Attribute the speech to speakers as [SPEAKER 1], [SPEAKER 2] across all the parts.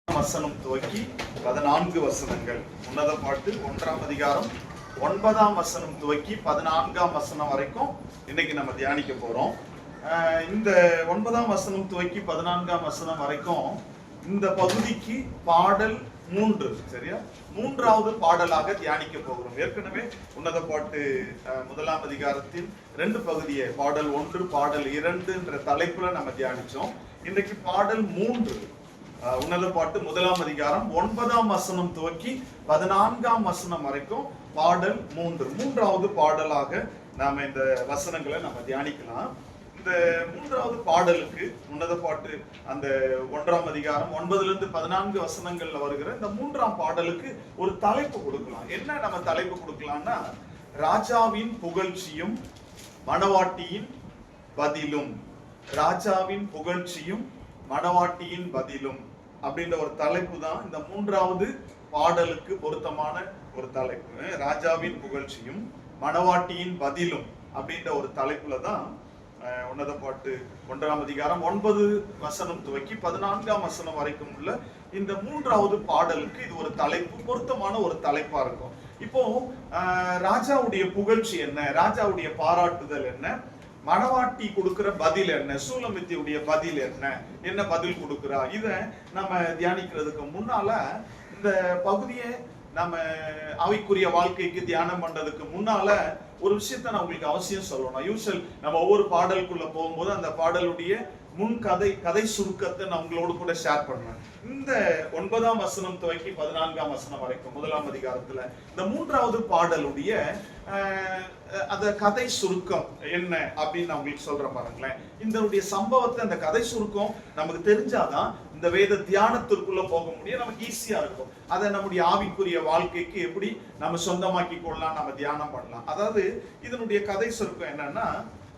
[SPEAKER 1] வசனம் துவக்கி 14 வசனங்கள். உன்னத பாட்டு 1ஆம் அதிகாரம் 9ஆம் வசனம் துவக்கி 14ஆம் வசனம் வரைக்கும் இன்னைக்கு நம்ம தியானிக்க போறோம். இந்த 9ஆம் வசனம் துவக்கி 14ஆம் வசனம் வரைக்கும் இந்த பகுதிக்கு பாடல் 3, சரியா? 3வது பாடலாக தியானிக்க போகிறோம். ஏற்கனவே உன்னத பாட்டு 1ஆம் அதிகாரத்தின் 2 பகுதியை பாடல் 1 பாடல் 2 என்ற தலைப்புல நம்ம தியானிச்சோம். இன்னைக்கு பாடல் 3 உன்னத பாட்டு 1ஆம் அதிகாரம் 9ஆம் வசனம் துவக்கி 14ஆம் வசனம் வரைக்கும் பாடல் 3வது பாடலாக நாம இந்த வசனங்களை நம்ம தியானிக்கலாம். இந்த 3வது பாடலுக்கு உன்னத பாட்டு அந்த 1ஆம் அதிகாரம் 9லிருந்து 14 வசனங்கள்ல வருகிற இந்த 3ஆம் பாடலுக்கு ஒரு தலைப்பு கொடுக்கலாம். என்ன நம்ம தலைப்பு கொடுக்கலாம்னா, ராஜாவின் புகழ்ச்சியும் மணவாட்டியின் பதிலும். ராஜாவின் புகழ்ச்சியும் மணவாட்டியின் பதிலும் அப்படின்ற ஒரு தலைப்பு தான் இந்த 3வது பாடலுக்கு பொருத்தமான ஒரு தலைப்பு. ராஜாவின் புகழ்ச்சியும் மணவாட்டியின் பதிலும் அப்படின்ற ஒரு தலைப்புல தான் உன்னத பாட்டு 1ஆம் அதிகாரம் 9 வசனம் துவக்கி 14ஆம் வசனம் வரைக்கும் உள்ள இந்த 3வது பாடலுக்கு இது ஒரு தலைப்பு, பொருத்தமான ஒரு தலைப்பா இருக்கும். இப்போ ராஜாவுடைய புகழ்ச்சி என்ன, ராஜாவுடைய பாராட்டுதல் என்ன, மணவாட்டி கொடுக்கிற பதில் என்ன, சூலமித்தியுடைய பதில் என்ன, என்ன பதில் கொடுக்கிறா, இத நம்ம தியானிக்கிறதுக்கு முன்னால இந்த பகுதியை நம்ம அவைக்குரிய வாழ்க்கைக்கு தியானம் பண்றதுக்கு முன்னால ஒரு விஷயத்த நான் உங்களுக்கு அவசியம் சொல்லணும். யூசுவல் நம்ம ஒவ்வொரு பாடலுக்குள்ள போகும்போது அந்த பாடலுடைய கதை சுருக்கத்தை நான் உங்களோடு கூட ஷேர் பண்ணுவேன். இந்த 9ஆம் வசனம் துவக்கி 14ஆம் வசனம் வரைக்கும் 1ஆம் அதிகாரத்துல இந்த 3வது பாடலுடைய அந்த கதை சுருக்கம் என்ன அப்படின்னு நான் உங்களுக்கு சொல்றேன் பாருங்களேன். இந்த சம்பவத்தை, அந்த கதை சுருக்கம் நமக்கு தெரிஞ்சாதான் இந்த வேத தியானத்திற்குள்ள போக முடியும், நமக்கு ஈஸியா இருக்கும். அதை நம்முடைய ஆவிக்குரிய வாழ்க்கைக்கு எப்படி நம்ம சொந்தமாக்கி கொள்ளலாம், நம்ம தியானம் பண்ணலாம். அதாவது இதனுடைய கதை சுருக்கம் என்னன்னா,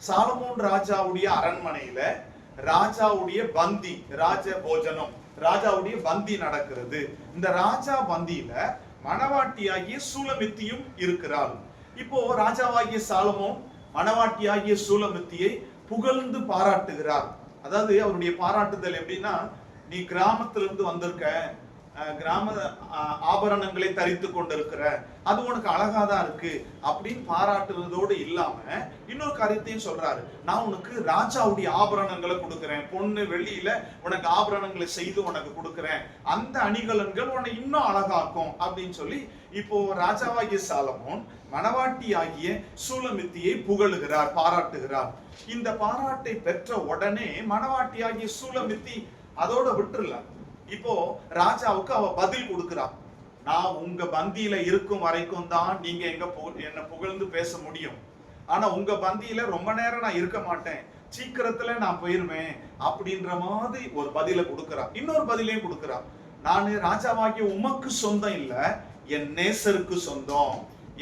[SPEAKER 1] சாலமோன் ராஜாவுடைய அரண்மனையில ராஜாவுடைய பந்தி, ராஜ போஜனம், ராஜாவுடைய பந்தி நடக்கிறது. இந்த ராஜா பந்தியில மணவாட்டியாகிய சூலமித்தியும் இருக்கிறாள். இப்போ ராஜாவாகிய சாலமோன் மணவாட்டியாகிய சூலமித்தியை புகழ்ந்து பாராட்டுகிறார். அதாவது அவருடைய பாராட்டுதல் எப்படின்னா, நீ கிராமத்திலிருந்து வந்திருக்க, கிராம ஆபரணங்களை தரித்து கொண்டிருக்கிற, அது உனக்கு அழகாதான் இருக்கு அப்படின்னு பாராட்டுறதோடு இல்லாம இன்னொரு காரியத்தையும் சொல்றாரு. நான் உனக்கு ராஜாவுடைய ஆபரணங்களை கொடுக்கிறேன், பொண்ணு வெள்ளியில உனக்கு ஆபரணங்களை செய்து உனக்கு கொடுக்கிறேன், அந்த அணிகலன்கள் உன்னை இன்னும் அழகாக்கும் அப்படின்னு சொல்லி இப்போ ராஜாவாகிய சாலமோன் மணவாட்டி ஆகிய சூலமித்தியை புகழுகிறார், பாராட்டுகிறார். இந்த பாராட்டை பெற்ற உடனே மணவாட்டி ஆகிய சூலமித்தி அதோட விட்டுறல. இப்போ ராஜாவுக்கு அவ பதில் கொடுக்கிறான். நான் உங்க பந்தியில இருக்கும் வரைக்கும் தான் நீங்க என்ன புகழ்ந்து பேச முடியும். ஆனா உங்க பந்தியில ரொம்ப நேரம் நான் இருக்க மாட்டேன், சீக்கிரத்துல நான் போயிருவேன் அப்படின்ற மாதிரி ஒரு பதில கொடுக்கிறான். இன்னொரு பதிலையும் கொடுக்கிறான். நானு ராஜாவாகிய உமக்கு சொந்தம் இல்ல, என் நேசருக்கு சொந்தம்.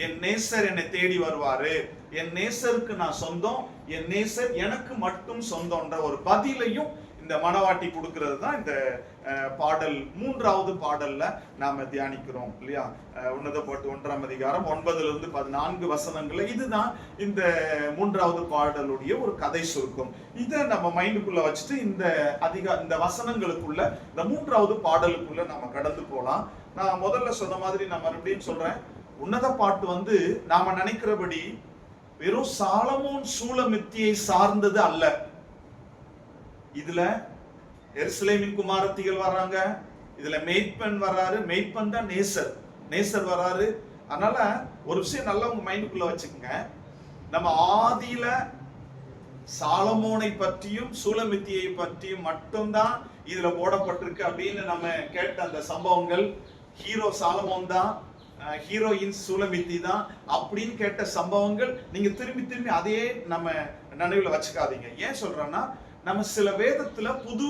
[SPEAKER 1] என் நேசர் என்னை தேடி வருவாரு, என் நேசருக்கு நான் சொந்தம், என் நேசர் எனக்கு மட்டும் சொந்தம்ன்ற ஒரு பதிலையும் இந்த மணவாட்டி கொடுக்கிறது தான் இந்த பாடல் 3வது பாடல்ல நாம தியானிக்கிறோம் இல்லையா? உன்னத பாட்டு 1ஆம் அதிகாரம் 9லிருந்து 14 வசனங்கள்ல இதுதான் இந்த 3வது பாடலுடைய ஒரு கதை சுருக்கம். இதை நம்ம மைண்டுக்குள்ள வச்சுட்டு இந்த வசனங்களுக்குள்ள இந்த 3வது பாடலுக்குள்ள நம்ம கடந்து போலாம். நான் முதல்ல சொன்ன மாதிரி நான் மறுபடியும் சொல்றேன், உன்னத பாட்டு நாம நினைக்கிறபடி வெறும் சாலமோன் சூலமித்தியை சார்ந்தது அல்ல. இதுல எருசலேமின் குமாரத்திகள் வர்றாங்க, இதுல மெய்ப்பெண் வர்றாரு, மெய்ப்பெண் தான் நேசர், நேசர் வர்றாரு. அதனால ஒரு விஷயம் நல்லா உங்க மைண்டுக்குள்ள வச்சுக்கோங்க, நம்ம ஆதியில சாலமோனை பற்றியும் சூலமித்தியை பற்றியும் மட்டும்தான் இதுல போடப்பட்டிருக்கு அப்படின்னு நம்ம கேட்ட அந்த சம்பவங்கள், ஹீரோ சாலமோன் தான், ஹீரோயின் சூலமித்தி தான் அப்படின்னு கேட்ட சம்பவங்கள் நீங்க திரும்பி திரும்பி அதையே நம்ம நினைவுல வச்சுக்காதீங்க. ஏன் சொல்றேன்னா, நம்ம சில வேதத்துல புது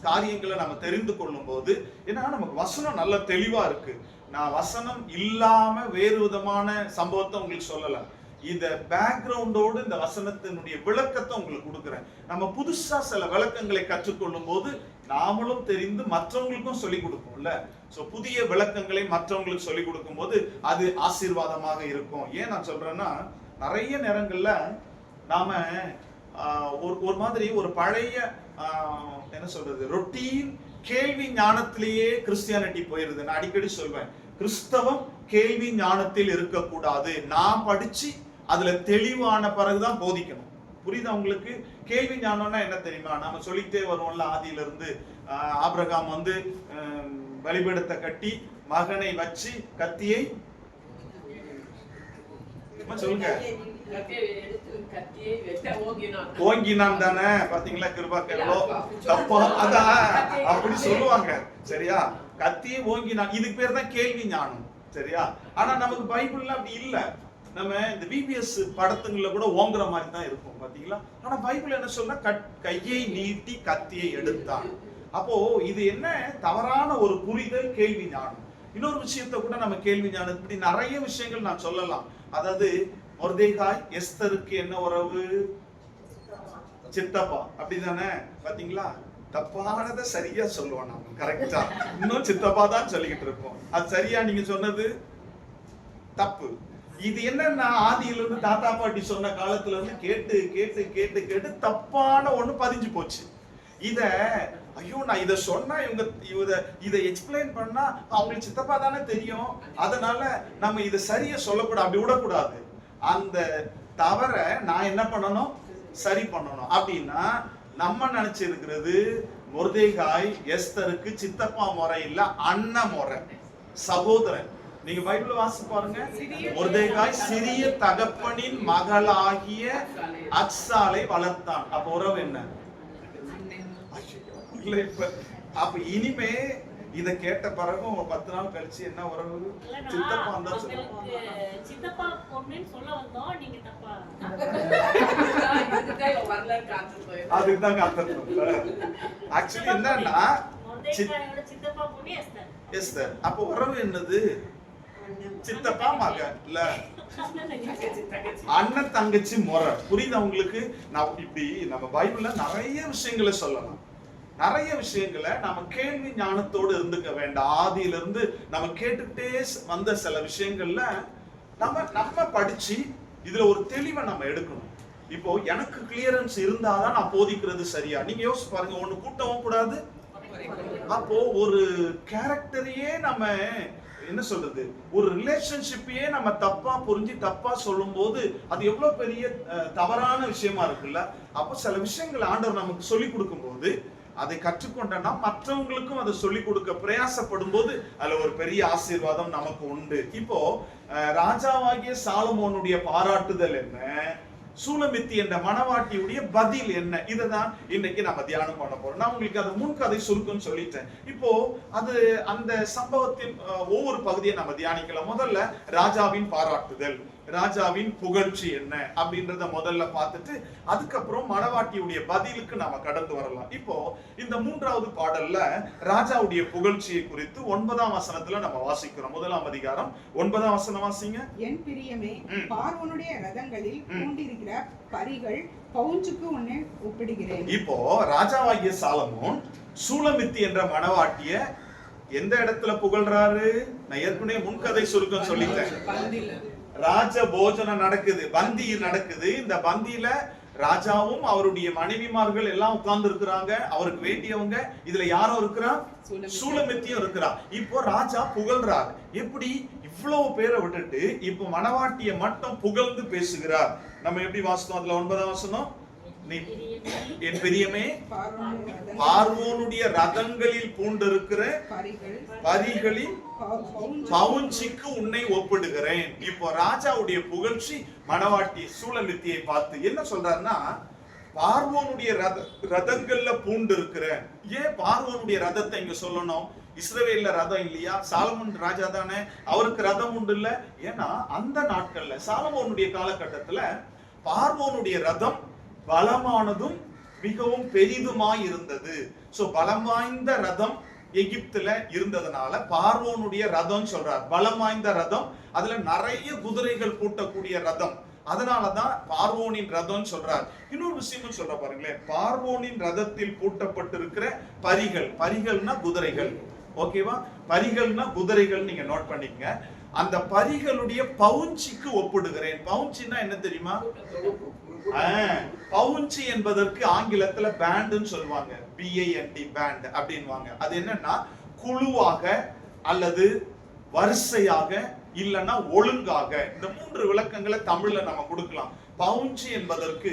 [SPEAKER 1] காரியங்களை நம்ம தெரிந்து கொள்ளும் போது ஏன்னா நமக்கு வசனம் நல்ல தெளிவா இருக்கு. நான் வசனம் இல்லாம வேறு விதமான சம்பவத்தை உங்களுக்கு சொல்லல, இந்த பேக்ரவுண்டோடு இந்த வசனத்தினுடைய விளக்கத்தை உங்களுக்கு கொடுக்குறேன். நம்ம புதுசா சில விளக்கங்களை கற்றுக்கொள்ளும் போது நாமளும் தெரிந்து மற்றவங்களுக்கும் சொல்லிக் கொடுப்போம்ல. சோ புதிய விளக்கங்களை மற்றவங்களுக்கு சொல்லிக் கொடுக்கும் போது அது ஆசீர்வாதமாக இருக்கும். ஏன் நான் சொல்றேன்னா, நிறைய நேரங்கள்ல நாம ஒரு மாதிரி ஒரு பழைய என்ன சொல்றது, ரொட்டீன் கேள்வி ஞானத்திலேயே கிறிஸ்டியானிட்டி போயிருது. நான் அடிக்கடி சொல்வேன், கிறிஸ்தவம் கேள்வி ஞானத்தில் இருக்கக்கூடாது. நான் படிச்சு அதுல தெளிவான பிறகுதான் போதிக்கணும். புரியுதா உங்களுக்கு? கேள்வி ஞானம்னா என்ன தெரியுமா? நம்ம சொல்லிட்டே வருவோம்ல, ஆதியில இருந்து ஆபிரகாம் வந்து பலிபீடத்தை கட்டி மகனை வச்சு கத்தியை சொல்லுங்க ஓங்கினான் தானே. பாத்தீங்களா கிருபாக்கெல்லோ தப்பா அதான் அப்படி சொல்லுவாங்க. சரியா? கத்தியை ஓங்கினான். இதுக்கு பேர் தான் கேள்வி ஞானம். சரியா? ஆனா நமக்கு பைபிள்ல அப்படி இல்ல. நம்ம இந்த பிபிஎஸ் படத்துங்கள்ல கூட ஓங்குற மாதிரி தான் இருக்கும். பாத்தீங்களா? ஆனா பைபிள் என்ன சொல்ல, கையை நீட்டி கத்தியை எடுத்தான். அப்போ இது என்ன தவறான ஒரு புரிதல், கேள்வி ஞானம். இன்னொரு விஷயத்தை கூட நம்ம கேள்வி ஞானம், இப்படி நிறைய விஷயங்கள் நான் சொல்லலாம். அதாவது மொர்தெகாய் எஸ்தருக்கு என்ன உறவு? சித்தப்பா, அப்படிதானே? பாத்தீங்களா? தப்பானதை சரியா சொல்லுவோம் நாம, கரெக்டா. இன்னும் சித்தப்பா தான் சொல்லிக்கிட்டு இருப்போம். அது சரியா நீங்க சொன்னது தப்பு. இது என்னன்னா, ஆதியில இருந்து தாத்தா பாட்டி சொன்ன காலத்துல இருந்து கேட்டு கேட்டு கேட்டு கேட்டு தப்பான ஒண்ணு பதிஞ்சு போச்சு. இத ஐயோ நான் இத சொன்னா இதை எக்ஸ்பிளைன் பண்ணா அவங்களுக்கு சித்தப்பா தானே தெரியும், அதனால நம்ம இதை சரியா சொல்லக்கூடாது, அப்படி விடக்கூடாது. அந்த தவற நான் என்ன பண்ணணும், சரி பண்ணணும். அப்படின்னா நம்ம நினைச்சிருக்கிறது மொர்தெகாய் எஸ்தருக்கு சித்தப்பா முறை இல்ல, அண்ணன் முறை, சகோதரன். நீங்க பைபிள் வாசிச்சு பாருங்க. மொர்தெகாய் சிறிய தகப்பனின் மகளாகிய அக்சாலை வளர்த்தான். அப்ப உறவு என்ன? அப்ப இனிமே இத கேட்ட பிறகு 10 நாள் கழிச்சு என்ன உறவு? சித்தப்பா தான் சொல்லுவாங்க. சித்தப்பா பொண்ணுன்னு சொல்ல வந்தோம், நீங்க தப்பா அதுக்கு தான் காத்துறோம். ஆக்சுவலி என்னன்னா சித்தப்பா பொண்ணு எஸ்தர். அப்ப உறவு என்னது? சித்தப்பா மகன் இல்ல, அண்ணன் தங்கச்சி முறை. புரியுதா உங்களுக்கு? நான் இப்படி நம்ம பைபிள்ல நிறைய விஷயங்களை சொல்லலாம். நிறைய விஷயங்களை நம்ம கேள்வி ஞானத்தோடு இருந்துக்க வேண்டாம். ஆதியில இருந்து நம்ம கேட்டுட்டே வந்த சில விஷயங்கள்ல நம்ம படிச்சு இதுல ஒரு தெளிவை நம்ம எடுக்கணும். இப்போ எனக்கு கிளியரன்ஸ் இருந்தாதான் நான் போதிக்கிறது சரியா. நீங்க யோசிச்சு பாருங்க, ஒண்ணு கூட்டவும் கூடாது. அப்போ ஒரு கேரக்டரையே நம்ம என்ன சொல்றது, ஒரு ரிலேஷன்ஷிப்பையே நம்ம தப்பா புரிஞ்சு தப்பா சொல்லும் போது அது எவ்வளவு பெரிய தவறான விஷயமா இருக்குல்ல. அப்போ சில விஷயங்கள் ஆண்டவர் நமக்கு சொல்லி கொடுக்கும் போது அதை கற்றுக்கொண்டனா மற்றவங்களுக்கும் அதை சொல்லிக் கொடுக்க பிரயாசப்படும் போது அதுல ஒரு பெரிய ஆசீர்வாதம் நமக்கு உண்டு. இப்போ ராஜாவாகிய சாலமோனுடைய பாராட்டுதல் என்ன, சூலமித்தி என்ற மணவாட்டியுடைய பதில் என்ன, இததான் இன்னைக்கு நம்ம தியானம் பண்ண போறோம். நான் உங்களுக்கு அது முன்கதை சுருக்குன்னு சொல்லிட்டேன். இப்போ அது அந்த சம்பவத்தின் ஒவ்வொரு பகுதியை நம்ம தியானிக்கலாம். முதல்ல ராஜாவின் பாராட்டுதல், ராஜாவின் புகழ்ச்சி என்ன அப்படின்றத முதல்ல பார்த்துட்டு அதுக்கப்புறம் மணவாட்டியுடைய பதிலுக்கு நாம கடந்து வரலாம். இப்போ இந்த 3வது பாடல்ல ராஜாவுடைய புகழ்ச்சியை குறித்து 9ஆம் வசனத்துல நம்ம வாசிக்கிறோம். 1ஆம் அதிகாரம் 9ஆம் வசனம் வாசிங்க.
[SPEAKER 2] என் பிரியமே, பார்வோனுடைய ரதங்களில் பூண்டிருக்கிற பரிகள் பவுஞ்சுக்கு உன்னை ஒப்பிடுகிறேன்.
[SPEAKER 1] இப்போ ராஜாவாகிய சாலமோன் சூலமித்தி என்ற மணவாட்டிய எந்த இடத்துல புகழ்றாரு? நான் ஏற்கனவே முன்கதை சுருக்கம் சொல்லிட்டேன். ராஜ போஜனம் நடக்குது, பந்தி நடக்குது. இந்த பந்தியில ராஜாவும் அவருடைய மனைவிமார்கள் எல்லாம் உட்கார்ந்து இருக்கிறாங்க. அவருக்கு வேண்டியவங்க இதுல யாரும் இருக்கிறா? சூலமித்தியும் இருக்கிறா. இப்போ ராஜா புகழ்றார். எப்படி இவ்வளவு பேரை விட்டுட்டு இப்போ மணவாட்டிய மட்டும் புகழ்ந்து பேசுகிறார். நம்ம எப்படி வாசித்தோம் அதுல 9ஆம் வசனம், என் பிரியமே, பார்வோனுடைய ரதங்களில் பூண்டிருக்கிற பரிகளின் பவுஞ்சிக்கு உன்னை ஒப்பிடுகிறேன். இப்போ ராஜாவுடைய புகழ்ச்சி மணவாட்டி சூலமித்தியை பார்த்து என்ன சொல்றாருன்னா, பார்வோனுடைய ரதங்கள்ல பூண்டு இருக்கிற. ஏன் பார்வோனுடைய ரதத்தை இங்க சொல்லணும்? இஸ்ரவேல்ல ரதம் இல்லையா? சாலமோன் ராஜா தானே, அவருக்கு ரதம் உண்டு இல்ல? ஏன்னா அந்த நாட்கள்ல சாலமோனுடைய காலகட்டத்துல பார்வோனுடைய ரதம் பலமானதும் மிகவும் பெரிதுமாய் இருந்தது. சோ பலம் வாய்ந்த ரதம் எகிப்துல இருந்ததுனால பார்வோனுடைய ரதம் சொல்றார். பலம் வாய்ந்த ரதம், அதுல நிறைய குதிரைகள் பூட்டக்கூடிய ரதம், அதனாலதான் பார்வோனின் ரதம் சொல்றார். இன்னொரு விஷயமும் சொல்ற பாருங்களேன், பார்வோனின் ரதத்தில் பூட்டப்பட்டிருக்கிற பரிகள், பரிகள்னா குதிரைகள், ஓகேவா? பரிகள்னா குதிரைகள், நீங்க நோட் பண்ணிக்கங்க. அந்த பரிகளுடைய பவுஞ்சிக்கு ஒப்பிடுகிறேன். பவுஞ்சின்னா என்ன தெரியுமா? பவுஞ்சி என்பதற்கு ஆங்கிலத்துல பேண்ட்னு சொல்லுவாங்க. BAND பேண்ட் அப்படின்வாங்க. அது என்னன்னா குழுவாக அல்லது வரிசையாக இல்லைன்னா ஒழுங்காக. இந்த 3 விளக்கங்களை தமிழ்ல நம்ம கொடுக்கலாம். பவுஞ்சி என்பதற்கு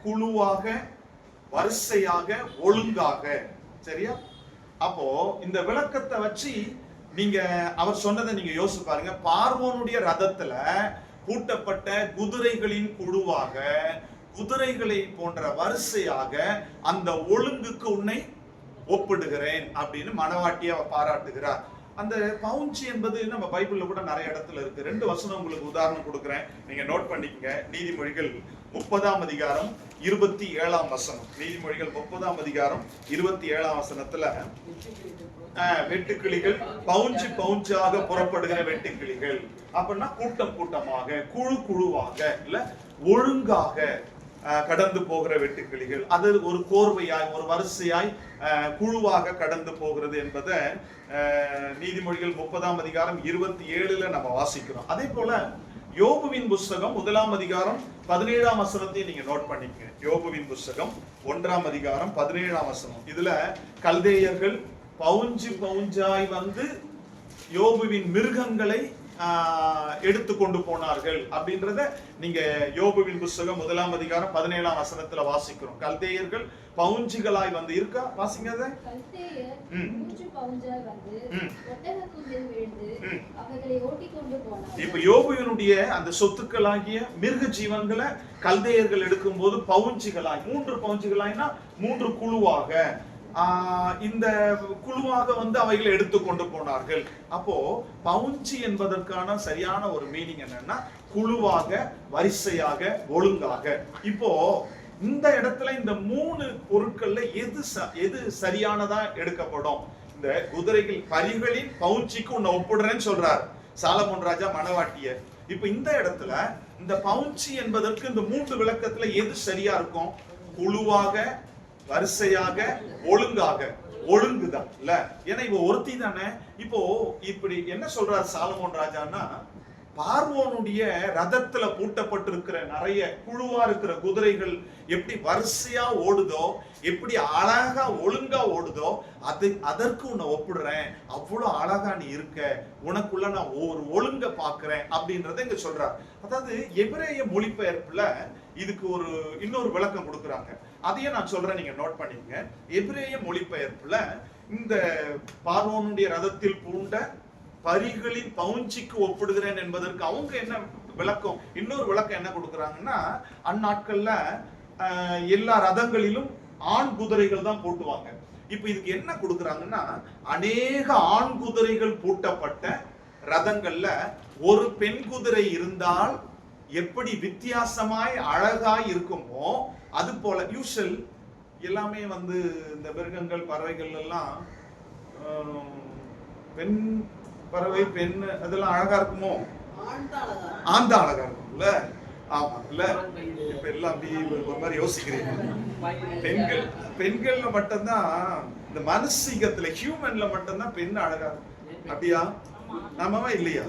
[SPEAKER 1] குழுவாக, வரிசையாக, ஒழுங்காக. சரியா? அப்போ இந்த விளக்கத்தை வச்சு நீங்க அவர் சொன்னதை நீங்க யோசிச்சு பாருங்க. பார்வோனுடைய ரதத்துல பூட்டப்பட்ட குதிரைகளின் குழுவாக, குதிரைகளை போன்ற வரிசையாக அந்த ஒழுங்குக்கு உன்னை ஒப்பிடுகிறேன் அப்படின்னு மணவாட்டியை பாராட்டுகிறார். அந்த பவுஞ்சி என்பது நம்ம பைபிள்ல கூட நிறைய இடத்துல இருக்கு. 2 வசனம் உங்களுக்கு உதாரணம் கொடுக்கிறேன், நீங்க நோட் பண்ணிக்கங்க. நீதிமொழிகள் 30ஆம் அதிகாரம் 27ஆம் வசனம். நீதிமொழிகள் 30ஆம் அதிகாரம் 27ஆம் வசனத்துல வெட்டுக்கிளிகள் பவுஞ்சி பவுஞ்சாக புறப்படுகிற வெட்டுக்கிளிகள் அப்படின்னா கூட்டம் கூட்டமாக, குழு குழுவாக, இல்ல ஒழுங்காக கடந்து போகிற வெட்டுக்கிளிகள். அது ஒரு கோர்வையாய், ஒரு வரிசையாய், குழுவாக கடந்து போகிறது என்பதை நீதிமொழிகள் 30ஆம் அதிகாரம் 27ல நம்ம வாசிக்கிறோம். அதே போல யோபுவின் புஸ்தகம் 1ஆம் அதிகாரம் 17ஆம் வசனத்தையும் நீங்க நோட் பண்ணிக்கங்க. யோபுவின் புஸ்தகம் 1ஆம் அதிகாரம் 17ஆம் வசனம். இதுல கல்தேயர்கள் பவுஞ்சு பவுஞ்சாய் வந்து யோபுவின் மிருகங்களை எடுத்து கொண்டு போனார்கள் அப்படின்றத நீங்க யோபுவின் புஸ்தகம் 1ஆம் அதிகாரம் 17ஆம் வசனத்துல வாசிக்கிறோம். கல்தேயர்கள் பவுஞ்சிகளாய் வந்து இருக்கா, வாசிங்க அதை.
[SPEAKER 3] கல்தேயர் மூன்று பவுஞ்சாய் வந்து ஒட்டக குந்தில் விழுந்து அவர்களை ஓட்டிக் கொண்டு போனார்கள். இப்ப
[SPEAKER 1] யோபுவினுடைய அந்த சொத்துக்களாகிய மிருக ஜீவன்களை கல்தேயர்கள் எடுக்கும் போது பவுஞ்சிகளாய், 3 பவுஞ்சிகளாய்னா 3 குழுவாக, இந்த குழுவாக வந்து அவைகளை எடுத்துக்கொண்டு போனார்கள். அப்போ பவுஞ்சி என்பதற்கான சரியான ஒரு மீனிங் என்னன்னா குழுவாக, வரிசையாக, ஒழுங்காக. இப்போ இந்த இடத்துல இந்த 3 பொருட்கள்ல எது சரியானதா எடுக்கப்படும்? இந்த குதிரைகள் பரிகளின் பவுஞ்சிக்கு உன்னை ஒப்பிடுறேன்னு சொல்றார் சாலமோன் ராஜா மணவாட்டிய. இப்ப இந்த இடத்துல இந்த பவுஞ்சி என்பதற்கு இந்த 3 விளக்கத்துல எது சரியா இருக்கும்? குழுவாக, வரிசையாக, ஒழுங்காக. ஒழுங்குதான் இல்ல, ஏன்னா இவ ஒருத்தி தானே. இப்போ இப்படி என்ன சொல்றார் சாலமோன் ராஜான்னா, பார்வோனுடைய ரதத்துல பூட்டப்பட்டிருக்கிற நிறைய குழுவா இருக்கிற குதிரைகள் எப்படி வரிசையா ஓடுதோ, எப்படி அழகா ஒழுங்கா ஓடுதோ, அதற்கு உன்னை ஒப்பிடுறேன். அவ்வளவு அழகா நீ இருக்க, உனக்குள்ள நான் ஒரு ஒழுங்க பாக்குறேன் அப்படின்றத இங்க சொல்றார். அதாவது எபிரேய மொழிபெயர்ப்புல இதுக்கு இன்னொரு விளக்கம் கொடுக்குறாங்க. அதையும் நான் சொல்றேன், நீங்க நோட் பண்ணிக்கங்க. எபிரேய மொழிபெயர்ப்புல இந்த பார்வோனுடைய ரதத்தில் பூண்ட பரிகளின் பவுஞ்சிக்கு ஒப்பிடுகிறேன் என்பதற்கு அவங்க என்ன விளக்கம், இன்னொரு விளக்கம் என்ன கொடுக்குறாங்கன்னா, அந்நாட்கள்ல எல்லா ரதங்களிலும் ஆண் குதிரைகள் தான் பூட்டுவாங்க. இப்ப இதுக்கு என்ன கொடுக்குறாங்கன்னா, அநேக ஆண் குதிரைகள் பூட்டப்பட்ட ரதங்கள்ல ஒரு பெண் குதிரை இருந்தால் எப்படி வித்தியாசமாய் அழகாய் இருக்குமோ அது போல யூஷுவல் எல்லாமே வந்து இந்த மிருகங்கள் பறவைகள் எல்லாம் பெண் பறவை, பெண் அதெல்லாம் அழகா இருக்குமோ? ஆண்ட அழகா இருக்கும்ல. ஆமா இல்ல, இப்ப எல்லாம் அப்படி ஒரு மாதிரி யோசிக்கிறீங்க. பெண்கள்ல மட்டும்தான் இந்த மனுஷீகத்துல ஹியூமன்ல மட்டும்தான் பெண் அழகா இருக்கும். அப்படியா? நம்மவா இல்லையா?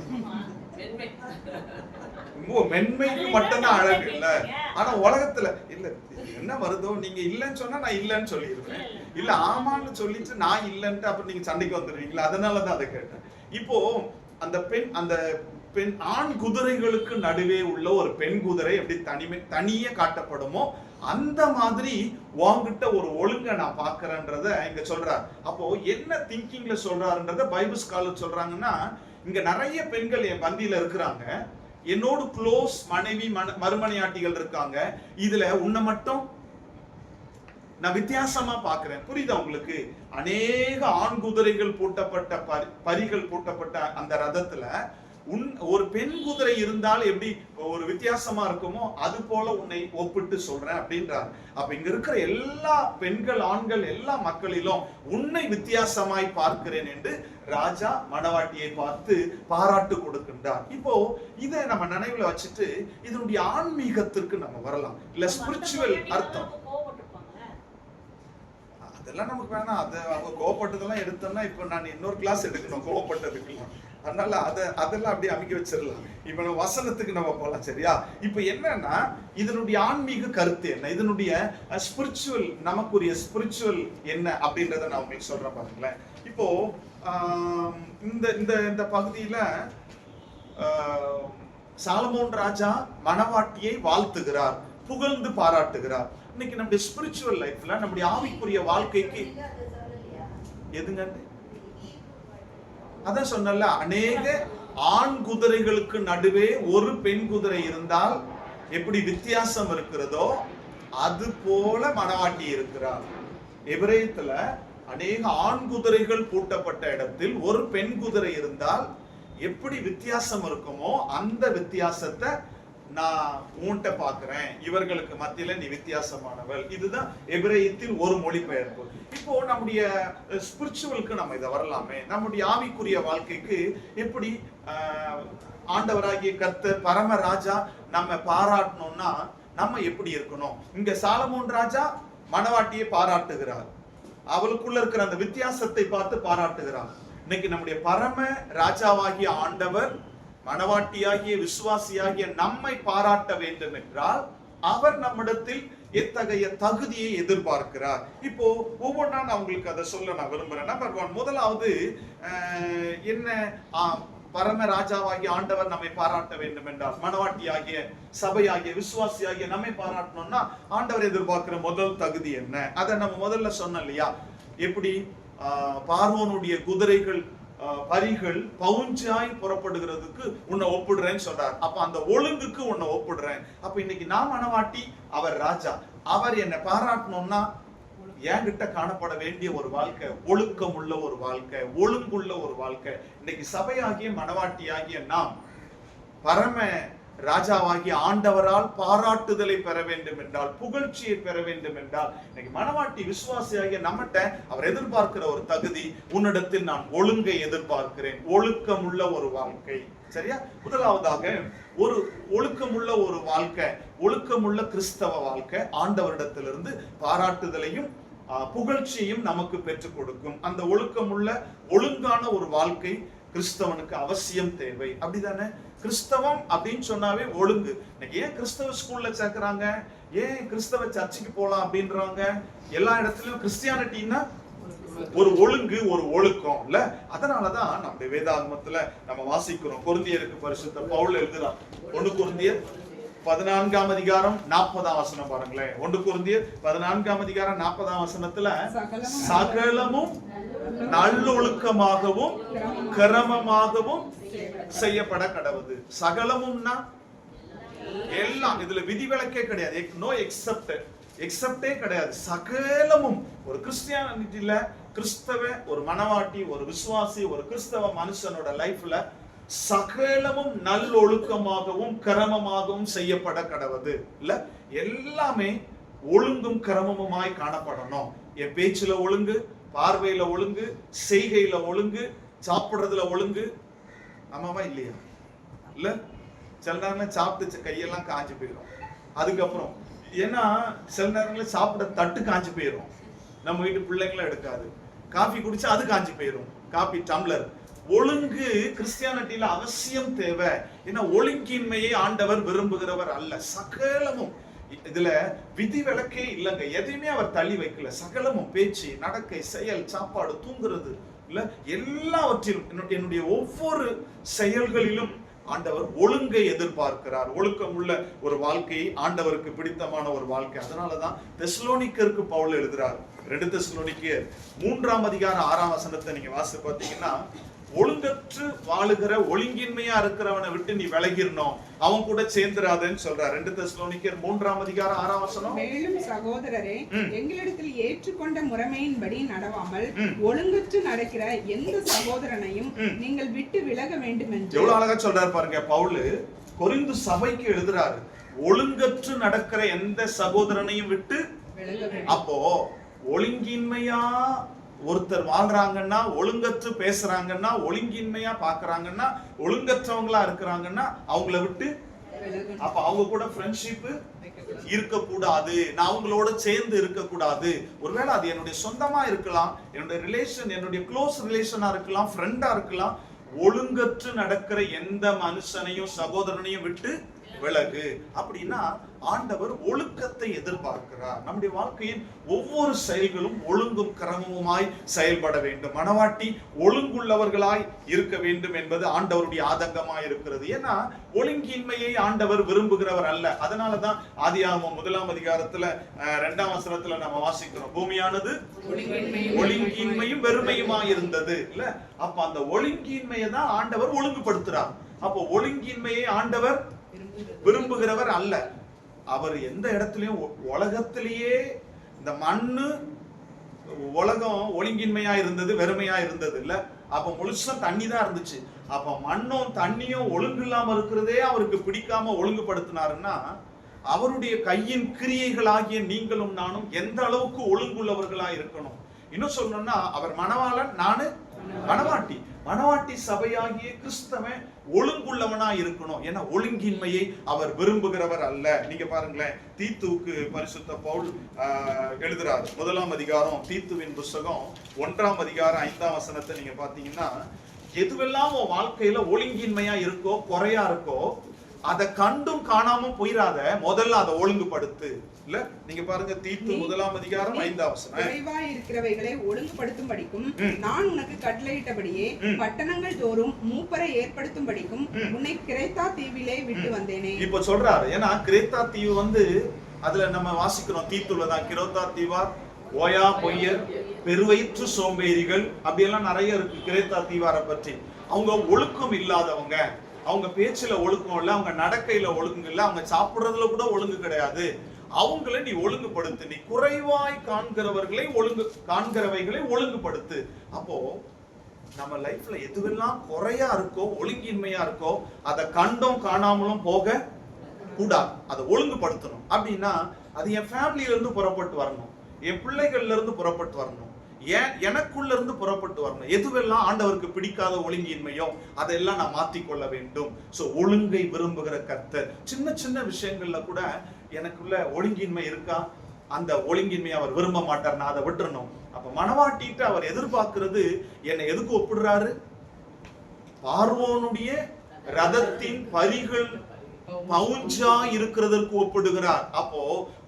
[SPEAKER 1] மென்மைக்கு மட்டும்தான் அழகு இல்ல. ஆனா உலகத்துல இல்ல, என்ன வருதோ நீங்க இல்லன்னு சொன்னா நான் இல்லன்னு சொல்லிடுவேன், இல்ல ஆமான்னு சொல்லிட்டு நான் இல்லன்ட்டு அப்புறம் நீங்க சண்டைக்கு வந்துடுவீங்களா? அதனாலதான் அதை கேட்டேன். இப்போ அந்த பெண் ஆண் குதிரைகளுக்கு நடுவே உள்ள ஒரு பெண் குதிரை எப்படி தனியே காட்டப்படுமோ அந்த மாதிரி வாங்கிட்ட ஒரு ஒழுங்க நான் பாக்குறேன்றத இங்க சொல்றார். அப்போ என்ன திங்கிங்ல சொல்றாருன்றத பைபிள் ஸ்காலர் சொல்றாங்கன்னா, இங்க நிறைய பெண்கள் என் பந்தியில இருக்கிறாங்க, என்னோடு க்ளோஸ் மனைவி மறுமனையாட்டிகள் இருக்காங்க, இதுல உன்னை மட்டும் நான் வித்தியாசமா பாக்குறேன். புரியுதா உங்களுக்கு? அநேக ஆண் குதிரைகள் பூட்டப்பட்ட பரிகள் பூட்டப்பட்ட அந்த ரதத்துல ஒரு பெண் குதிரை இருந்தால் எப்படி ஒரு வித்தியாசமா இருக்குமோ அது போல உன்னை ஒப்பிட்டு சொல்றேன் அப்படின்றார். அப்ப இங்க இருக்கிற எல்லா பெண்கள், ஆண்கள், எல்லா மக்களிலும் உன்னை வித்தியாசமாய் பார்க்கிறேன் என்று ராஜா மணவாட்டியை பார்த்து பாராட்டு கொடுக்கின்றார். இப்போ இதை நம்ம நினைவுல வச்சுட்டு இதனுடைய ஆன்மீகத்திற்கு நம்ம வரலாம். இல்ல ஸ்பிரிச்சுவல் அர்த்தம் அதெல்லாம் நமக்கு வேணாம். அது அவங்க கோவப்பட்டதெல்லாம் எடுத்தோம்னா இப்ப நான் இன்னொரு கிளாஸ் எடுக்கணும் கோவப்பட்டதுக்குலாம். அதனால அதெல்லாம் அப்படியே அமைக்க வச்சிடலாம். இப்ப நம்ம வசனத்துக்கு நம்ம போலாம். சரியா? இப்ப என்னன்னா இதனுடைய ஆன்மீக கருத்து என்ன, இதனுடைய ஸ்பிரிச்சுவல், நமக்குரிய ஸ்பிரிச்சுவல் என்ன அப்படின்றத நான் உங்களுக்கு சொல்றேன் பாருங்களேன். இப்போ இந்த இந்த இந்த பகுதியில சாலமோன் ராஜா மணவாட்டியை வாழ்த்துகிறார், புகழ்ந்து பாராட்டுகிறார். இன்னைக்கு நம்முடைய ஸ்பிரிச்சுவல் லைஃப்ல, நம்முடைய ஆவிக்குரிய வாழ்க்கைக்கு எதுங்க? அதான் சொன்னல, அநேக ஆண் குதிரைகளுக்கு நடுவே ஒரு பெண் குதிரை இருந்தால் எப்படி வித்தியாசம் இருக்கிறதோ அது போல மணவாட்டி இருக்கிறார். எபிரேயத்துல அநேக ஆண் குதிரைகள் பூட்டப்பட்ட இடத்தில் ஒரு பெண் குதிரை இருந்தால் எப்படி வித்தியாசம் இருக்குமோ அந்த வித்தியாசத்தை நான் உன்கிட்ட பாக்குறேன், இவர்களுக்கு மத்தியில நீ வித்தியாசமானவள். இதுதான் எபிரேயத்தில் ஒரு மொழிபெயர்ப்பு. இப்போ நம்முடைய ஸ்பிரிச்சுவலுக்கு நம்ம இதை வரலாமே, நம்முடைய ஆவிக்குரிய வாழ்க்கைக்கு எப்படி ஆண்டவராகிய கர்த்தர் பரம ராஜா நம்ம பாராட்டணும்னா நம்ம எப்படி இருக்கணும்? இங்க சாலமோன் ராஜா மணவாட்டியை பாராட்டுகிறார், அவளுக்குள்ள இருக்கிற அந்த வித்தியாசத்தை பார்த்து பாராட்டுகிறார். இன்னைக்கு நம்முடைய பரம ராஜாவாகிய ஆண்டவர் மணவாட்டியாகிய விசுவாசியாகிய நம்மை பாராட்ட வேண்டும் என்றால் அவர் நம்மிடத்தில் எத்தகைய தகுதியை எதிர்பார்க்கிறார். இப்போ ஒவ்வொன்றா நான் உங்களுக்கு அதை சொல்ல நான் விரும்புறேன். நம்பர் 1, முதலாவது என்ன, பரம ராஜாவாகிய ஆண்டவர் நம்மை பாராட்ட வேண்டும் என்றால், மணவாட்டியாகிய சபையாகிய விசுவாசியாகிய நம்மை பாராட்டணும்னா ஆண்டவர் எதிர்பார்க்கிற முதல் தகுதி என்ன? அதை நம்ம முதல்ல சொன்னோம் இல்லையா? எப்படி பார்வோனுடைய குதிரைகள் பரிகள் பவுஞ்சாய் புறப்படுகிறதுக்கு உன்னை ஒப்பிடுறேன்னு சொல்றார். அப்ப அந்த ஒழுங்குக்கு உன்னை ஒப்பிடுறேன். அப்ப இன்னைக்கு நான் மணவாட்டி, அவர் ராஜா, அவர் என்னை பாராட்டணும்னா என்கிட்ட காணப்பட வேண்டிய ஒரு வாழ்க்கை, ஒழுக்கம் உள்ள ஒரு வாழ்க்கை, ஒழுங்குள்ள ஒரு வாழ்க்கை. இன்னைக்கு சபையாகிய மணவாட்டியாகிய நாம் பரம ராஜாவாகிய ஆண்டவரால் பாராட்டுதலை பெற வேண்டும் என்றால், புகழ்ச்சியை பெற வேண்டும் என்றால், இன்னைக்கு மணவாட்டி விசுவாசியாகிய நம்மகிட்ட அவர் எதிர்பார்க்கிற ஒரு தகுதி, உன்னிடத்தில் நான் ஒழுங்கை எதிர்பார்க்கிறேன், ஒழுக்கமுள்ள ஒரு வாழ்க்கை. சரியா? முதலாவதாக ஒரு ஒழுக்கமுள்ள ஒரு வாழ்க்கை, ஒழுக்கமுள்ள கிறிஸ்தவ வாழ்க்கை ஆண்டவரிடத்திலிருந்து பாராட்டுதலையும் புகழ்ச்சியையும் நமக்கு பெற்றுக் கொடுக்கும். அந்த ஒழுக்கமுள்ள ஒழுங்கான ஒரு வாழ்க்கை கிறிஸ்தவனுக்கு அவசியம் தேவை. அப்படிதானே? கிறிஸ்தவம் அப்படின்னு சொன்னாவே ஒழுங்கு. இன்னைக்கு ஏன் கிறிஸ்தவ ஸ்கூல்ல சேர்க்கிறாங்க, ஏன் கிறிஸ்தவ சர்ச்சுக்கு போலாம் அப்படின்றாங்க? எல்லா இடத்துலயும் கிறிஸ்டியானிட்டின்னா ஒரு ஒழுங்கு, ஒரு ஒழுக்கம் இல்ல. அதனாலதான் நம்முடைய வேதாகமத்துல நம்ம வாசிக்கிறோம். கொரிந்தியருக்கு பரிசுத்த பவுல் எழுதுறான். 1 கொரிந்தியர் 14ஆம் அதிகாரம் 40ஆம் வசனம் பாருங்களேன். 1 கொரிந்தியர் 14ஆம் அதிகாரம் 40ஆம் வசனத்துல சகலமும் நல்லொழுக்கமாகவும் கிரமமாகவும் செய்யப்பட கடவுது. சகலமும்னா எல்லாம், இதுல விதிவிலக்கே கிடையாது, நோ எக்ஸப்டே கிடையாது. சகலமும் ஒரு கிறிஸ்டியானிட்டில, கிறிஸ்தவ ஒரு மணவாட்டி, ஒரு விசுவாசி, ஒரு கிறிஸ்தவ மனுஷனோட லைஃப்ல சகலமும் நல்லொழுக்கமாகவும் கிரமமாகவும் செய்யப்பட கடவுது. இல்ல, எல்லாமே ஒழுங்கும் கிரமமுமாய் காணப்படணும். என் பேச்சுல ஒழுங்கு, பார்வையில ஒழுங்கு, செய்கையில ஒழுங்கு, சாப்பிடுறதுல ஒழுங்கு. ஆமாவா இல்லையா? இல்ல, சில நேரம் சாப்பிட்டு கையெல்லாம் காஞ்சு போயிடும். அதுக்கப்புறம் ஏன்னா சில நேரங்களில் சாப்பிட தட்டு காஞ்சு போயிடும். நம்ம வீட்டு பிள்ளைங்களும் எடுக்காது. காஃபி குடிச்சா அது காஞ்சு போயிடும், காஃபி டம்ளர். ஒழுங்கு கிறிஸ்டியானிட்டியில அவசியம் தேவை. ஏன்னா ஒழுங்கின்மையை ஆண்டவர் விரும்புகிறவர் அல்ல. சகலமும், இதுல விதி விலக்கே இல்லைங்க, எதையுமே அவர் தள்ளி வைக்கல. சகலமும், பேச்சு, நடக்கை, செயல், சாப்பாடு, தூங்குறது இல்ல, எல்லாவற்றிலும் என்னுடைய ஒவ்வொரு செயல்களிலும் ஆண்டவர் ஒழுங்கை எதிர்பார்க்கிறார். ஒழுக்கம் உள்ள ஒரு வாழ்க்கையை, ஆண்டவருக்கு பிடித்தமான ஒரு வாழ்க்கை. அதனாலதான் தெசலோனிக்கருக்கு பவுல் எழுதுறார். 2 தெசலோனிக்கர் 3ஆம் அதிகாரம் 6ஆம் வசனத்தை நீங்க வாசி பார்த்தீங்கன்னா, ஒழுங்கற்று வாழுகிற ஒழுங்கின்மையா இருக்கிறவனை விட்டு நீ விலகிரணும், அவன் கூட சேர்ந்துராதன்னு சொல்றார். 2 தெசலோனிக்கர் 3ஆம் அதிகாரம் 6ஆம் வசனம். மேலும் சகோதரரே, எங்களிடத்தில் ஏற்றுக்கொண்ட முறைமையின்படி நடவாமல் ஒழுங்கற்று நடக்கிற எந்த சகோதரனையும் நீங்கள் விட்டு விலக வேண்டும் என்று. எவ்வளவு அழகா சொல்றாரு பாருங்க பவுல். கொரிந்து சபைக்கு எழுதுறாரு, ஒழுங்கற்று நடக்கிற எந்த சகோதரனையும் விட்டு விலக வேண்டும். அப்போ ஒழுங்கின்மையா ஒருத்தர் வாழ்றாங்கன்னா, ஒழுங்கற்று பேசுறாங்கன்னா, ஒழுங்கின்மையா பாக்குறாங்கன்னா, ஒழுங்கற்றவங்களா இருக்கிறாங்கன்னா அவங்கள விட்டு, அப்ப அவங்க கூட ஃப்ரெண்ட்ஷிப் இருக்கக்கூடாது, நான் அவங்களோட சேர்ந்து இருக்கக்கூடாது. ஒருவேளை அது என்னுடைய சொந்தமா இருக்கலாம், என்னுடைய ரிலேஷன், என்னுடைய க்ளோஸ் ரிலேஷனா இருக்கலாம், ஃப்ரெண்டா இருக்கலாம். ஒழுங்கற்று நடக்கிற எந்த மனுஷனையும் சகோதரனையும் விட்டு விலகு. அப்படின்னா ஆண்டவர் ஒழுக்கத்தை எதிர்பார்க்கிறார். நம்முடைய வாழ்க்கையின் ஒவ்வொரு செயல்களும் ஒழுங்கும் கிரமமுமாய் செயல்பட வேண்டும். மனவாட்டி ஒழுங்குள்ளவர்களாய் இருக்க வேண்டும் என்பது ஆண்டவருடைய ஆதங்கமாய் இருக்கிறது. ஏன்னா ஒழுங்கின்மையை ஆண்டவர் விரும்புகிறவர் அல்ல. அதனாலதான் ஆதியாகமம் 1ஆம் அதிகாரத்துல 2ஆம் வசனத்துல நம்ம வாசிக்கிறோம், பூமியானது ஒழுங்கின்மையும் வெறுமையுமாய் இருந்தது இல்ல. அப்ப அந்த ஒழுங்கின்மையை தான் ஆண்டவர் ஒழுங்குபடுத்துறார். அப்போ ஒழுங்கின்மையை ஆண்டவர் விரும்புகிறவர் அல்ல. அவர் எந்த இடத்துலயும் உலகத்திலேயே இந்த மண்ணு உலகம் ஒழுங்கின்மையா இருந்தது, வெறுமையா இருந்தது இல்ல. அப்ப முழுசா தண்ணி தான் இருந்துச்சு. அப்ப மண்ணும் தண்ணியும் ஒழுங்கு இல்லாம இருக்கிறதே அவருக்கு பிடிக்காம ஒழுங்குபடுத்தினாருன்னா, அவருடைய கையின் கிரியைகளாகிய நீங்களும் நானும் எந்த அளவுக்கு ஒழுங்குள்ளவர்களா இருக்கணும். இன்னும் சொல்லணும்னா, அவர் மணவாளன், நானு மணவாட்டி. மணவாட்டி சபையாகிய கிறிஸ்தவன் ஒழுங்குள்ளவனா இருக்கணும். ஏன்னா ஒழுங்கின்மையை அவர் விரும்புகிறவர் அல்ல. நீங்க பாருங்களேன், தீத்துவுக்கு பரிசுத்த பவுல் எழுதுறாரு. 1ஆம் அதிகாரம் தீத்துவின் புஸ்தகம் 1ஆம் அதிகாரம் 5ஆம் வசனத்தை நீங்க பாத்தீங்கன்னா, எதுவெல்லாம் உன் வாழ்க்கையில ஒழுங்கின்மையா இருக்கோ, குறையா இருக்கோ, அதை கண்டும் காணாம போயிராத, முதல்ல அதை ஒழுங்குபடுத்து இல்ல. நீங்க பாருங்க, தீத்து 1ஆம் அதிகாரம் 5ஆம் வசனம்,
[SPEAKER 2] குறைவாய் இருக்கிறவைகளை ஒழுங்குபடுத்தும்படிக்கும் நான் உனக்கு கட்டளையிட்டபடியே பட்டணங்கள் தோறும் மூப்பரை ஏற்படுத்தும்படிக்கும் உன்னை கிரேத்தா தீவிலே விட்டு வந்தேனே. இப்ப
[SPEAKER 1] சொல்றாரு. ஏன்னா கிரேத்தா தீவு அதுல நம்ம வாசிக்கிறோம், தீத்துள்ளதான் கிரோத்தா தீவா, ஓயா பொய்யர், பெருவயிற்று சோம்பேறிகள், அப்படியெல்லாம் நிறைய இருக்கு கிரேத்தா தீவாரை பற்றி. அவங்க ஒழுக்கம் இல்லாதவங்க, அவங்க பேச்சுல ஒழுக்கம் இல்ல, அவங்க நடக்கையில ஒழுங்கு இல்ல, அவங்க சாப்பிடுறதுல கூட ஒழுங்கு கிடையாது. அவங்களை நீ ஒழுங்குபடுத்து. நீ குறைவாய் காண்கிறவைகளை ஒழுங்குபடுத்து. அப்போ நம்ம லைஃப்ல எதுவெல்லாம் குறையா இருக்கோ, ஒழுங்கின்மையா இருக்கோ, அதை கண்டும் காணாமலும் போக கூடாது. அதை ஒழுங்குபடுத்தணும். அப்படின்னா அது என் ஃபேமிலியில இருந்து புறப்பட்டு வரணும், என் பிள்ளைகள்ல இருந்து புறப்பட்டு வரணும், எனக்குள்ள இருந்து புறப்பட்டு வரணும். எதுவெல்லாம் ஆண்டவருக்கு பிடிக்காத ஒழுங்கின்மையோ அதெல்லாம் நான் மாத்திக்கொள்ள வேண்டும். சோ ஒழுங்கை விரும்புகிற கர்த்தர். சின்ன சின்ன விஷயங்கள்ல கூட எனக்குள்ள ஒழுங்கின்மை இருக்கா, அந்த ஒழுங்கின்மையை அவர் விரும்ப மாட்டார், நான் அதை விட்டுறணும். அப்ப மனவாட்டிட்டு அவர் எதிர்பார்க்கிறது என்னை எதுக்கு ஒப்பிடுறாரு? பார்வோனுடைய ரதத்தின் பரிகள் பவுஞ்சா இருக்கிறதற்கு ஒப்பிடுகிறார். அப்போ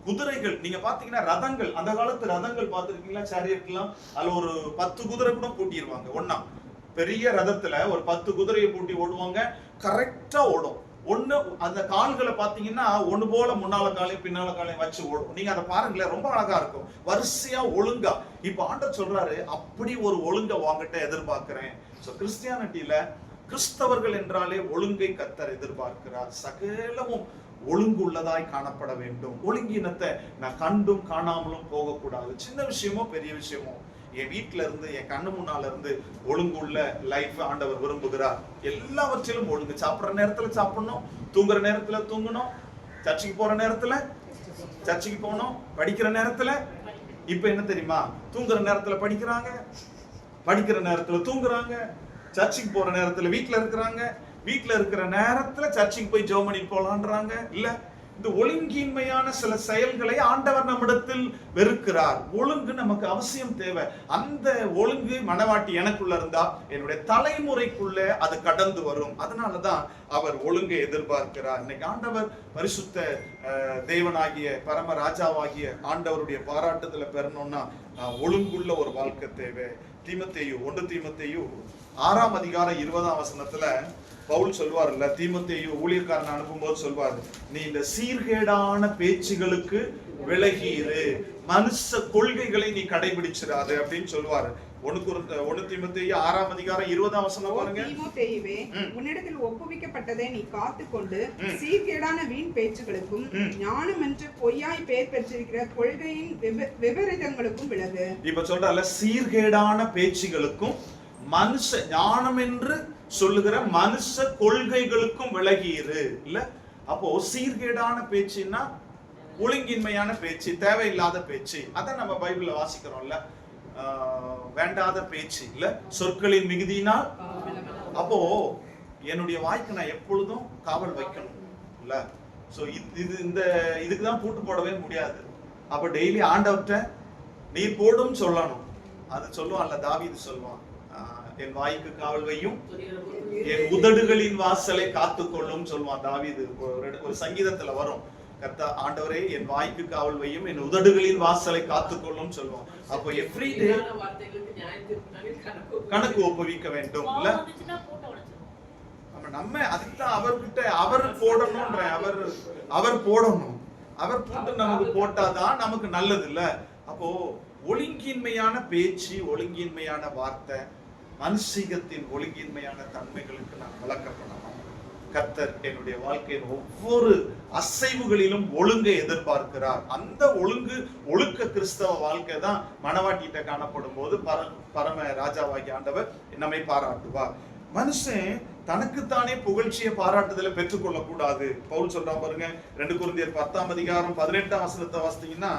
[SPEAKER 1] குதிரைகள் நீங்க பாத்தீங்கன்னா, ரதங்கள், அந்த காலத்து ரதங்கள் பாத்துருக்கீங்களா? சேரியட்லாம் அதுல ஒரு 10 குதிரை கூட பூட்டிடுவாங்க. ஒன்னா பெரிய ரதத்துல ஒரு 10 குதிரையை பூட்டி ஓடுவாங்க, கரெக்டா ஓடும். ஒண்ணு அந்த கால்களை பாத்தீங்கன்னா ஒண்ணு போல முன்னால காலையும் பின்னால காலையும் வச்சு ஓடும். நீங்க அதை பாருங்களேன், ரொம்ப அழகா இருக்கும், வரிசையா ஒழுங்கா. இப்ப ஆண்டவர் சொல்றாரு, அப்படி ஒரு ஒழுங்க வாங்கிட்ட எதிர்பார்க்கிறேன். சோ கிறிஸ்டியானிட்டியில கிறிஸ்தவர்கள் என்றாலே ஒழுங்கை கர்த்தர் எதிர்பார்க்கிறார். சகலமும் ஒழுங்கு உள்ளதாய் காணப்பட வேண்டும். ஒழுங்கினத்தை நான் கண்டும் காணாமலும் போகக்கூடாது. சின்ன விஷயமோ பெரிய விஷயமோ, என் வீட்டுல இருந்து, என் கண்ணு முன்னால இருந்து ஒழுங்குள்ள லைஃப் ஆண்டவர் விரும்புகிறார். எல்லாவற்றிலும் ஒழுங்கு. சாப்பிடுற நேரத்துல சாப்பிடணும், தூங்குற நேரத்துல தூங்கணும், சர்ச்சுக்கு போற நேரத்துல சர்ச்சுக்கு போகணும், படிக்கிற நேரத்துல. இப்ப என்ன தெரியுமா, தூங்குற நேரத்துல படிக்கிறாங்க, படிக்கிற நேரத்துல தூங்குறாங்க, சர்ச்சுக்கு போற நேரத்துல வீட்டுல இருக்கிறாங்க, வீட்டுல இருக்கிற நேரத்துல சர்ச்சுக்கு போய் ஜெபம் பண்ணி போலான்றாங்க. இல்ல, இந்த ஒழுங்கின்மையான சில செயல்களை ஆண்டவர் நம்மிடத்தில் வெறுக்கிறார். ஒழுங்கு நமக்கு அவசியம் தேவை. அந்த ஒழுங்கு மனவாட்டி எனக்குள்ள இருந்தா என்னுடைய தலைமுறைக்குள்ள அது கடந்து வரும். அதனாலதான் அவர் ஒழுங்கை எதிர்பார்க்கிறார். இன்னைக்கு ஆண்டவர் பரிசுத்த தேவனாகிய பரம ராஜாவாகிய ஆண்டவருடைய பாராட்டுதல பெறணும்னா ஒழுங்குள்ள ஒரு வாழ்க்கை தேவை. தீமோத்தேயு 1 தீமோத்தேயு 6ஆம் அதிகாரம் 20ஆம் வசனத்துல பவுல் சொல்வார்ல, தீமோத்தேயு ஊழியக்காரன் அனுப்பும்போது சொல்வாரு, நீ இந்த சீர்கேடான பேச்சுகளுக்கு விலகிரு, மனுஷ கொள்கைகளை நீ கடைபிடிச்சிடாது அப்படின்னு சொல்லுவாரு. 1 தீமோத்தேயு 6ஆம் அதிகாரம் 20ஆம் வசனம் பாருங்க.
[SPEAKER 2] தீமோத்தேயுவே, உன்னிடத்தில் ஒப்புவிக்கப்பட்டதை நீ காத்துக்கொண்டு சீர்கேடான வீண் பேச்சுகளுக்கும் ஞானமென்று பொய்யாய் பேர் பெற்றிருக்கிற கொள்கையின் விபரீதங்களுக்கும் விலகு.
[SPEAKER 1] இப்ப சொல்றால, சீர்கேடான பேச்சுகளுக்கும் மனுஷ ஞானம் என்று சொல்லுகிற மனுஷ கொள்கைகளுக்கும் விலகிரு. இல்ல, அப்போ சீர்கேடான பேச்சுன்னா ஒழுங்கின்மையான பேச்சு, தேவையில்லாத பேச்சு. அதான் நம்ம பைபிள்ல வாசிக்கிறோம்ல, வேண்டாத பேச்சு இல்ல, சொற்களின் மிகுதியினால். அப்போ என்னுடைய வாய்க்கு நான் எப்பொழுதும் காவல் வைக்கணும் இல்ல. ஸோ இதுக்கு தான் பூட்டு போடவே முடியாது. அப்ப டெய்லி ஆண்டவர்கிட்ட நீ போடும் சொல்லணும். அது சொல்லுவான்ல, தாவீது சொல்லுவான், என் வாய்க்கு காவல் வையும், என் உதடுகளின் வாசலை காத்துக்கொள்ளும் சொல்லுவான் தாவீது. ஒரு சங்கீதத்துல வரும், ஆண்டவரே என் வாய்க்கு காவல் வையும், என் உதடுகளின் வாசலை காத்துக்கொள்ளும் சொல்லுவான். அப்போ எவ்ரிடே கணக்கு ஒப்புவிக்க வேண்டும் இல்ல. நம்ம அதுக்குதான் அவர்கிட்ட அவர் போடணும்ன்ற அவர் போடணும். அவர் போட்டு நமக்கு போட்டாதான் நமக்கு நல்லது இல்ல. அப்போ ஒழுங்கின்மையான பேச்சு, ஒழுங்கின்மையான வார்த்தை, மனுஷிகத்தின் ஒழுங்கின்மையான தன்மைகளுக்கு நான் விளக்கப்படணும். கர்த்தர் என்னுடைய வாழ்க்கையின் ஒவ்வொரு அசைவுகளிலும் ஒழுங்கை எதிர்பார்க்கிறார். அந்த ஒழுக்க கிறிஸ்தவ வாழ்க்கை தான் மணவாட்டிட்ட காணப்படும் போது பரம ராஜாவாகி ஆண்டவர் நம்மை பாராட்டுவார். மனுஷன் தனக்குத்தானே புகழ்ச்சியை பாராட்டுதலை பெற்றுக்கொள்ள கூடாது. பவுல் சொல்றான் பாருங்க, 2 கொரிந்தியர் 10ஆம் அதிகாரம் 18ஆம் வசனத்தை வாசித்தீங்கன்னா,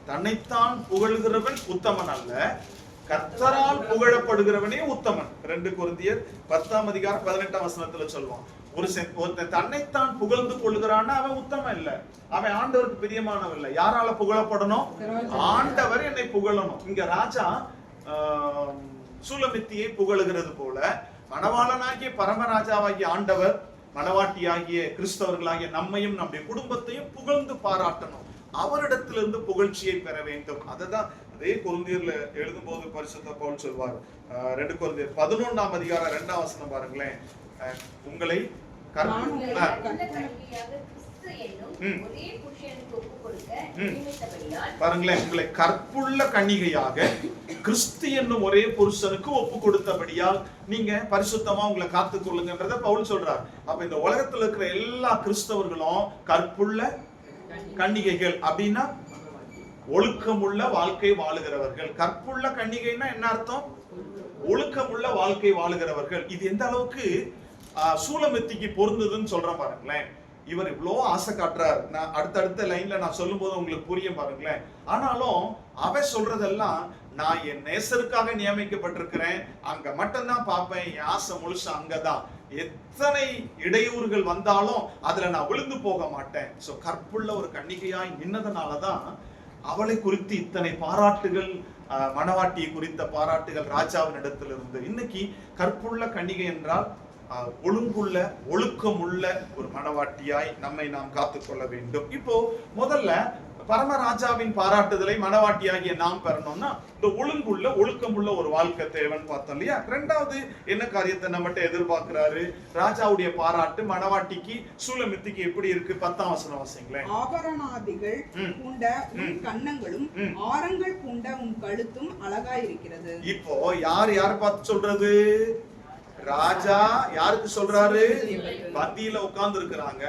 [SPEAKER 1] தன்னைத்தான் புகழ்கிறவன் உத்தமன் அல்ல, கர்த்தரால் புகழப்படுகிறவனே உத்தமன். 2 கொரிந்தியர் 10ஆம் அதிகாரம் 18ஆம் வசனத்துல சொல்லுவான். ஒருத்தன் தன்னைத்தான் புகழ்ந்து கொள்கிறான்னா அவன் உத்தமன் இல்ல, அவன் ஆண்டவருக்கு பிரியமானவன் இல்ல. யாரால புகழப்படணும்? ஆண்டவர் என்னை புகழணும். இங்க ராஜா சூலமித்தியை புகழுகிறது போல மணவாளனாகிய பரமராஜாவாகிய ஆண்டவர் மணவாட்டியாகிய கிறிஸ்தவர்களாகிய நம்மையும் நம்முடைய குடும்பத்தையும் புகழ்ந்து பாராட்டணும். அவரிடத்திலிருந்து புகழ்ச்சியை பெற வேண்டும். அததான் அதே கொரிந்தியர்ல எழுதும் போது பரிசுத்த பவுல் சொல்வார். 2 கொரிந்தியர் 11ஆம் அதிகாரம் 2ஆம் வசனம் பாருங்களேன். உங்களை பாருங்களேன், உங்களை கற்புள்ள கன்னிகையாக கிறிஸ்து என்னும் ஒரே புருஷனுக்கு ஒப்பு கொடுத்தபடியால் நீங்க பரிசுத்தமா உங்களை காத்துக் கொள்ளுங்கன்றத பவுல் சொல்றார். அப்ப இந்த உலகத்துல இருக்கிற எல்லா கிறிஸ்தவர்களும் கற்புள்ள கன்னிகைகள் அப்படின்னா ஒழுக்கமுள்ள வாழ்க்கை வாழுகிறவர்கள். கற்புள்ள கன்னிகைன்னா என்ன அர்த்தம்? ஒழுக்கமுள்ள வாழ்க்கை வாழுகிறவர்கள். இது எந்த அளவுக்கு சூலமித்திக்கு பொருந்ததுன்னு சொல்றேன் பாருங்களேன். இவர் இவ்வளோ ஆசை காட்டுறார். நான் அடுத்தடுத்த லைன்ல நான் சொல்லும் போது உங்களுக்கு புரியும் பாருங்களேன். ஆனாலும் அவ சொல்றதெல்லாம், நான் என் நேசருக்காக நியமிக்கப்பட்டிருக்கிறேன், அங்க மட்டும்தான் பார்ப்பேன், என் ஆசை முழுசா அங்கதான், எத்தனை இடையூறுகள் வந்தாலும் அதுல நான் விழுந்து போக மாட்டேன். சோ கற்புள்ள ஒரு கன்னிகையாய் நின்னதனாலதான் அவளை குறித்து இத்தனை பாராட்டுகள், மணவாட்டியை குறித்த பாராட்டுகள் ராஜாவின் இடத்திலிருந்து. இன்னைக்கு கற்புள்ள கன்னிகை என்றால் ஒழுங்குள்ள ஒழுக்கமுள்ள ஒரு மணவாட்டியாய் நம்மை நாம் காத்துக்கொள்ள வேண்டும். இப்போ முதல்ல பரமராஜாவின் பாராட்டுதலை மணவாட்டியாகிய நாம் பெறணும்னா இந்த ஒழுங்குள்ள ஒழுக்கமுள்ள ஒரு வாழ்க்கை தேவன் பார்த்தோம் இல்லையா. 2வது என்ன காரியத்தை நம்மகிட்ட எதிர்பார்க்கிறாரு? ராஜாவுடைய பாராட்டு மணவாட்டிக்கு சூலமித்திக்கு எப்படி இருக்கு? 10ஆம் வசனம் வாசிங்களேன்.
[SPEAKER 2] ஆபரணாதிகள் பூண்ட உன் கன்னங்களும் ஆரங்கள் பூண்ட உன் கழுத்தும் அழகா இருக்கிறது.
[SPEAKER 1] இப்போ யார் பார்த்து சொல்றது? ராஜா யாருக்கு சொல்றாரு? பந்தியில உட்கார்ந்து இருக்கிறாங்க.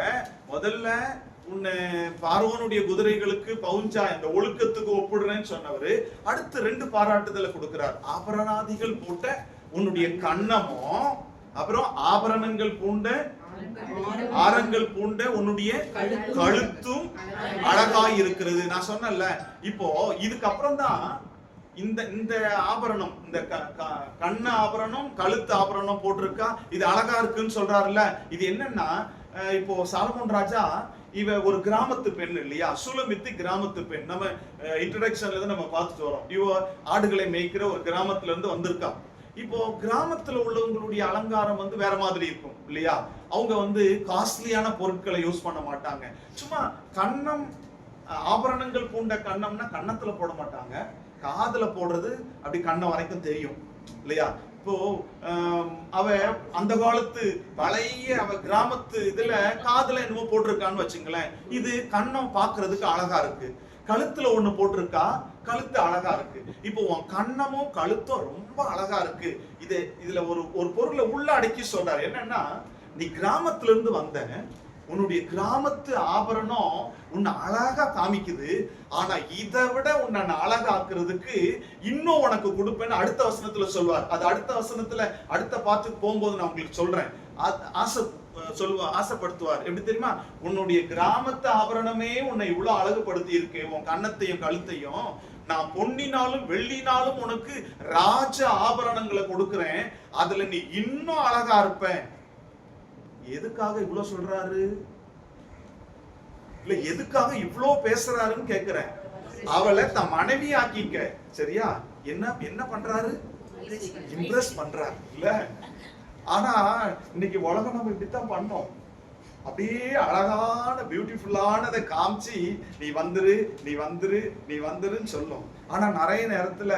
[SPEAKER 1] முதல்ல உன்னை பார்வோனுடைய குதிரைகளுக்கு பவுஞ்சா இந்த ஒழுக்கத்துக்கு ஒப்பிடுறேன்னு சொன்னவரு அடுத்து 2 பாராட்டுதலை கொடுக்கிறார். ஆபரணாதிகள் போட்ட உன்னுடைய கன்னமும், அப்புறம் ஆபரணங்கள் பூண்ட ஆரங்கள் பூண்ட உன்னுடைய கழுத்தும் அழகாய் இருக்கிறது. நான் சொன்னேன்ல, இப்போ இதுக்கப்புறம் தான் இந்த ஆபரணம், இந்த கண்ண ஆபரணம் கழுத்து ஆபரணம் போட்டிருக்கா, இது அழகா இருக்குன்னு சொல்றாருல்ல. இது என்னன்னா, இப்போ சாலமோன் ராஜா இவ ஒரு கிராமத்து பெண் இல்லையா, சூலமித்தி கிராமத்து பெண். நம்ம இன்ட்ரோடக்ஷன்ல இருந்து நம்ம பார்த்துட்டு வரோம். இவ ஆடுகளை மேய்க்கிற ஒரு கிராமத்துல இருந்து வந்திருக்கா. இப்போ கிராமத்துல உள்ளவங்களுடைய அலங்காரம் வேற மாதிரி இருக்கும் இல்லையா. அவங்க காஸ்ட்லியான பொருட்களை யூஸ் பண்ண மாட்டாங்க. சும்மா கன்னம், ஆபரணங்கள் பூண்ட கன்னம்னா கன்னத்துல போட மாட்டாங்க, காதுல போடுறது அப்படி கண்ணம் வரைக்கும் தெரியும் இல்லையா. இப்போ அவ அந்த காலத்து பழைய அவ கிராமத்து இதுல காதுல என்னமோ போட்டிருக்கான்னு வச்சுங்களேன். இது கண்ணம் பாக்குறதுக்கு அழகா இருக்கு. கழுத்துல ஒண்ணு போட்டிருக்கா, கழுத்து அழகா இருக்கு. இப்போ உன் கண்ணமும் கழுத்தும் ரொம்ப அழகா இருக்கு. இதுல ஒரு பொருளை உள்ள அடக்கி சொல்றாரு. என்னன்னா, நீ கிராமத்துல இருந்து வந்த, உன்னுடைய கிராமத்து ஆபரணம் உன்னை அழகா காமிக்குது, ஆனா இதை விட உன்னை அழகாக்குறதுக்கு இன்னும் உனக்கு கொடுப்பேன்னு அடுத்த வசனத்துல சொல்வார். அது அடுத்த வசனத்துல அடுத்த பாட்டுக்கு போகும்போது நான் உங்களுக்கு சொல்றேன். ஆசைப்படுத்துவார். எப்படி தெரியுமா? உன்னுடைய கிராமத்து ஆபரணமே உன்னை இவ்வளவு அழகுபடுத்தி இருக்கு, உன் கன்னத்தையும் கழுத்தையும் நான் பொன்னினாலும் வெள்ளினாலும் உனக்கு ராஜ ஆபரணங்களை கொடுக்கிறேன், அதுல நீ இன்னும் அழகா இருப்ப. எதுக்காக இவ்வளவு சொல்றாரு? இல்ல எதுக்காக இவ்ளோ பேசுறாருன்னு கேக்குறேன். அவளை தன் மனைவி ஆக்கிக்க. சரியா? என்ன பண்றாரு? இம்ப்ரெஸ் பண்றாரு இல்ல. ஆனா இன்னைக்கு உலகம் நம்ம இப்படித்தான் பண்ணோம். அப்படியே அழகான பியூட்டிஃபுல்லானதை காமிச்சு நீ வந்துரு நீ வந்துரு நீ வந்துருன்னு சொல்லும். ஆனா நிறைய நேரத்துல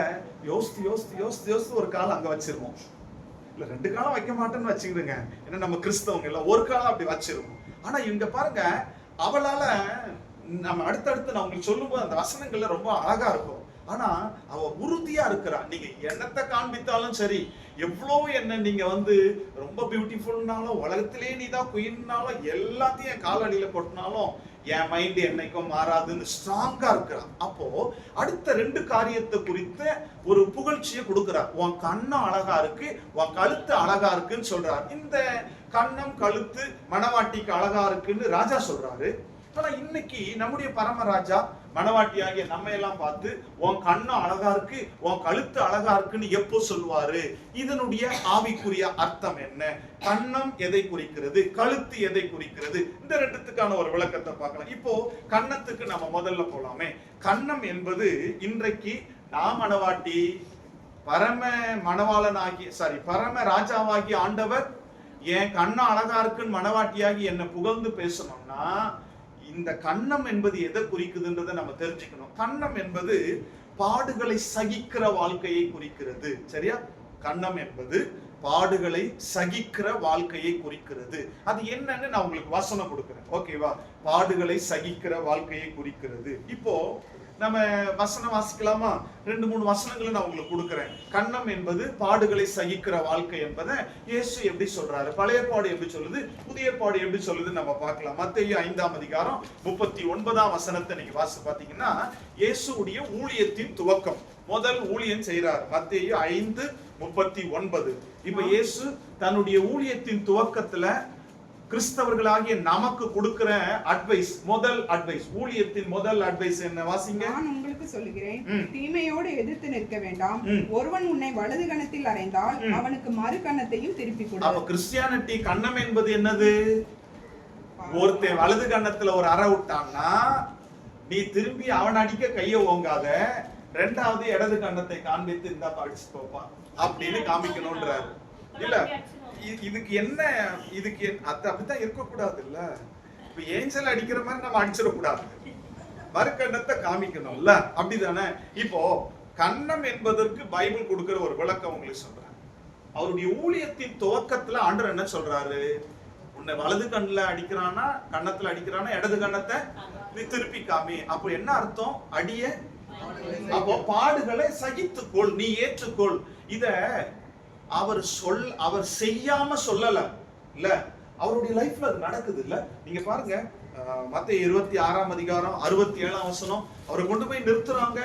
[SPEAKER 1] யோசித்து ஒரு காலம் அங்க வச்சிருவோம். இல்ல 2 காலம் வைக்க மாட்டேன்னு வச்சுக்கிடுங்க. ஏன்னா நம்ம கிறிஸ்தவங்க இல்ல, ஒரு காலம் அப்படி வச்சிருவோம். ஆனா இங்க பாருங்க, அவளால நம்ம அடுத்தடுத்து நான் உங்களுக்கு சொல்லும்போது அந்த வசனங்கள்ல ரொம்ப அழகா இருக்கும். ஆனா அவ உறுதியா இருக்கிறா. நீங்க என்னத்தை காண்பித்தாலும் சரி, எவ்வளவு என்ன நீங்க ரொம்ப பியூட்டிஃபுல்னாலும், உலகத்திலே நீதான் குயின்னாலும், எல்லாத்தையும் காலடியில கொட்டினாலும் என் மைண்ட் என்னைக்கும் மாறாதுன்னு ஸ்ட்ராங்கா இருக்கிறான். அப்போ அடுத்த 2 காரியத்தை குறித்த ஒரு புகழ்ச்சியை கொடுக்கிறார். உன் கண்ணம் அழகா இருக்கு, உன் கழுத்து அழகா இருக்குன்னு சொல்றார். இந்த கண்ணம் கழுத்து மணவாட்டிக்கு அழகா இருக்குன்னு ராஜா சொல்றாரு. ஆனா இன்னைக்கு நம்முடைய பரமராஜா மணவாட்டியாகிய நம்ம எல்லாம் பார்த்து உன் கண்ணம் அழகா இருக்கு, உன் கழுத்து அழகா இருக்குன்னு எப்போ சொல்லுவாரு? இதனுடைய ஆவிக்குரிய அர்த்தம் என்ன? கண்ணம் எதை குறிக்கிறது, கழுத்து எதை குறிக்கிறது? இந்த 2த்துக்கான ஒரு விளக்கத்தை பார்க்கலாம். இப்போ கண்ணத்துக்கு நம்ம முதல்ல போலாமே. கண்ணம் என்பது இன்றைக்கு நான் மணவாட்டி, பரம ராஜாவாகி ஆண்டவர் என் கண்ணம் அழகா இருக்குன்னு மணவாட்டியாகி என்ன புகழ்ந்து பேசணும்னா, இந்த கண்ணம் என்பது எதை குறிக்குதுன்றதை நம்ம தெரிஞ்சுக்கணும். கண்ணம் என்பது பாடுகளை சகிக்கிற வாழ்க்கையை குறிக்கிறது. சரியா? கண்ணம் என்பது பாடுகளை சகிக்கிற வாழ்க்கையை குறிக்கிறது. அது என்னன்னு நான் உங்களுக்கு வசனம் கொடுக்கிறேன். ஓகேவா? பாடுகளை சகிக்கிற வாழ்க்கையை குறிக்கிறது. இப்போ நம்ம வசனம் வாசிக்கலாமா? 2-3 வசனங்களை நான் உங்களுக்கு கொடுக்கிறேன். கண்ணம் என்பது பாடுகளை சகிக்கிற வாழ்க்கை என்பதை இயேசு எப்படி சொல்றாரு, பழைய பாடு எப்படி சொல்லுது, புதிய பாடு எப்படி சொல்லுது நம்ம பார்க்கலாம். மத்தேயு 5ஆம் அதிகாரம் 39ஆம் வசனத்தை நீங்க வாசி பாத்தீங்கன்னா, இயேசுடைய ஊழியத்தின் துவக்கம், முதல் ஊழியம் செய்யறாரு. மத்தேயு 5:39. இப்ப இயேசு தன்னுடைய ஊழியத்தின் துவக்கத்துல கிறிஸ்தவர்களாகிய நமக்கு கொடுக்கிற அட்வைஸ், முதல் அட்வைஸ், ஊழியத்தின் முதல் அட்வைஸ் என்ன? வாசிங்க.
[SPEAKER 2] நான் உங்களுக்கு சொல்லுகிறேன், தீமையோடு எதிர்த்து நிற்க வேண்டாம். ஒருவன் உன்னை வலது கணத்தில் அறைந்தால் அவனுக்கு மறு கணத்தையும் திருப்பி கொடு.
[SPEAKER 1] அப்ப கிறிஸ்டியானிட்டி கண்ணம் என்பது என்னது? ஒருத்தன் வலது கண்ணத்துல ஒரு அறை விட்டான்னா நீ திரும்பி அவன் அடிக்க கைய ஓங்காத, 2வது இடது கண்ணத்தை காண்பித்து இருந்தா படிச்சு போப்பான் அப்படின்னு காமிக்கணும்ன்றாரு. இல்ல இதுக்கு என்ன, இதுக்கு அப்படித்தான் இருக்கக்கூடாது இல்ல. இப்ப ஏஞ்சல் அடிக்கிற மாதிரி நம்ம அடிச்சிடக்கூடாது, மறுக்கண்ணத்தை காமிக்கணும்ல, அப்படிதானே? இப்போ கண்ணம் என்பதற்கு பைபிள் கொடுக்கிற ஒரு விளக்கம் உங்களுக்கு சொல்றேன். அவருடைய ஊழியத்தின் துவக்கத்துல ஆண்டவர் என்ன சொல்றாரு? உன்னை வலது கண்ணுல அடிக்கிறானா, கண்ணத்துல அடிக்கிறானா, இடது கண்ணத்தை நீ திருப்பி காமி. அப்போ என்ன அர்த்தம்? அடிய, அப்போ பாடுகளை சகித்துக்கொள், நீ ஏற்றுக்கொள். இத அவர் செய்யாம சொல்லல இல்ல, அவருடைய லைஃப்ல அது நடக்குது இல்ல. நீங்க பாருங்க, மத்தேயு 26ஆம் அதிகாரம் 67ஆம் வசனம், அவரை கொண்டு போய் நிறுத்துறாங்க.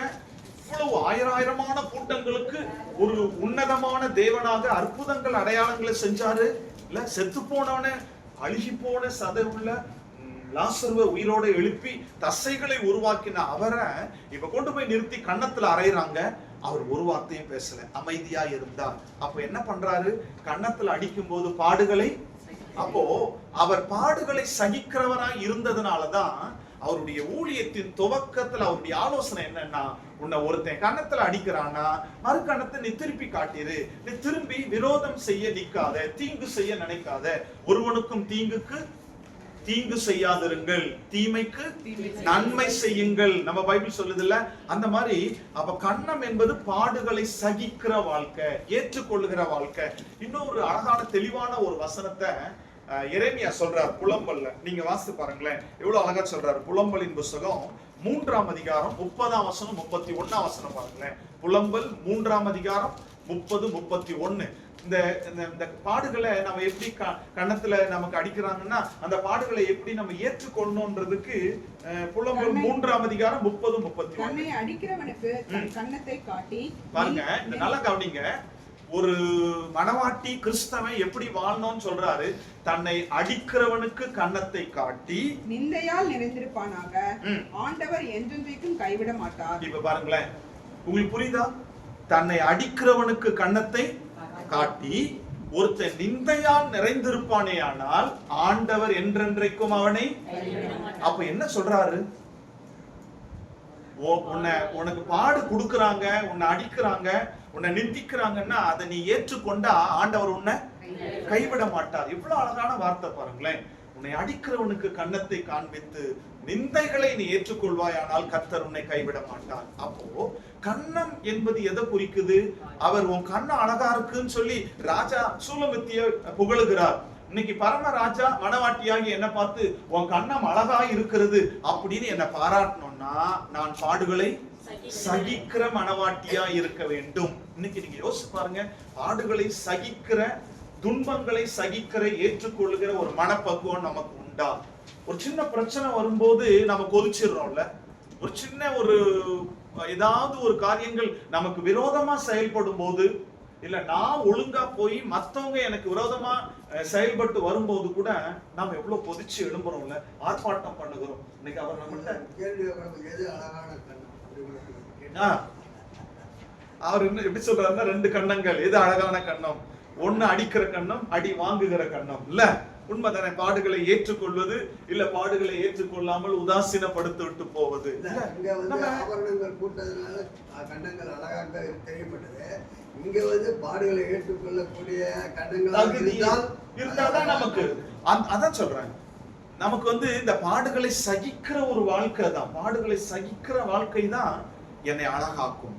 [SPEAKER 1] இவ்வளவு ஆயிரமான கூட்டங்களுக்கு ஒரு உன்னதமான தேவனாக அற்புதங்கள் அடையாளங்களை செஞ்சாரு இல்ல. செத்து போனவன, அழுகி போன சதை உள்ள லாசருவை உயிரோட எழுப்பி தசைகளை உருவாக்கின அவரை இப்ப கொண்டு போய் நிறுத்தி கன்னத்துல அறையிறாங்க. அவர் ஒரு வார்த்தையும் பேசல, அமைதியா இருந்தார். அப்ப என்ன பண்றாரு? கன்னத்துல அடிக்கும் போது பாடுகளை, அப்போ அவர் பாடுகளை சகிக்கிறவராய் இருந்ததுனாலதான் அவருடைய ஊழியத்தின் துவக்கத்துல அவருடைய ஆலோசனை என்னன்னா, உன்னை ஒருத்தன் கன்னத்துல அடிக்கிறானா மறு கன்னத்தை நீ திருப்பி காட்டிரு, நீ திரும்பி விரோதம் செய்ய நிக்காத, தீங்கு செய்ய நினைக்காத, ஒருவனுக்கும் தீங்கு செய்யாதிருங்கள், தீமைக்கு நன்மை செய்யுங்கள், நம்ம பைபிள் சொல்லுது இல்ல. அந்த மாதிரி அப்ப கண்ணம் என்பது பாடுகளை சகிக்கிற வாழ்க்கை, ஏற்றுக்கொள்ளுகிற வாழ்க்கை. இன்னொரு அழகான தெளிவான ஒரு வசனத்தை எரேமியா சொல்றார் புலம்பல்ல. நீங்க வாசித்து பாருங்களேன், எவ்வளவு அழகா சொல்றாரு. புலம்பலின் புத்தகம் 3ஆம் அதிகாரம் 30ஆம் வசனம் 31ஆம் வசனம் பாருங்களேன். புலம்பல் 3ஆம் அதிகாரம் 30-31. இந்த பாடுகளை நம்ம எப்படி கண்ணத்துல நமக்கு அடிக்கிறாங்கன்னா, அந்த பாடுகளை எப்படி நம்ம ஏற்றுக்கொள்ளணும்ன்றதுக்கு புலம்பல் 3ஆம் அதிகாரம் 30-31.
[SPEAKER 2] அடிக்கிறவனுக்கு கண்ணத்தை காட்டி
[SPEAKER 1] பாருங்க, இந்த நல்லா கவனிங்க. ஒரு மணவாட்டி கிறிஸ்தவன் எப்படி வாழணும்னு சொல்றாரு? தன்னை அடிக்கிறவனுக்கு கன்னத்தை காட்டி
[SPEAKER 2] நிந்தையால் நிறைந்திருப்பானாக, ஆண்டவர் என்றென்றைக்கும் கைவிட மாட்டார்.
[SPEAKER 1] இப்ப பாருங்களேன், உங்களுக்கு புரியுதா? தன்னை அடிக்கிறவனுக்கு கன்னத்தை காட்டி ஒருத்தன் நிந்தையால் நிறைந்திருப்பானே ஆனால் ஆண்டவர் என்றென்றைக்கும் அவனை. அப்ப என்ன சொல்றாரு? உனக்கு பாடு கொடுக்கறாங்க, உன்னை அடிக்கிறாங்க, உன்னை நிந்திக்கிறாங்கன்னா அதை நீ ஏற்றுக்கொண்டா ஆண்டவர் உன்னை கைவிட மாட்டார். இவ்வளவு அழகான வார்த்தை பாருங்களேன். உன்னை அடிக்கிறவனுக்கு கன்னத்தை காண்பித்து நிந்தைகளை நீ ஏற்றுக்கொள்வாயானால் கர்த்தர் உன்னை கைவிட மாட்டார். அப்போ கன்னம் என்பது எதை குறிக்குது? அவர் உன் கண்ணம் அழகா இருக்குன்னு சொல்லி ராஜா சூலமித்திய புகழுகிறார். இன்னைக்கு பரமராஜா மணவாட்டியாகி என்ன பார்த்து உன் கண்ணம் அழகா இருக்கிறது அப்படின்னு என்ன பாராட்டணும்னா நான் பாடுகளை சகிக்கிற மணவாட்டியா இருக்க வேண்டும். இன்னைக்கு நீங்க யோசிச்சு பாருங்க, பாடுகளை சகிக்கிற, துன்பங்களை சகிக்கிற, ஏற்றுக்கொள்ளுகிற ஒரு மனப்பக்குவம் நமக்கு உண்டா? ஒரு சின்ன பிரச்சனை வரும்போது நம்ம கொதிச்சிடுறோம்ல, ஒரு சின்ன ஒரு ஏதாவது ஒரு காரியங்கள் நமக்கு விரோதமா செயல்படும் போது, இல்ல நான் ஒழுங்கா போய் மத்தவங்க எனக்கு விரோதமா செயல்பட்டு வரும்போது கூட நாம எவ்வளவு கொதிச்சு எழும்புறோம்ல, ஆர்ப்பாட்டம் பண்ணுகிறோம். இன்னைக்கு அவர் நம்மகிட்ட அவர் என்ன எப்படி சொல்றாருன்னா, 2 கண்ணங்கள். எது அழகான கண்ணம்? ஒண்ணு அடிக்கிற கண்ணம், அடி வாங்குகிற கண்ணம். இல்ல உண்மைதானே? பாடுகளை ஏற்றுக்கொள்வது, இல்ல பாடுகளை ஏற்றுக்கொள்ளாமல் உதாசீனப்படுத்தி விட்டு போவது.
[SPEAKER 4] ஆபரணங்கள் கூட்டதுனால கண்ணங்கள் அழகாக தெரியப்பட்டது. இங்க பாடுகளை ஏற்றுக்கொள்ளக்கூடிய கண்ணங்கள்
[SPEAKER 1] இருந்தாதான் நமக்கு அதான் சொல்றேன். நமக்கு இந்த பாடுகளை சகிக்கிற ஒரு வாழ்க்கை தான், பாடுகளை சகிக்கிற வாழ்க்கை தான் என்னை அழகாக்கும்.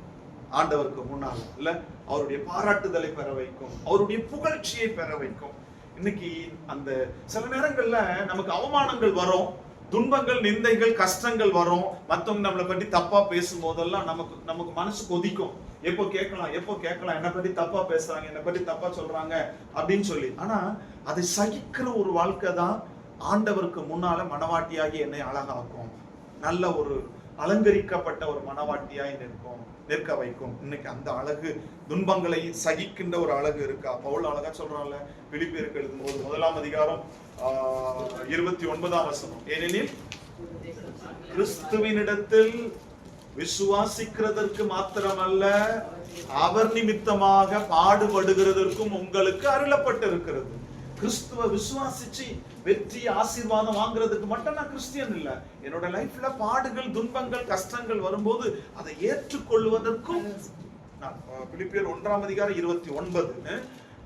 [SPEAKER 1] ஆண்டவருக்கு முன்னால் இல்ல அவருடைய பாராட்டுதலை பெற வைக்கும், அவருடைய புகழ்ச்சியை பெற வைக்கும். இன்னைக்கு அந்த சில நேரங்கள்ல நமக்கு அவமானங்கள் வரும், துன்பங்கள், நிந்தைகள், கஷ்டங்கள் வரும். மத்தவங்க நம்மளை பற்றி தப்பா பேசும் போதெல்லாம் நமக்கு மனசு கொதிக்கும். எப்போ கேட்கலாம் என்னை பற்றி தப்பா பேசுறாங்க, என்னை பற்றி தப்பா சொல்றாங்க அப்படின்னு சொல்லி. ஆனா அதை சகிக்கிற ஒரு வாழ்க்கை தான் ஆண்டவருக்கு முன்னால மனவாட்டியாகி என்னை அழகாக்கும், நல்ல ஒரு அலங்கரிக்கப்பட்ட ஒரு மனவாட்டியாய் நிற்க வைக்கும். இன்னைக்கு அந்த அழகு, துன்பங்களை சகிக்கின்ற ஒரு அழகு இருக்கா? பவுல் அழகா சொல்றான்ல, பிலிப்பியருக்கு எழுதும்போது 1ஆம் அதிகாரம் 29ஆம் வசனம், ஏனெனில் கிறிஸ்துவினிடத்தில் விசுவாசிக்கிறதற்கு மாத்திரமல்ல அவர் நிமித்தமாக பாடுபடுகிறதற்கும் உங்களுக்கு அருளப்பட்டிருக்கிறது. கிறிஸ்துவ விசுவாசிச்சு வெற்றி ஆசீர்வாதம் வாங்குறதுக்கு மட்டும் நான் கிறிஸ்டியன் இல்ல. என்னோட லைஃப்ல பாடுகள், துன்பங்கள், கஷ்டங்கள் வரும்போது அதை ஏற்றுக்கொள்வதற்கும், பிலிப்பியர் 1ஆம் அதிகாரம் 29,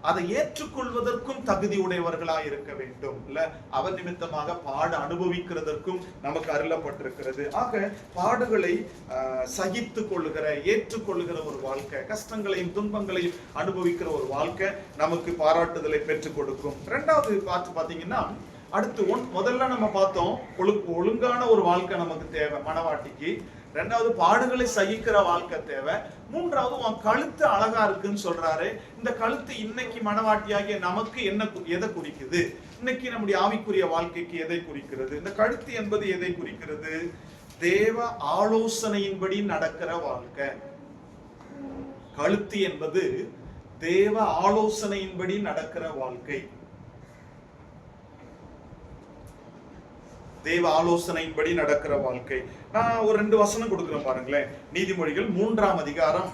[SPEAKER 1] அதை ஏற்றுக்கொள்வதற்கும் தகுதி உடையவர்களா இருக்க வேண்டும். இல்ல அவர் நிமித்தமாக பாடு அனுபவிக்கிறதற்கும் நமக்கு அருளப்பட்டிருக்கிறது. ஆக பாடுகளை சகித்து கொள்ளுகிற, ஏற்றுக்கொள்ளுகிற ஒரு வாழ்க்கை, கஷ்டங்களையும் துன்பங்களையும் அனுபவிக்கிற ஒரு வாழ்க்கை நமக்கு பாராட்டுதலை பெற்றுக் கொடுக்கும். 2வது பாத்தீங்கன்னா, அடுத்து முதல்ல நம்ம பார்த்தோம் ஒழுங்கான ஒரு வாழ்க்கை நமக்கு தேவை மனவாட்டிக்கு. 2வது பாடுகளை சகிக்கிற வாழ்க்கை தேவை. 3வது உன் கழுத்து அழகா இருக்குன்னு சொல்றாரு. இந்த கழுத்து இன்னைக்கு மனவாட்டியாகிய நமக்கு எதை குறிக்குது? இன்னைக்கு நம்முடைய ஆவிக்குரிய வாழ்க்கைக்கு எதை குறிக்கிறது? இந்த கழுத்து என்பது எதை குறிக்கிறது? தேவ ஆலோசனையின்படி நடக்கிற வாழ்க்கை. கழுத்து என்பது தேவ ஆலோசனையின்படி நடக்கிற வாழ்க்கை. தேவ ஆலோசனையின்படி நடக்கிற வாழ்க்கை. நான் ஒரு 2 வசனம் கொடுக்குறேன் பாருங்களேன். நீதிமொழிகள் 3ஆம் அதிகாரம்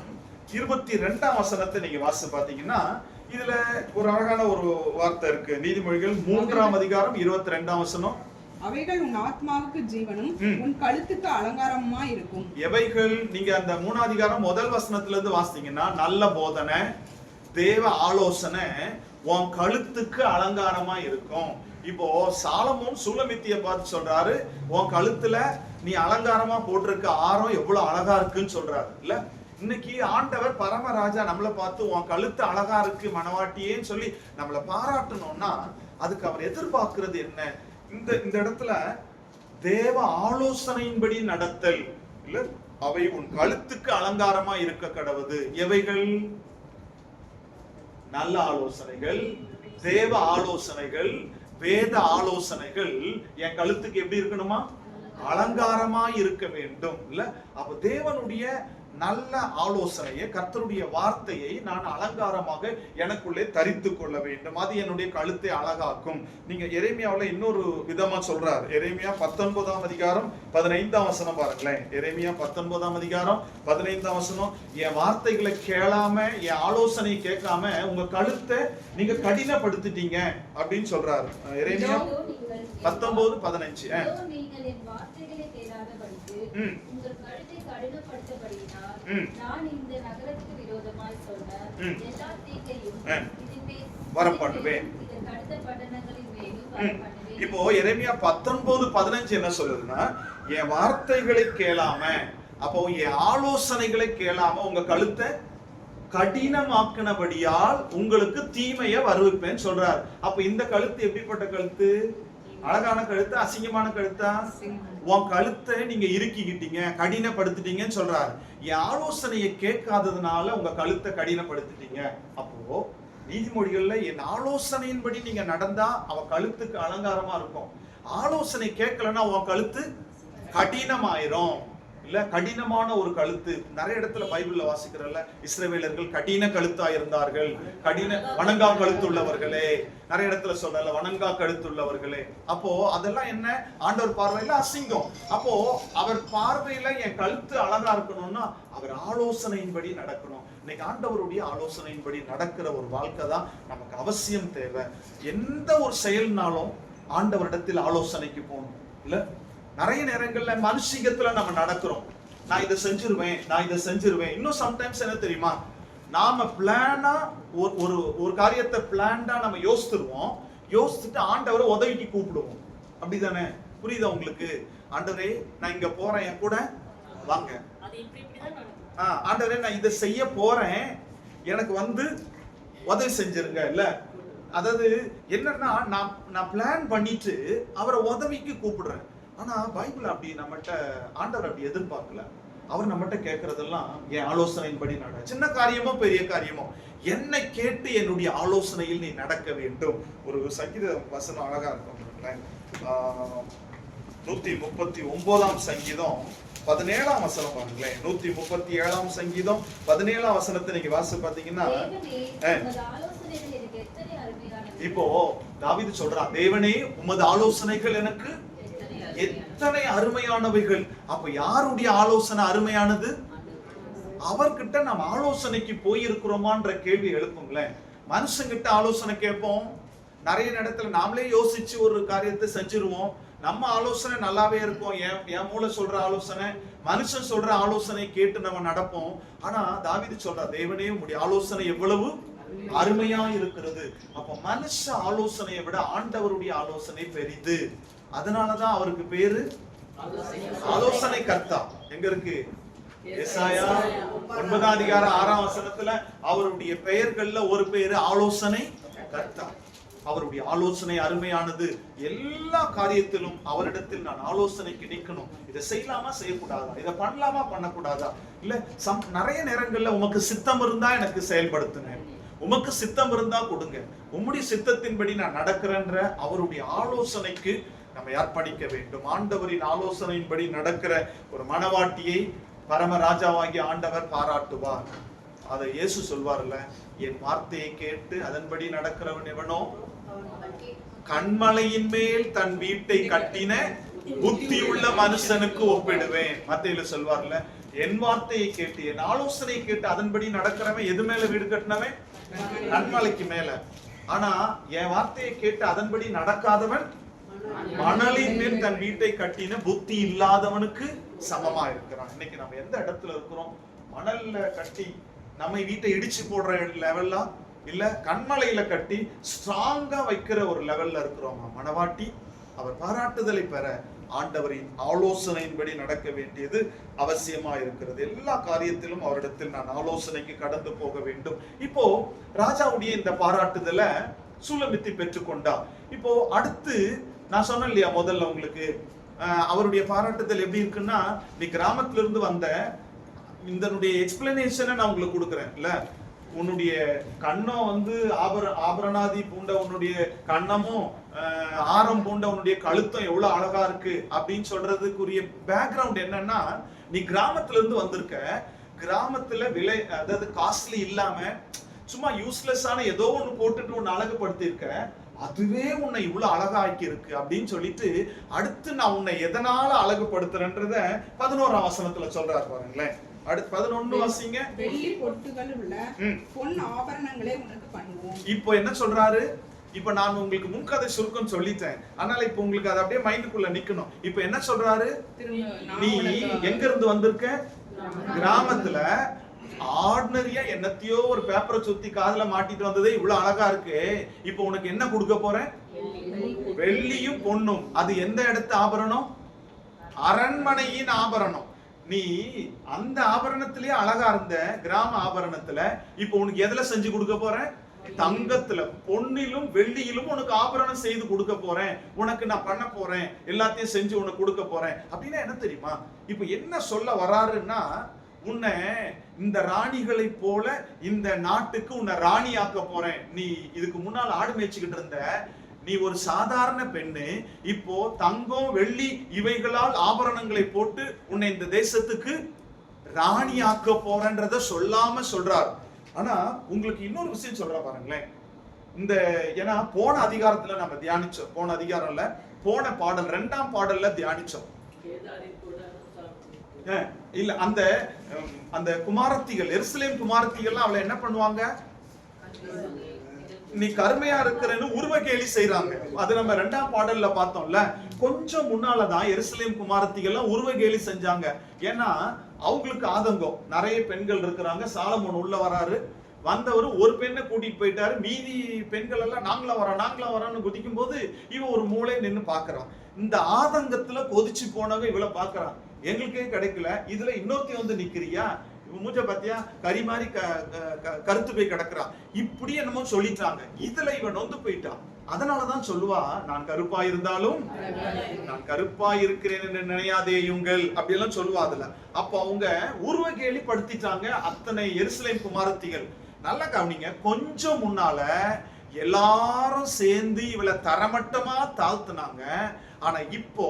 [SPEAKER 1] 22ஆம் வசனத்தை நீங்க வாசிச்சு பாத்தீங்கன்னா, இதுல ஒரு அழகான ஒரு வார்த்தை இருக்கு. நீதிமொழிகள் 3ஆம் அதிகாரம் 22ஆம் வசனம்,
[SPEAKER 2] அவைகள் உன் ஆத்மாவுக்கு ஜீவனும் உன் கழுத்துக்கு அலங்காரமா இருக்கும்.
[SPEAKER 1] எவைகள்? நீங்க அந்த 3ஆம் அதிகாரம் 1 வசனத்துல இருந்து வாசித்தீங்கன்னா, நல்ல போதனை, தேவ ஆலோசனை உன் கழுத்துக்கு அலங்காரமா இருக்கும். இப்போ சாலமோன் சூலமித்திய பார்த்து சொல்றாரு, உன் கழுத்துல நீ அலங்காரமா போட்டிருக்க ஆரம் எவ்வளவு அழகா இருக்குன்னு சொல்றாரு. இல்ல இன்னைக்கு ஆண்டவர் பரமராஜா நம்மளை பார்த்து உன் கழுத்து அழகா இருக்கு மனவாட்டியேன்னு சொல்லி நம்மளை பாராட்டணும்னா அதுக்கு அவர் எதிர்பார்க்கிறது என்ன? இந்த இடத்துல தேவ ஆலோசனையின்படி நடத்தல். இல்ல அவை உன் கழுத்துக்கு அலங்காரமா இருக்க கடவுது. எவைகள்? நல்ல ஆலோசனைகள், தேவ ஆலோசனைகள், வேத ஆலோசனைகள் என் கழுத்துக்கு எப்படி இருக்கணுமா? அலங்காரமா இருக்க வேண்டும். இல்ல அப்ப தேவனுடைய நல்ல ஆலோசனையை, கர்த்தருடைய வார்த்தையை நான் அலங்காரமாக எனக்குள்ளே தரித்து கொள்ள வேண்டும். அது என்னுடைய கழுத்தை அழகாக்கும். நீங்க எரேமியாவுல இன்னொரு விதமா சொல்றார். எரேமியா 19ஆம் அதிகாரம் 15ஆம் வசனம் பாருங்களேன். எரேமியா 19ஆம் அதிகாரம் 15ஆம் வசனம், என் வார்த்தைகளை கேளாம, என் ஆலோசனை கேட்காம உங்க கழுத்தை நீங்க கடினப்படுத்திட்டீங்க அப்படின்னு சொல்றாரு. எரேமியா 19:15.
[SPEAKER 3] நீங்கள் என் வார்த்தைகளை கேளாதபடிக்கு உங்கள் கழுத்தை கடினப்படுத்தபடியினால் நான் இந்த நகரத்துக்கு விரோதமாய் சொன்ன எல்லா தீங்கையும் இதன் மேல்
[SPEAKER 1] வரப்பண்ணுவேன்.
[SPEAKER 3] இதற்கு அடுத்த பட்டணங்களின் மேலும் வரப்பண்ணுவேன்.
[SPEAKER 1] இப்போ எரேமியா 19:15 என்ன சொல்லுதுன்னா, என் வார்த்தைகளை கேளாம, அப்போ என் ஆலோசனைகளை கேளாம உங்க கழுத்தை கடினமாக்கினபடியால் உங்களுக்கு தீமையை வருவிப்பேன்னு சொல்றார். அப்ப இந்த கழுத்து எப்படிப்பட்ட கழுத்து? அழகான கழுத்து, அசிங்கமான கழுத்தா? உன் கழுத்தை நீங்க இறுக்கிக்கிட்டீங்க, கடினப்படுத்திட்டீங்கன்னு சொல்றாரு. என் ஆலோசனையை கேட்காததுனால உங்க கழுத்தை கடினப்படுத்திட்டீங்க. அப்போ நீதிமொழிகள்ல என் ஆலோசனையின்படி நீங்க நடந்தா அவ கழுத்துக்கு அலங்காரமா இருக்கும். ஆலோசனை கேட்கலன்னா உன் கழுத்து கடினமாயிரும். இல்ல, கடினமான ஒரு கழுத்து. நிறைய இடத்துல பைபிள்ல வாசிக்கிறல்ல, இஸ்ரவேலர்கள் கடின கழுத்தா இருந்தார்கள், கடின வணங்கா கழுத்துள்ளவர்களே. நிறைய இடத்துல சொல்றல, வணங்கா கழுத்துள்ளவர்களே. அப்போ அதெல்லாம் என்ன? ஆண்டவர் பார்வையில அசிங்கம். அப்போ அவர் பார்வையில என் கழுத்து அழகா இருக்கணும்னா அவர் ஆலோசனையின்படி நடக்கணும். இன்னைக்கு ஆண்டவருடைய ஆலோசனையின்படி நடக்கிற ஒரு வாழ்க்கை தான் நமக்கு அவசியம் தேவை. எந்த ஒரு செயல்னாலும் ஆண்டவரிடத்தில் ஆலோசனைக்கு போகணும். இல்ல, நிறைய நேரங்கள்ல மனுஷிகத்துல நம்ம நடக்கிறோம். நான் இதை செஞ்சிருவேன், நான் இதை செஞ்சிருவேன். இன்னும் சம்டைம்ஸ் என்ன தெரியுமா, நாம பிளானா ஒரு காரியத்தை பிளான்டா நம்ம யோசித்துருவோம். யோசிச்சுட்டு ஆண்டவரை உதவிக்கு கூப்பிடுவோம். அப்படிதானே? புரியுதா உங்களுக்கு? ஆண்டவரே நான் இங்க போறேன், என் கூட வாங்க. ஆண்டவரே நான் இதை செய்ய போறேன், எனக்கு வந்து உதவி செஞ்சிருங்க. இல்ல, அதாவது என்னன்னா நான் பிளான் பண்ணிட்டு அவரை உதவிக்கு கூப்பிடுறேன். ஆனா பைபிள் அப்படி நம்மகிட்ட ஆண்டவர் அப்படி எதிர்பார்க்கல. அவர் நம்மகிட்ட கேட்கறதெல்லாம் என் ஆலோசனையின்படி நட. சின்ன காரியமோ பெரிய காரியமோ என்னை கேட்டு என்னுடைய ஆலோசனையில் நீ நடக்க வேண்டும். ஒரு சங்கீத வசனம் அழகா இருக்கும். 139ஆம் சங்கீதம் 17ஆம் வசனம் பாருங்களேன். 137ஆம் சங்கீதம் 17ஆம் வசனத்தை நீங்க வாசிச்சு பாத்தீங்கன்னா, இப்போ தாவீது சொல்றான், தேவனே உமது ஆலோசனைகள் எனக்கு எத்தனை அருமையானவைகள். அப்ப யாருடைய ஆலோசனை அருமையானது? அவர்கிட்ட நம்ம ஆலோசனைக்கு போயிருக்கிறோமான்ற கேள்வி எழுப்புங்களேன். மனுஷங்கிட்ட ஆலோசனை கேட்போம். நிறைய இடத்துல நாமளே யோசிச்சு ஒரு காரியத்தை செஞ்சிருவோம். நம்ம ஆலோசனை நல்லாவே இருக்கும். என் மூளை சொல்ற ஆலோசனை, மனுஷன் சொல்ற ஆலோசனை கேட்டு நம்ம நடப்போம். ஆனா தாவீது சொல்ற, தேவனே உம்முடைய ஆலோசனை எவ்வளவு அருமையா இருக்கிறது. அப்ப மனுஷ ஆலோசனையை விட ஆண்டவருடைய ஆலோசனை பெரிது. அதனாலதான் அவருக்கு பேரு ஆலோசனை கர்த்தா. எங்க இருக்கு? எசாயா 9ஆம் அதிகாரம் 6ஆம் வசனத்துல அவருடைய பெயர்கள்ல ஒரு பேரு ஆலோசனை கர்த்தா. அவருடைய ஆலோசனை அருமையானது. எல்லா காரியத்திலும் அவரிடத்தில் நான் ஆலோசனைக்கு நிற்கணும். இதை செய்யலாமா செய்யக்கூடாதா, இதை பண்ணலாமா பண்ணக்கூடாதா, இல்ல நிறைய நேரங்கள்ல உமக்கு சித்தம் இருந்தா எனக்கு செயல்படுத்துங்க, உமக்கு சித்தம் இருந்தா கொடுங்க, உம்முடைய சித்தத்தின்படி நான் நடக்கிறேன்ற அவருடைய ஆலோசனைக்கு நம்ம அர்ப்பணிக்க வேண்டும். ஆண்டவரின் ஆலோசனையின்படி நடக்கிற ஒரு மனவாட்டியை பரமராஜாவாகிய ஆண்டவர் பாராட்டுவார். அதை இயேசு சொல்வார்ல, என் வார்த்தையை கேட்டு அதன்படி நடக்கிறவன் எவனோ கண்மலையின் மேல் தன் வீட்டை கட்டின புத்தி உள்ள மனுஷனுக்கு ஒப்பிடுவேன். மத்தேயுல சொல்வார்ல, என் வார்த்தையை கேட்டு என் ஆலோசனையை கேட்டு அதன்படி நடக்கிறவன் எது மேல வீடு கட்டினவன்? கண்மலைக்கு மேல. ஆனா என் வார்த்தையை கேட்டு அதன்படி நடக்காதவன் மணலின் மேல் தன் வீட்டை கட்டின புத்தி இல்லாதவனுக்கு சமமா இருக்கிறான். இன்னைக்கு நம்ம எந்த இடத்துல இருக்கிறோம்? மணல்ல கட்டி நம்ம வீட்டை இடிச்சு போடுற லெவல்ல இல்ல, கண்மலையில கட்டி ஸ்ட்ராங்கா வைக்கிற ஒரு லெவல்ல இருக்கிறோமா? மனவாட்டி அவர் பாராட்டுதலை பெற ஆண்டவரின் ஆலோசனையின்படி நடக்க வேண்டியது அவசியமா இருக்கிறது. எல்லா காரியத்திலும் அவரிடத்தில் நான் ஆலோசனைக்கு கடந்து போக வேண்டும். இப்போ ராஜாவுடைய இந்த பாராட்டுதலை சூலமித்தி பெற்றுக்கொண்டா. இப்போ அடுத்து நான் சொன்னேன் இல்லையா முதல்ல உங்களுக்கு, அவருடைய பாராட்டுதல் எப்படி இருக்குன்னா, நீ கிராமத்துல இருந்து வந்த இதனுடைய எக்ஸ்பிளனேஷனை நான் உங்களுக்கு கொடுக்குறேன். இல்ல, உன்னுடைய கண்ணம் வந்து ஆபரணாதி பூண்ட உன்னுடைய கண்ணமும் ஆரம் பூண்ட உன்னுடைய கழுத்தம் எவ்வளவு அழகா இருக்கு அப்படின்னு சொல்றதுக்குரிய பேக்ரவுண்ட் என்னன்னா, நீ கிராமத்துல இருந்து வந்திருக்க. கிராமத்துல விலை, அதாவது காஸ்ட்லி இல்லாம சும்மா யூஸ்லெஸ்ஸான ஏதோ ஒண்ணு போட்டுட்டு உன்னை அழகுபடுத்தி இருக்க, அதுவே உன்னை இவ்வளவு அழகாக்கி இருக்கு அப்படின்னு சொல்லிட்டு அடுத்து நான் உன்னை எதனால அழகுபடுத்துறேன்றத 11ஆம் வசனத்துல சொல்றாரு பாருங்களேன். அடுத்து 11 வாசிங்க.
[SPEAKER 2] வெள்ளி பொட்டுகள் உள்ள பொன் ஆபரணங்களை உனக்கு பண்ணுவோம்.
[SPEAKER 1] இப்போ என்ன சொல்றாரு? இப்ப நான் உங்களுக்கு முன்கதை சுருக்கம் சொல்லிட்டேன், அதனால இப்ப உங்களுக்கு அது அப்படியே மைண்டுக்குள்ள நிக்கணும். இப்ப என்ன சொல்றாரு? நீ எங்க இருந்து வந்திருக்க? கிராமத்துல ஆர்டினரியா என்னத்தையோ ஒரு பேப்பரை சுத்தி காதுல மாட்டிட்டு வந்ததே இவ்வளவு அழகா இருக்கு. இப்ப உனக்கு என்ன கொடுக்க போறேன்? வெள்ளியும் பொன்னும். அது எந்த இடத்து ஆபரணம்? அரண்மனையின் ஆபரணம். நீ அந்த ஆபரணத்திலேயே அழகா இருந்த கிராம ஆபரணத்துல இப்ப உனக்கு எதுல செஞ்சு கொடுக்க போறேன்? தங்கத்துல, பொன்னிலும் வெள்ளியிலும் உனக்கு ஆபரணம் செய்து கொடுக்க போறேன். உனக்கு நான் பண்ண போறேன், எல்லாத்தையும் செஞ்சு உனக்கு கொடுக்க போறேன். அப்படின்னா என்ன தெரியுமா? இப்ப என்ன சொல்ல வராருன்னா, உன்னை இந்த ராணிகளை போல இந்த நாட்டுக்கு உன்னை ராணி ஆக்க போறேன். நீ இதுக்கு முன்னால் ஆடு மேய்ச்சிக்கிட்டு இருந்த, நீ ஒரு சாதாரண பெண்ணு, இப்போ தங்கம் வெள்ளி இவைகளால் ஆபரணங்களை போட்டு உன்னை இந்த தேசத்துக்கு ராணி ஆக்க போறன்றத சொல்லாம சொல்றார். ஆனா உங்களுக்கு இன்னொரு விஷயம் சொல்ற பாருங்களேன். இந்த ஏன்னா போன அதிகாரத்துல நம்ம தியானிச்சோம், போன அதிகாரம்ல போன பாடல் 2ஆம் பாடல்ல தியானிச்சோம். இல்ல அந்த அந்த குமாரத்திகள், எருசலேம் குமாரத்திகள் அவளை என்ன பண்ணுவாங்க? நீ கருமையா இருக்கிறன்னு உருவ கேலி செய்யறாங்க. அது நம்ம 2ஆம் பாடல்ல பார்த்தோம்ல. கொஞ்சம் முன்னாலதான் எருசலேம் குமாரத்திகள் உருவ கேலி செஞ்சாங்க. ஏன்னா அவங்களுக்கு ஆதங்கம், நிறைய பெண்கள் இருக்கிறாங்க. சாலமோன் உள்ள வராரு, வந்தவர் ஒரு பெண்ணை கூட்டிட்டு போயிட்டாரு. மீதி பெண்கள் எல்லாம் நாங்களா வரோம்னு குதிக்கும் போது இவன் ஒரு மூளை நின்னு பாக்குறான். இந்த ஆதங்கத்துல கொதிச்சு போனவங்க இவளை பாக்குறான், எங்களுக்கே கிடைக்கல, இதுல இன்னொருத்தி வந்து நிக்கிறியா, மூஞ்ச பாத்தியா கறி மாதிரி கருத்து போய் கிடக்குறான், இப்படி என்னமோ சொல்லிட்டாங்க. இதுல இவன் நொந்து போயிட்டான். அதனாலதான் சொல்லுவா, நான் கருப்பா இருந்தாலும் நான் கருப்பா இருக்கிறேன் என்று நினையாதேயுங்கள் அப்படி எல்லாம் சொல்லுவா. அதுல அப்ப அவங்க உருவ கேலிப்படுத்திட்டாங்க அத்தனை எருசலேம் குமாரத்திகள். நல்லா கவனிங்க, கொஞ்சம் முன்னால எல்லாரும் சேர்ந்து இவளை தரமட்டமா தாழ்த்தினாங்க. ஆனா இப்போ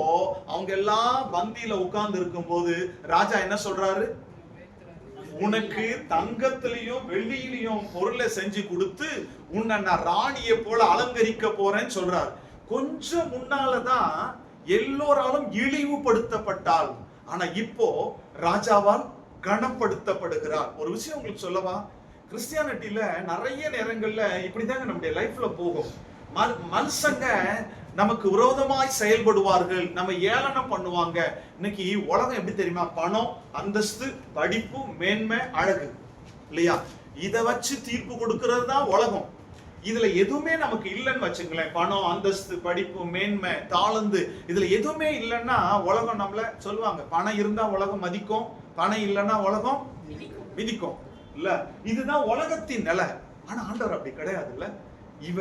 [SPEAKER 1] அவங்க எல்லாம் பந்தியில உட்கார்ந்து இருக்கும் போது ராஜா என்ன சொல்றாரு? உனக்கு தங்கத்திலையும் வெள்ளியிலையும் பொருளை செஞ்சு கொடுத்து உன்னை நான் ராணியை போல அலங்கரிக்க போறேன்னு சொல்றாரு. கொஞ்சம் முன்னாலதான் எல்லோராலும் இழிவுபடுத்தப்பட்டால், ஆனா இப்போ ராஜாவால் கனப்படுத்தப்படுகிறார். ஒரு விஷயம் உங்களுக்கு சொல்லவா? கிறிஸ்டியானிட்டியில நிறைய நேரங்கள்ல இப்படிதாங்க நம்முடைய லைஃப்ல போகும். மனுஷங்க நமக்கு விரோதமாய் செயல்படுவார்கள், நம்ம ஏளனம் பண்ணுவாங்க. இன்னைக்கு உலகம் எப்படி தெரியுமா? பணம், அந்தஸ்து, படிப்பு, மேன்மை, அழகு, இல்லையா? இத வச்சு தீர்ப்பு கொடுக்கிறது தான் உலகம். இதுல எதுவுமே நமக்கு இல்லைன்னு வச்சுங்களேன். பணம், அந்தஸ்து, படிப்பு, மேன்மை, தாளந்து, இதுல எதுவுமே இல்லைன்னா உலகம் நம்மள சொல்லுவாங்க. பணம் இருந்தா உலகம் மதிக்கும், பணம் இல்லைன்னா உலகம் மிதிக்கும், இல்ல? இதுதான் உலகத்தின் நிலை. ஆனா ஆண்டவர் அப்படி கிடையாது, இல்ல? இவ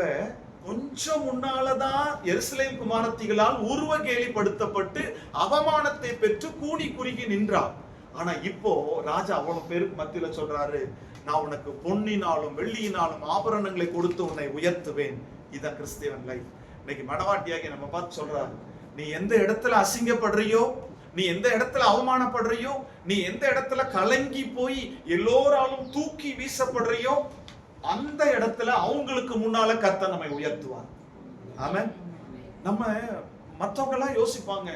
[SPEAKER 1] கொஞ்சம் முன்னாலதான் எருசலேம் குமாரத்திகளால் உருவ கேலிப்படுத்தப்பட்டு அவமானத்தை பெற்று கூனி குறுகி நின்றார். ஆனா இப்போ ராஜா அவ்வளவு பேருக்கு மத்தியில சொல்றாரு, நான் உனக்கு பொன்னினாலும் வெள்ளியினாலும் ஆபரணங்களை கொடுத்து உன்னை உயர்த்துவேன். இதான் கிறிஸ்தவன் லைஃப். இன்னைக்கு மனவாட்டியாகி நம்ம பார்த்து சொல்றாரு, நீ எந்த இடத்துல அசிங்கப்படுறியோ, நீ எந்த இடத்துல அவமானப்படுறியோ, நீ எந்த இடத்துல கலங்கி போய் எல்லோராலும் தூக்கி வீசப்படுறியோ, அந்த இடத்துல அவங்களுக்கு முன்னால கர்த்தர் நம்மை உயர்த்துவார். ஆமென். நம்ம மற்றவங்க எல்லாம் யோசிப்பாங்க,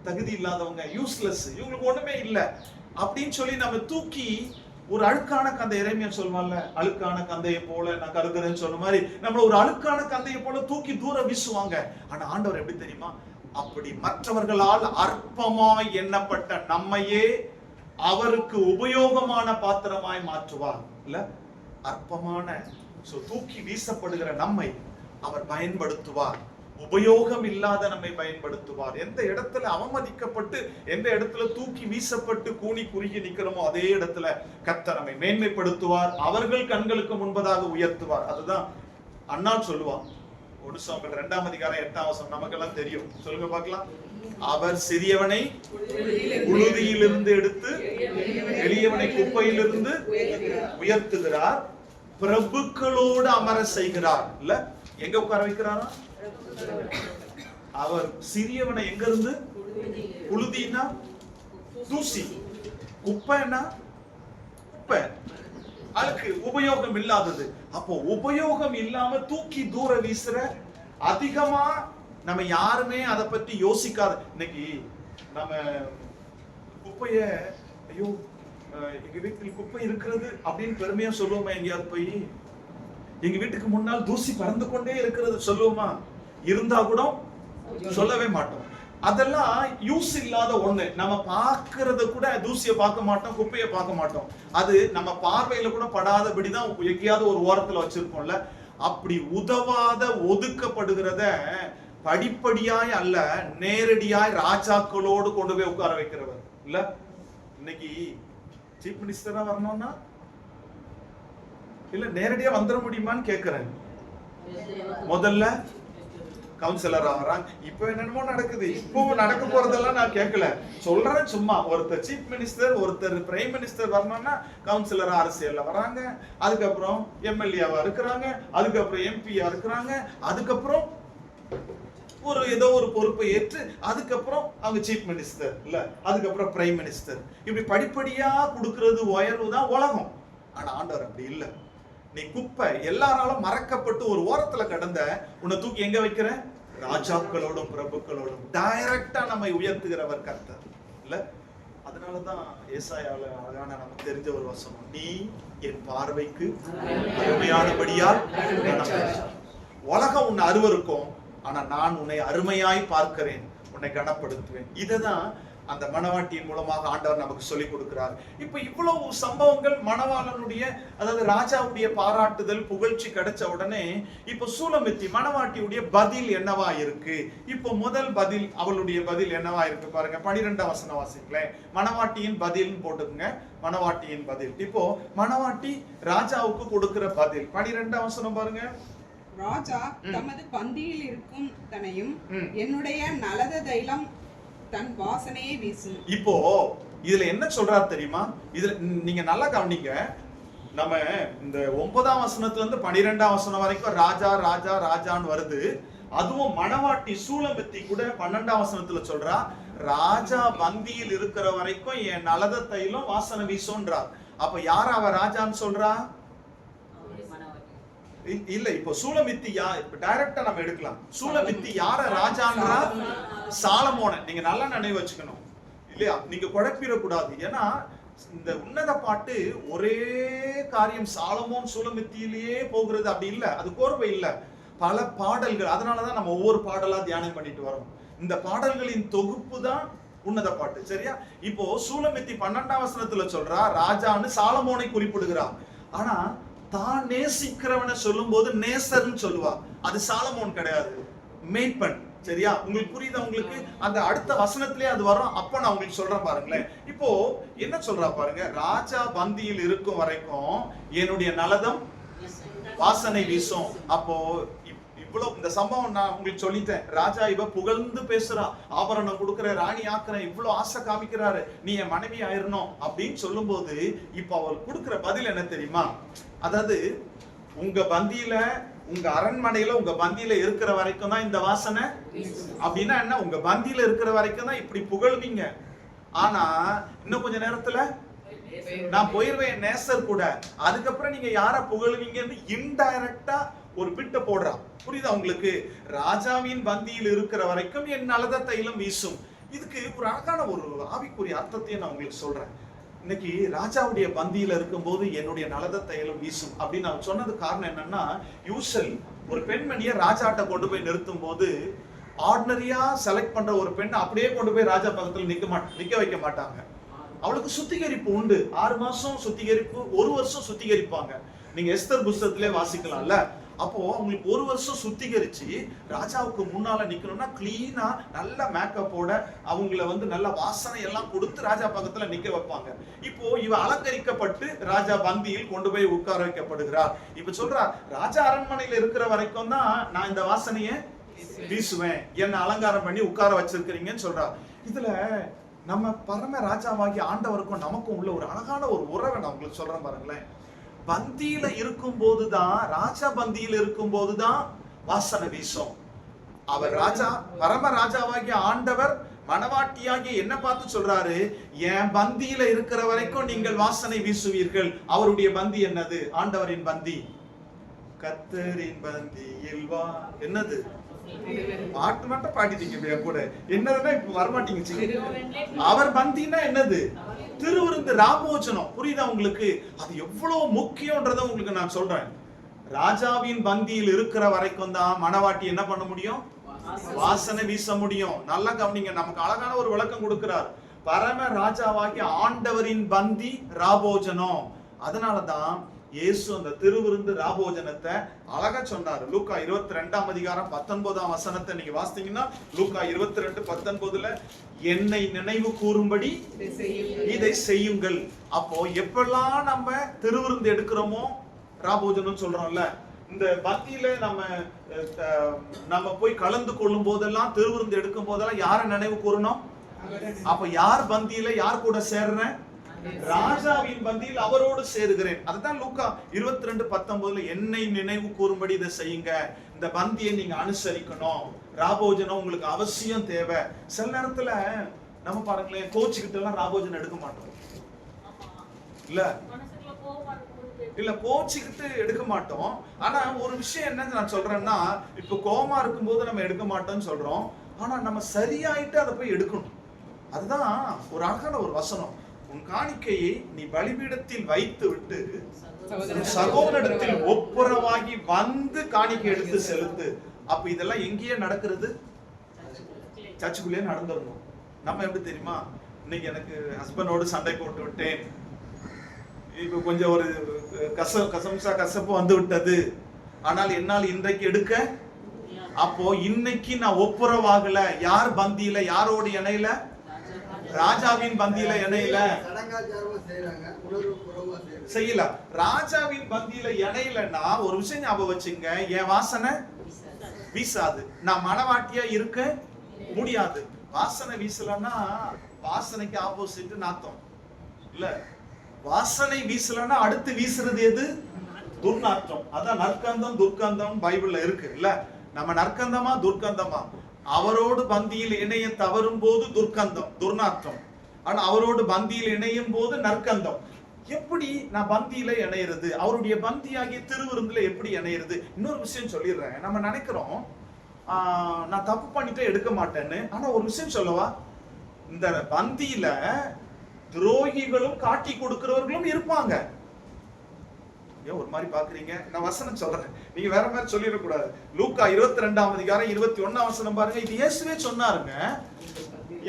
[SPEAKER 1] தகுதி இல்லாதவங்க, யூஸ்லெஸ், இவங்களுக்கு ஒண்ணுமே இல்லை அப்படின்னு சொல்லி நம்ம தூக்கி ஒரு அழுக்கான கந்தை, இறைமையா சொல்வான்ல, அழுக்கான கந்தையை போல நான் கருதுறேன்னு சொன்ன மாதிரி நம்மள ஒரு அழுக்கான கந்தையை போல தூக்கி தூர வீசுவாங்க. ஆனா ஆண்டவர் எப்படி தெரியுமா? அப்படி மற்றவர்களால் அற்பமாய் எண்ணப்பட்ட நம்மையே அவருக்கு உபயோகமான பாத்திரமாய் மாற்றுவார். இல்ல, அற்பமான தூக்கி வீசப்படுகிற நம்மை அவர் பயன்படுத்துவார். உபயோகம் இல்லாத நம்மை பயன்படுத்துவார். எந்த இடத்துல அவமதிக்கப்பட்டு, எந்த இடத்துல தூக்கி வீசப்பட்டு கூனி குறுகி நிக்கிறோமோ அதே இடத்துல கர்த்தர் நம்மை மேன்மைப்படுத்துவார், அவர்கள் கண்களுக்கு முன்பதாக உயர்த்துவார். அதுதான் அண்ணால் சொல்லுவான். 1 சாமுவேல் 2ஆம் அதிகாரம் 8ஆம் வசனம் நமக்கெல்லாம் தெரியும். சொல்லுங்க பார்க்கலாம். அவர் சிறியவனை புழுதியிலிருந்து எடுத்து எளியவனை குப்பையிலிருந்து உயர்த்துகிறார், பிரபுக்களோடு அமர செய்கிறார். இல்ல, எங்க உட்கார வைக்கிறாரா? அவர் சிறியவனை எங்க இருந்து? புழுதினா தூசி, குப்பைனா குப்பை, அழுக்கு, உபயோகம் இல்லாதது. அப்போ உபயோகம் இல்லாம தூக்கி தூர வீசுற, அதிகமா நம்ம யாருமே அதை பத்தி யோசிக்காத. இன்னைக்கு நம்ம குப்பைய, ஐயோ எங்க வீட்டில் குப்பை இருக்கிறது அப்படின்னு பெருமையா சொல்லுவோமா? எங்கேயாவது போய் எங்க வீட்டுக்கு முன்னால் தூசி பறந்து கொண்டே இருக்கிறது சொல்லுவோமா? இருந்தா கூட சொல்லவே மாட்டோம். அதெல்லாம் யூஸ் இல்லாத ஒண்ணு. நம்ம பார்க்கறத கூட தூசியை பார்க்க மாட்டோம், குப்பையை பார்க்க மாட்டோம். அது நம்ம பார்வையில கூட படாதபடிதான் எங்கேயாவது ஒரு ஓரத்துல வச்சிருப்போம்ல. அப்படி உதவாத ஒதுக்கப்படுகிறத படிப்படியாய் அல்ல, நேரடியாய் ராஜாக்களோடு கொண்டு போய் உட்கார வைக்கிறவர் இல்ல. இன்னைக்கு சீஃப் மினிஸ்டரா வரணும்னா இல்ல நேரடியா வந்துட முடியுமான்னு கேக்குறேன். முதல்ல கவுன்சிலரா வராங்க. இப்ப என்னென்னமோ நடக்குது. இப்போ நடக்க போறதெல்லாம் நான் கேட்கல, சொல்றேன் சும்மா. ஒருத்தர் சீஃப் மினிஸ்டர், ஒருத்தர் பிரைம் மினிஸ்டர் வரணும்னா கவுன்சிலரா அரசியல்ல வராங்க, அதுக்கப்புறம் எம்எல்ஏவா இருக்கிறாங்க, அதுக்கப்புறம் எம்பியா இருக்கிறாங்க, அதுக்கப்புறம் ஒரு ஏதோ ஒரு பொறுப்பை ஏற்று அதுக்கப்புறம் அவங்க சீஃப் மினிஸ்டர் இல்ல, அதுக்கப்புறம் பிரைம் மினிஸ்டர். இப்படி படிப்படியா கொடுக்கிறது உயர்வு தான் உலகம். ஆனா ஆண்டவர் அப்படி இல்ல. நீ குப்பை, எல்லாராலும் மறக்கப்பட்டு ஒரு ஓரத்துல கடந்த உன்னை தூக்கி எங்க வைக்கிற? ராஜாக்களோடும் பிரபுக்களோடும் டைரக்டா நம்மை உயர்த்துகிறவர் கர்த்தர் இல்ல. அதனாலதான் ஏசாயால அழகான நமக்கு தெரிஞ்ச ஒரு வசனம், நீ என் பார்வைக்கு அருமையானபடியால் உலகம் உன்னை அருவருக்கும், ஆனா நான் உன்னை அருமையாய் பார்க்கிறேன், உன்னை கனப்படுத்துவேன். இததான் அந்த மணவாட்டியின் மூலமாக ஆண்டவர் நமக்கு சொல்லிக் கொடுக்கிறார். இப்ப இவ்வளவு சம்பவங்கள் மணவாளனுடைய, அதாவது ராஜாவுடைய பாராட்டுதல் புகழ்ச்சி கிடைச்ச உடனே இப்ப சூலமித்தி மணவாட்டியுடைய பதில் என்னவா இருக்கு? இப்ப முதல் பதில், அவளுடைய பதில் என்னவா இருக்கு பாருங்க. 12ஆம் வசனம் வாசிங்களேன். மணவாட்டியின் பதில் போட்டுக்குங்க, மணவாட்டியின் பதில். இப்போ மணவாட்டி ராஜாவுக்கு கொடுக்கிற பதில் 12ஆம் வசனம் பாருங்க.
[SPEAKER 2] ராஜா தமது பந்தியில் இருக்கும் தனையும் என்னுடைய நலத தைலம் தன் வாசனையை வீசும்.
[SPEAKER 1] இப்போ இதுல என்ன சொல்றாரு தெரியுமா? இதுல நீங்க நல்லா கவனிங்க. நம்ம இந்த 9ஆம் வசனத்துல இருந்து 12ஆம் வசனம் வரைக்கும் ராஜா ராஜா ராஜான்னு வருது. அதுவும் மணவாட்டி சூலமித்தி கூட 12ஆம் வசனத்துல சொல்றா, ராஜா பந்தியில் இருக்கிற வரைக்கும் என் நலத தைலம் வாசனை வீசும்ன்றார். அப்ப யார அவ ராஜான்னு சொல்றா? இல்ல. இப்போ சூலமித்தி டைரக்டா நம்ம எடுக்கலாம். சூலமித்தி யார ராஜான்றா? சாலமோனை. நீங்க நல்லா நினைவு வச்சுக்கணும் இல்லையா? நீங்க குழப்பிடக்கூடாது. ஏன்னா இந்த உன்னத பாட்டு ஒரே காரியம் சாலமோன் சூலமித்தியிலேயே போகிறது அப்படி இல்ல, அது கோர்வை இல்ல, பல பாடல்கள். அதனாலதான் நம்ம ஒவ்வொரு பாடலா தியானம் பண்ணிட்டு வரோம். இந்த பாடல்களின் தொகுப்பு தான் உன்னத பாட்டு. சரியா? இப்போ சூலமித்தி 12ஆம் வசனத்துல சொல்றா ராஜான்னு சாலமோனை குறிப்பிடுகிறா. ஆனா தான் நேசிக்கிறவனை சொல்லும் போது நேசர்னு சொல்லுவா. அது சாலமோன் கிடையாது, மேய்ப்பன். சரியா? உங்களுக்கு புரியுதா? உங்களுக்கு அந்த அடுத்த வசனத்திலே அது வரும். அப்ப நான் உங்களுக்கு சொல்றேன் பாருங்களேன். இப்போ என்ன சொல்றா பாருங்க, ராஜா பந்தியில் இருக்கும் வரைக்கும் என்னுடைய நலதம் வாசனை வீசும். அப்போ இவ்வளவு இந்த சம்பவம் நான் உங்களுக்கு சொல்லிட்டேன். ராஜா இவ புகழ்ந்து பேசுறா, ஆபரணம் கொடுக்கிற, ராணி ஆக்குறேன், இவ்வளவு ஆசை காமிக்கிறாரு, நீ என் மனைவி ஆயிரணும் அப்படின்னு சொல்லும் போது இப்ப அவள் கொடுக்கிற பதில் என்ன தெரியுமா? அதாவது உங்க பந்தியில, உங்க அரண்மனையில, உங்க பந்தியில இருக்கிற வரைக்கும் தான் இந்த வாசனை. அப்படின்னா என்ன? உங்க பந்தியில இருக்கிற வரைக்கும் தான் இப்படி புகழ்வீங்க. ஆனா இன்னும் கொஞ்ச நேரத்துல நான் போயிருவேன் நேசர் கூட. அதுக்கப்புறம் நீங்க யார புகழ்வீங்கன்னு இன்டைரக்டா ஒரு பிட்ட போடுறா. புரியுதா உங்களுக்கு? ராஜாவின் பந்தியில் இருக்கிற வரைக்கும் என் நலத தைலம் வீசும். இதுக்கு ஒரு அழகான ஒரு ஆவிக்குரிய அர்த்தத்தையும் நான் உங்களுக்கு சொல்றேன். இன்னைக்கு ராஜாவுடைய பந்தியில இருக்கும்போது என்னுடைய நலத தைலம் வீசும் அப்படின்னு நான் சொன்னது காரணம் என்னன்னா, யூசல் ஒரு பெண்மணியை ராஜாட்ட கொண்டு போய் நிறுத்தும் போது ஆர்டினரியா செலக்ட் பண்ற ஒரு பெண் அப்படியே கொண்டு போய் ராஜா பக்கத்துல நிக்க வைக்க மாட்டாங்க. அவளுக்கு சுத்திகரிப்பு உண்டு. 6 மாசம் சுத்திகரிப்பு, 1 வருஷம் சுத்திகரிப்பாங்க. நீங்க எஸ்தர் புஸ்தகத்திலே வாசிக்கலாம்ல. அப்போ அவங்களுக்கு 1 வருஷம் சுத்திகரிச்சு ராஜாவுக்கு முன்னால நிக்கணும்னா கிளீனா நல்ல மேக்கப்போட அவங்கள வந்து நல்ல வாசனை எல்லாம் கொடுத்து ராஜா பக்கத்துல நிக்க வைப்பாங்க. இப்போ இவ அலங்கரிக்கப்பட்டு ராஜா பந்தியில் கொண்டு போய் உட்கார வைக்கப்படுகிறார். இப்ப சொல்றா, ராஜா அரண்மனையில இருக்கிற வரைக்கும் தான் நான் இந்த வாசனைய வீசுவேன், என்ன அலங்காரம் பண்ணி உட்கார வச்சிருக்கிறீங்கன்னு சொல்றா. இதுல நம்ம பரம ராஜாவாகி ஆண்டவருக்கும் நமக்கும் உள்ள ஒரு அழகான ஒரு உறவை நான் உங்களுக்கு சொல்றேன் பாருங்களேன். பந்தியில இருக்கும் போதுதான், ராஜா பந்தியில இருக்கும் போதுதான் வாசனை வீசும். அவர் ராஜா, பரம ராஜாவாகிய ஆண்டவர் மணவாட்டியாகிய என்ன பார்த்து சொல்றாரு? என் பந்தியில இருக்கிற வரைக்கும் நீங்கள் வாசனை வீசுவீர்கள். அவருடைய பந்தி என்னது? ஆண்டவரின் பந்தி. கர்த்தரின் பந்தியில் வா. என்னது? பாட்டு மட்டும் பாடிட்டீங்க கூட, என்னதுன்னா இப்ப வரமாட்டீங்க. அவர் பந்தினா என்னது? திருவிருந்து, ராபோஜனம். புரியுதா உங்களுக்கு? அது எவ்வளவு முக்கியம்ன்றத உங்களுக்கு நான் சொல்றேன். ராஜாவின் பந்தியில் இருக்கிற வரைக்கும் தான் மணவாட்டி என்ன பண்ண முடியும்? வாசனை வீச முடியும். நல்லா கவனிங்க, நமக்கு அழகான ஒரு விளக்கம் கொடுக்கிறார். பரம ராஜாவாகிய ஆண்டவரின் பந்தி ராபோஜனம். அதனாலதான் இயேசு அந்த திருவிருந்து ராபோஜனத்தை அழகா சொன்னார். லூக்கா 22 அதிகாரம் 19 வசனத்தை நீங்க வாசித்தீங்கன்னா, லூக்கா 22:19 என்னை நினைவு கூறும்படி இதை செய்யுங்கள். அப்போ எப்பெல்லாம் நம்ம திருவிருந்து எடுக்கிறோமோ ராபோஜனம் சொல்றோம்ல, இந்த பந்தியில நம்ம போய் கலந்து கொள்ளும் போதெல்லாம், திருவிருந்து எடுக்கும் போதெல்லாம் யாரை நினைவு கூறணும்? அப்ப யார் பந்தியில யார் கூட சேர்றேன்? ராஜாவின் பந்தியில் அவரோடு சேருகிறேன். அதுதான் லூக்கா 22:19 என்னை நினைவு கூறும்படி இதை செய்யுங்க. இந்த பந்தியை நீங்க அனுசரிக்கணும். ராபோஜனம் உங்களுக்கு அவசியம் தேவை. சில நேரத்துல நம்ம பாருங்களேன், கோச்சுக்கிட்டு எல்லாம் ராபோஜனம் எடுக்க மாட்டோம். இல்ல கோச்சிக்கிட்டு எடுக்க மாட்டோம். ஆனா ஒரு விஷயம் என்னன்னு நான் சொல்றேன்னா, இப்ப கோமா இருக்கும்போது நம்ம எடுக்க மாட்டோம்னு சொல்றோம். ஆனா நம்ம சரியாயிட்டு அதை போய் எடுக்கணும். அதுதான் ஒரு அழகான ஒரு வசனம். உன் காணிக்கையை நீ பலிபீடத்தில் வைத்து விட்டு சகோதரத்தில் ஒப்புரவாகி வந்து காணிக்கை எடுத்து செலுத்து. அப்ப இதெல்லாம் எங்கேயே நடக்கிறது? சர்ச்சுக்குள்ளேயே நடந்துடணும். நம்ம எப்படி தெரியுமா? இன்னைக்கு எனக்கு ஹஸ்பண்டோடு சண்டை போட்டு விட்டேன், இப்ப கொஞ்சம் ஒரு கசப்பு வந்து விட்டது, ஆனால் என்னால் இன்றைக்கு எடுக்க. அப்போ இன்னைக்கு நான் ஒப்புரவாகல. யார் பந்தியில? யாரோட இணையில? ராஜாவின் பந்தியில இணையில செய்யல. ராஜாவின் பந்தியில இணையிலன்னா ஒரு விஷயம் ஞாபகம் வச்சுங்க, என் வாசனை வீசாது. நான் மணவாட்டியா இருக்க முடியாது. வாசனை வீசலன்னா வாசனைக்கு ஆப்போசிட் நாத்தம் இல்ல. வாசனை வீசலன்னா அடுத்து வீசுறது எது? துர்நாற்றம். அதான் நற்கந்தம் துர்க்கந்தம் பைபிள்ல இருக்கு இல்ல. நம்ம நற்கந்தமா துர்க்கந்தமா? அவரோடு பந்தியில் இணைய தவறும் போது துர்க்கந்தம் துர்நாற்றம், ஆனா அவரோடு பந்தியில் இணையும் போது நற்கந்தம். எப்படி நான் பந்தியில இணையிறது? அவருடைய பந்தியாகிய திருவிருந்துல எப்படி இணையிறது? இன்னொரு விஷயம் சொல்லிடுறேன். நம்ம நினைக்கிறோம் நான் தப்பு பண்ணிட்டு எடுக்க மாட்டேன்னு. ஆனா ஒரு விஷயம் சொல்லவா? இந்த பந்தியில துரோகிகளும் காட்டி கொடுக்கிறவர்களும் இருப்பாங்க. ஒரு மாதிரி பாக்குறீங்க, நான் வசனம் சொல்றேன், நீங்க வேற மாதிரி சொல்லிடக்கூடாது. லூக்கா 22 அதிகாரம் 21 வசனம் பாருங்க. இது இயேசுவே சொன்னாருங்க.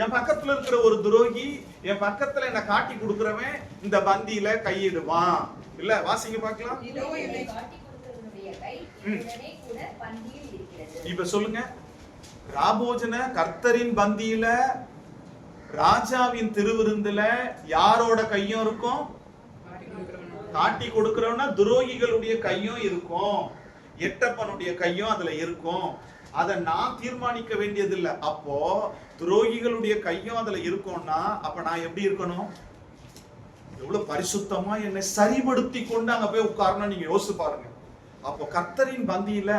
[SPEAKER 1] என் பக்கத்துல இருக்கிற ஒரு துரோகி, என் பக்கத்துல என்ன காட்டி கொடுக்கிறவன் இந்த பந்தியில கையிடுவான். இல்ல வாசிங்க பார்க்கலாம். இப்ப சொல்லுங்க, ராபோஜன கர்த்தரின் பந்தியில ராஜாவின் திருவிருந்துல யாரோட கையும் இருக்கும்? காட்டி கொடுக்கிறவனா துரோகிகளுடைய கையும் இருக்கும், எட்டப்பனுடைய கையும் அதுல இருக்கும். அதை நான் தீர்மானிக்க வேண்டியது இல்லை. அப்போ துரோகிகளுடைய கையும் அதுல இருக்கும்னா அப்ப நான் எப்படி இருக்கணும்? எவ்வளவு பரிசுத்தமா என்னை சரிபடுத்தி கொண்டு அங்க போய் உட்காரணும். நீங்க யோசிச்சு பாருங்க. அப்போ கர்த்தரின் பந்தியில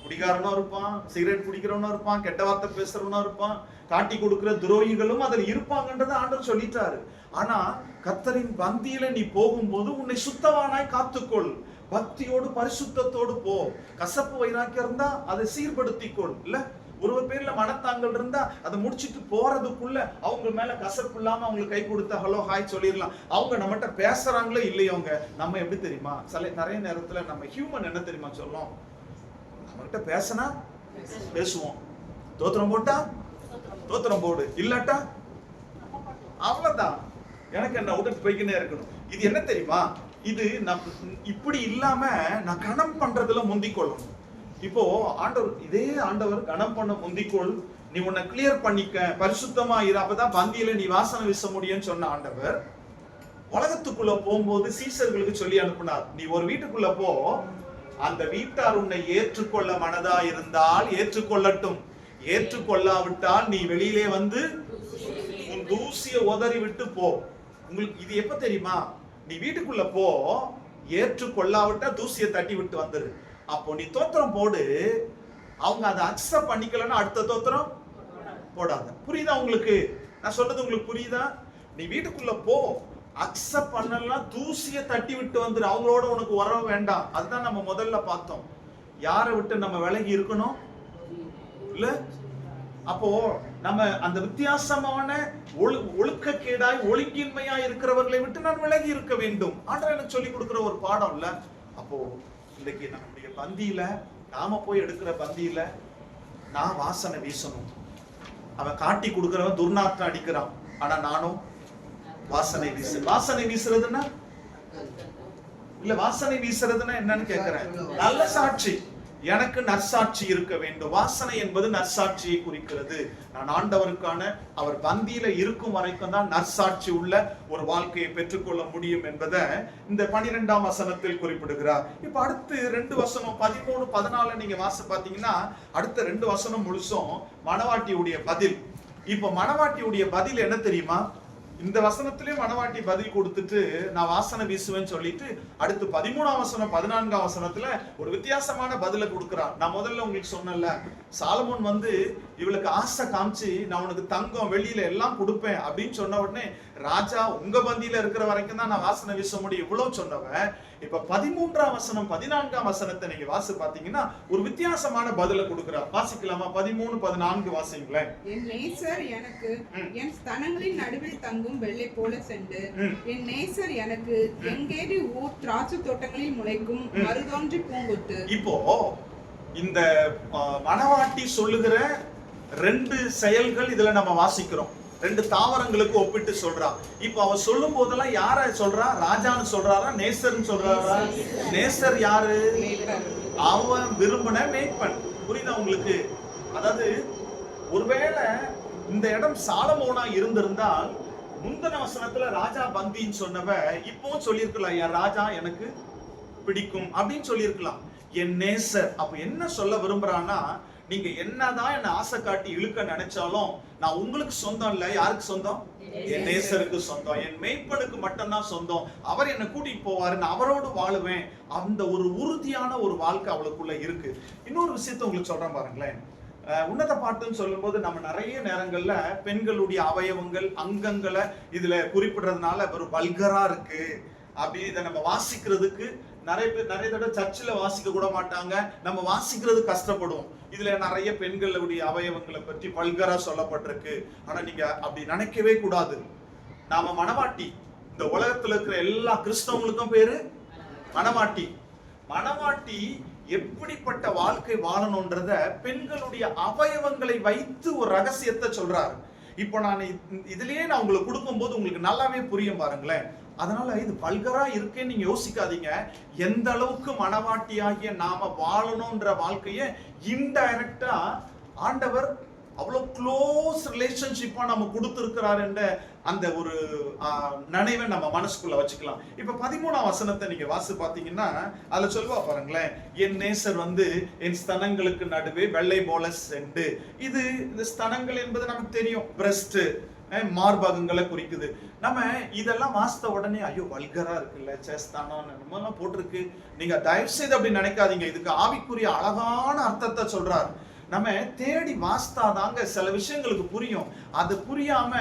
[SPEAKER 1] குடிகாரனும் இருப்பான், சிகரெட் குடிக்கிறவனும் இருப்பான், கெட்ட வார்த்தை பேசுறவனும் இருப்பான், காட்டி கொடுக்கிற துரோகிகளும் அதில் இருப்பாங்கன்றதை ஆண்டவர் சொல்லிட்டாரு. ஆனா கர்த்தரின் பந்தியில நீ போகும்போது உன்னை சுத்தவானாய் காத்துக்கொள், பக்தியோடு பரிசுத்தத்தோடு போ. கசப்பு வைராக்கியம் இருந்தா அதை சீர்படுத்திக்கொள். இல்ல ஒரு பேர்ல மனத்தாங்கல் இருந்தா அதை முடிச்சுட்டு போறதுக்குள்ள அவங்க மேல கசப்பு இல்லாம அவங்களுக்கு கை கொடுத்த ஹலோ ஹாய் சொல்லிடலாம். அவங்க நம்மகிட்ட பேசுறாங்களோ இல்லையோங்க, நம்ம எப்படி தெரியுமா? நிறைய நேரத்துல நம்ம ஹியூமன் என்ன தெரியுமா சொல்லும்? நம்மகிட்ட பேசினா பேசுவோம், தோத்திரம் போட்டா தோத்திரம் போடு, இல்லாட்டா அவ்வளவுதான், எனக்கு என்ன விட்டு போய்க்கினே இருக்கணும். இது என்ன தெரியுமா? இது இப்படி இல்லாம நான் கணம் பண்றதுல முந்திக்கொள்ளணும். இப்போ ஆண்டவர், இதே ஆண்டவர் கணம் பண்ண முந்திக்கொள், நீ உன்னை கிளியர் பண்ணிக்க, பரிசுத்தமா இரு, அப்பதான் பந்தியில நீ வாசனை வீச முடியும்னு சொன்ன ஆண்டவர் உலகத்துக்குள்ள போகும்போது சீசர்களுக்கு சொல்லி அனுப்பினார், நீ ஒரு வீட்டுக்குள்ள போ, அந்த வீட்டார் உன்னை ஏற்றுக்கொள்ள மனதா இருந்தால் ஏற்றுக்கொள்ளட்டும், ஏற்றுக்கொள்ளாவிட்டால் நீ வெளியிலே வந்து உன் தூசிய உதறி விட்டு போ. உங்களுக்கு இது எப்ப தெரியுமா? நீ வீட்டுக்குள்ள போ, ஏற்றுக்கொள்ளாவிட்டா தூசியை தட்டி விட்டு வந்துரு. அப்போ நீ தோத்திரம் போடு, அவங்க அதை அக்செப்ட் பண்ணிக்கலன்னா அடுத்த தோத்திரம் போடாத. புரியுதா உங்களுக்கு? நான் சொல்றது உங்களுக்கு புரியுதா? நீ வீட்டுக்குள்ள போ, அக்செப்ட் பண்ணலாம், தூசிய தட்டி விட்டு வந்துரு, அவங்களோட உனக்கு உறவு வேண்டாம். அதுதான் நம்ம முதல்ல பார்த்தோம். யாரை விட்டு நம்ம விலகி இருக்கணும் இல்ல? அப்போ நம்ம அந்த வித்தியாசமான ஒழுக்கக்கேடாய் ஒழுங்கின்மையா இருக்கிறவர்களை விட்டு நான் விலகி இருக்க வேண்டும். ஆண்டவர் எனக்கு சொல்லி கொடுக்கிற ஒரு பாடம் இல்ல. அப்போ இன்னைக்கு நம்முடைய பந்தியில, நாம போய் எடுக்கிற பந்தியில நான் வாசனை வீசணும். அவன் காட்டி கொடுக்கிறவன் துர்நாற்றம் அடிக்கிறான், ஆனா நானும் வாசனை வீசு. வாசனை வீசுறதுன்னா இல்ல, வாசனை வீசுறதுன்னா என்னன்னு கேட்கிறேன். நல்ல சாட்சி, எனக்கு நற்சாட்சி இருக்க வேண்டும். வாசனை என்பது நற்சாட்சியை குறிக்கிறது. நான் ஆண்டவருக்கான அவர் பந்தியில இருக்கும் வரைக்கும் தான் நற்சாட்சி உள்ள ஒரு வாழ்க்கையை பெற்றுக்கொள்ள முடியும் என்பதை இந்த 12ஆம் வசனத்தில் குறிப்பிடுகிறார். இப்ப அடுத்து 2 வசனம் 13, 14 நீங்க வாசி பாத்தீங்கன்னா அடுத்த 2 வசனம் முழுசும் மணவாட்டியுடைய பதில். இப்ப மணவாட்டியுடைய பதில் என்ன தெரியுமா? இந்த வசனத்திலே மணவாட்டி பதில் கொடுத்துட்டு நான் வாசனை வீசுவேன்னு சொல்லிட்டு அடுத்து 13ஆம் வசனம் 14ஆம் வசனத்துல ஒரு வித்தியாசமான பதில கொடுக்கிறான். நான் முதல்ல உங்களுக்கு சொன்னேன்ல, சாலமோன் வந்து இவளுக்கு ஆசை காமிச்சு நான் உனக்கு தங்கம் வெளியில எல்லாம் கொடுப்பேன் அப்படின்னு சொன்ன உடனே, ராஜா உங்க பந்தியில இருக்கிற வரைக்கும் தான் நான் வாசனை வீச முடியும் இவ்வளவு சொன்னவன், இப்ப 13ஆம் வசனம் 14ஆம் வசனத்தை நீங்க வாசி பாத்தீங்கன்னா ஒரு வித்தியாசமான பதில கொடுக்கிறார். வாசிக்கலாமா? 13, 14 வாசிங்களேன்.
[SPEAKER 2] என் நேசர் எனக்கு என் ஸ்தனங்களின் நடுவில் தங்கும் வெள்ளை போல சென்று, என் நேசர் எனக்கு எங்கேரி ஊர் திராட்சை தோட்டங்களில் முளைக்கும் மருதோன்றி பூங்கொத்து.
[SPEAKER 1] இப்போ இந்த மணவாட்டி சொல்லுகிற 2 செயல்கள் இதுல நம்ம வாசிக்கிறோம். 2 தாவரங்களுக்கு ஒப்பிட்டு சொல்றா. இப்ப அவ சொல்லும் போதெல்லாம் யார சொல்றா? ராஜான்னு சொல்றாரா, நேசர்னு சொல்றாரா? நேசர் யாரு? அவன் விரும்பின மேய்ப்பன். புரியுதா உங்களுக்கு? அதாவது ஒருவேளை இந்த இடம் சாலமோனா இருந்திருந்தால் முந்தின வசனத்துல ராஜா பந்தின்னு சொன்னவ இப்போ சொல்லியிருக்கலாம், என் ராஜா எனக்கு பிடிக்கும் அப்படின்னு சொல்லியிருக்கலாம். என் நேசர் அப்ப என்ன சொல்ல விரும்புறான்னா, நீங்க என்னதான் என்ன ஆசை காட்டி இழுக்க நினைச்சாலும் நான் உங்களுக்கு சொந்தம் இல்ல. யாருக்கு சொந்தம்? என் நேசருக்கு சொந்தம், என் மேய்ப்பனுக்கு மட்டும்தான் சொந்தம். அவர் என்னை கூட்டிட்டு போவாரு, நான் அவரோடு வாழுவேன். அந்த ஒரு உறுதியான ஒரு வாழ்க்கை அவளுக்குள்ள இருக்கு. இன்னொரு விஷயத்த உங்களுக்கு சொல்றேன் பாருங்களேன். உன்னத பாட்டுன்னு சொல்லும் போது நம்ம நிறைய நேரங்கள்ல பெண்களுடைய அவயவங்கள், அங்கங்களை இதுல குறிப்பிடுறதுனால ஒரு வல்கரா இருக்கு அப்படி இதை நம்ம வாசிக்கிறதுக்கு நிறைய தடவை சர்ச்சில் வாசிக்க கூட மாட்டாங்க. நம்ம வாசிக்கிறது கஷ்டப்படுவோம். இதுல நிறைய பெண்களுடைய அவயவங்களை பற்றி வல்கரா சொல்லப்பட்டிருக்கு. ஆனா நீங்க அப்படி நினைக்கவே கூடாது. நாம மணவாட்டி. இந்த உலகத்துல இருக்கிற எல்லா கிறிஸ்தவங்களுக்கும் பேரு மணவாட்டி. மணவாட்டி எப்படிப்பட்ட வாழ்க்கை வாழணும்ன்றத பெண்களுடைய அவயவங்களை வைத்து ஒரு ரகசியத்தை சொல்றாரு. இப்போ நான் இதுலயே நான் உங்களுக்கு கொடுக்கும் போது உங்களுக்கு நல்லாவே புரியும் பாருங்களேன். அதனால இது வல்கரா இருக்கேன்னு நீங்க யோசிக்காதீங்க. எந்த அளவுக்கு மணவாட்டியாகிய நாம வாழணும்ன்ற வாழ்க்கைய இன்டைரக்டா ஆண்டவர் அவ்வளவு க்ளோஸ் ரிலேஷன்ஷிப்பா நம்ம கொடுத்திருக்கிறார் என்ற அந்த ஒரு நினைவை நம்ம மனசுக்குள்ள வச்சுக்கலாம். இப்ப 13ஆம் வசனத்தை நீங்க வாசி பாத்தீங்கன்னா அதுல சொல்வா பாருங்களேன், என் நேசர் வந்து என் ஸ்தனங்களுக்கு நடுவே வெள்ளை போல சென்று. இது இந்த ஸ்தனங்கள் என்பது நமக்கு தெரியும், பிரஸ்ட், மார்பகங்களை குறிக்குது. நம்ம இதெல்லாம் வாசித்த உடனே ஐயோ வல்கரா இருக்குல்ல, சேஸ்தானம் நம்மலாம் போட்டிருக்கு. நீங்க தயவு செய்து அப்படி நினைக்காதீங்க. இதுக்கு ஆவிக்குரிய அழகான அர்த்தத்தை சொல்றாரு. நம்ம தேடி வாஸ்தாதாங்க சில விஷயங்களுக்கு புரியும். அது புரியாம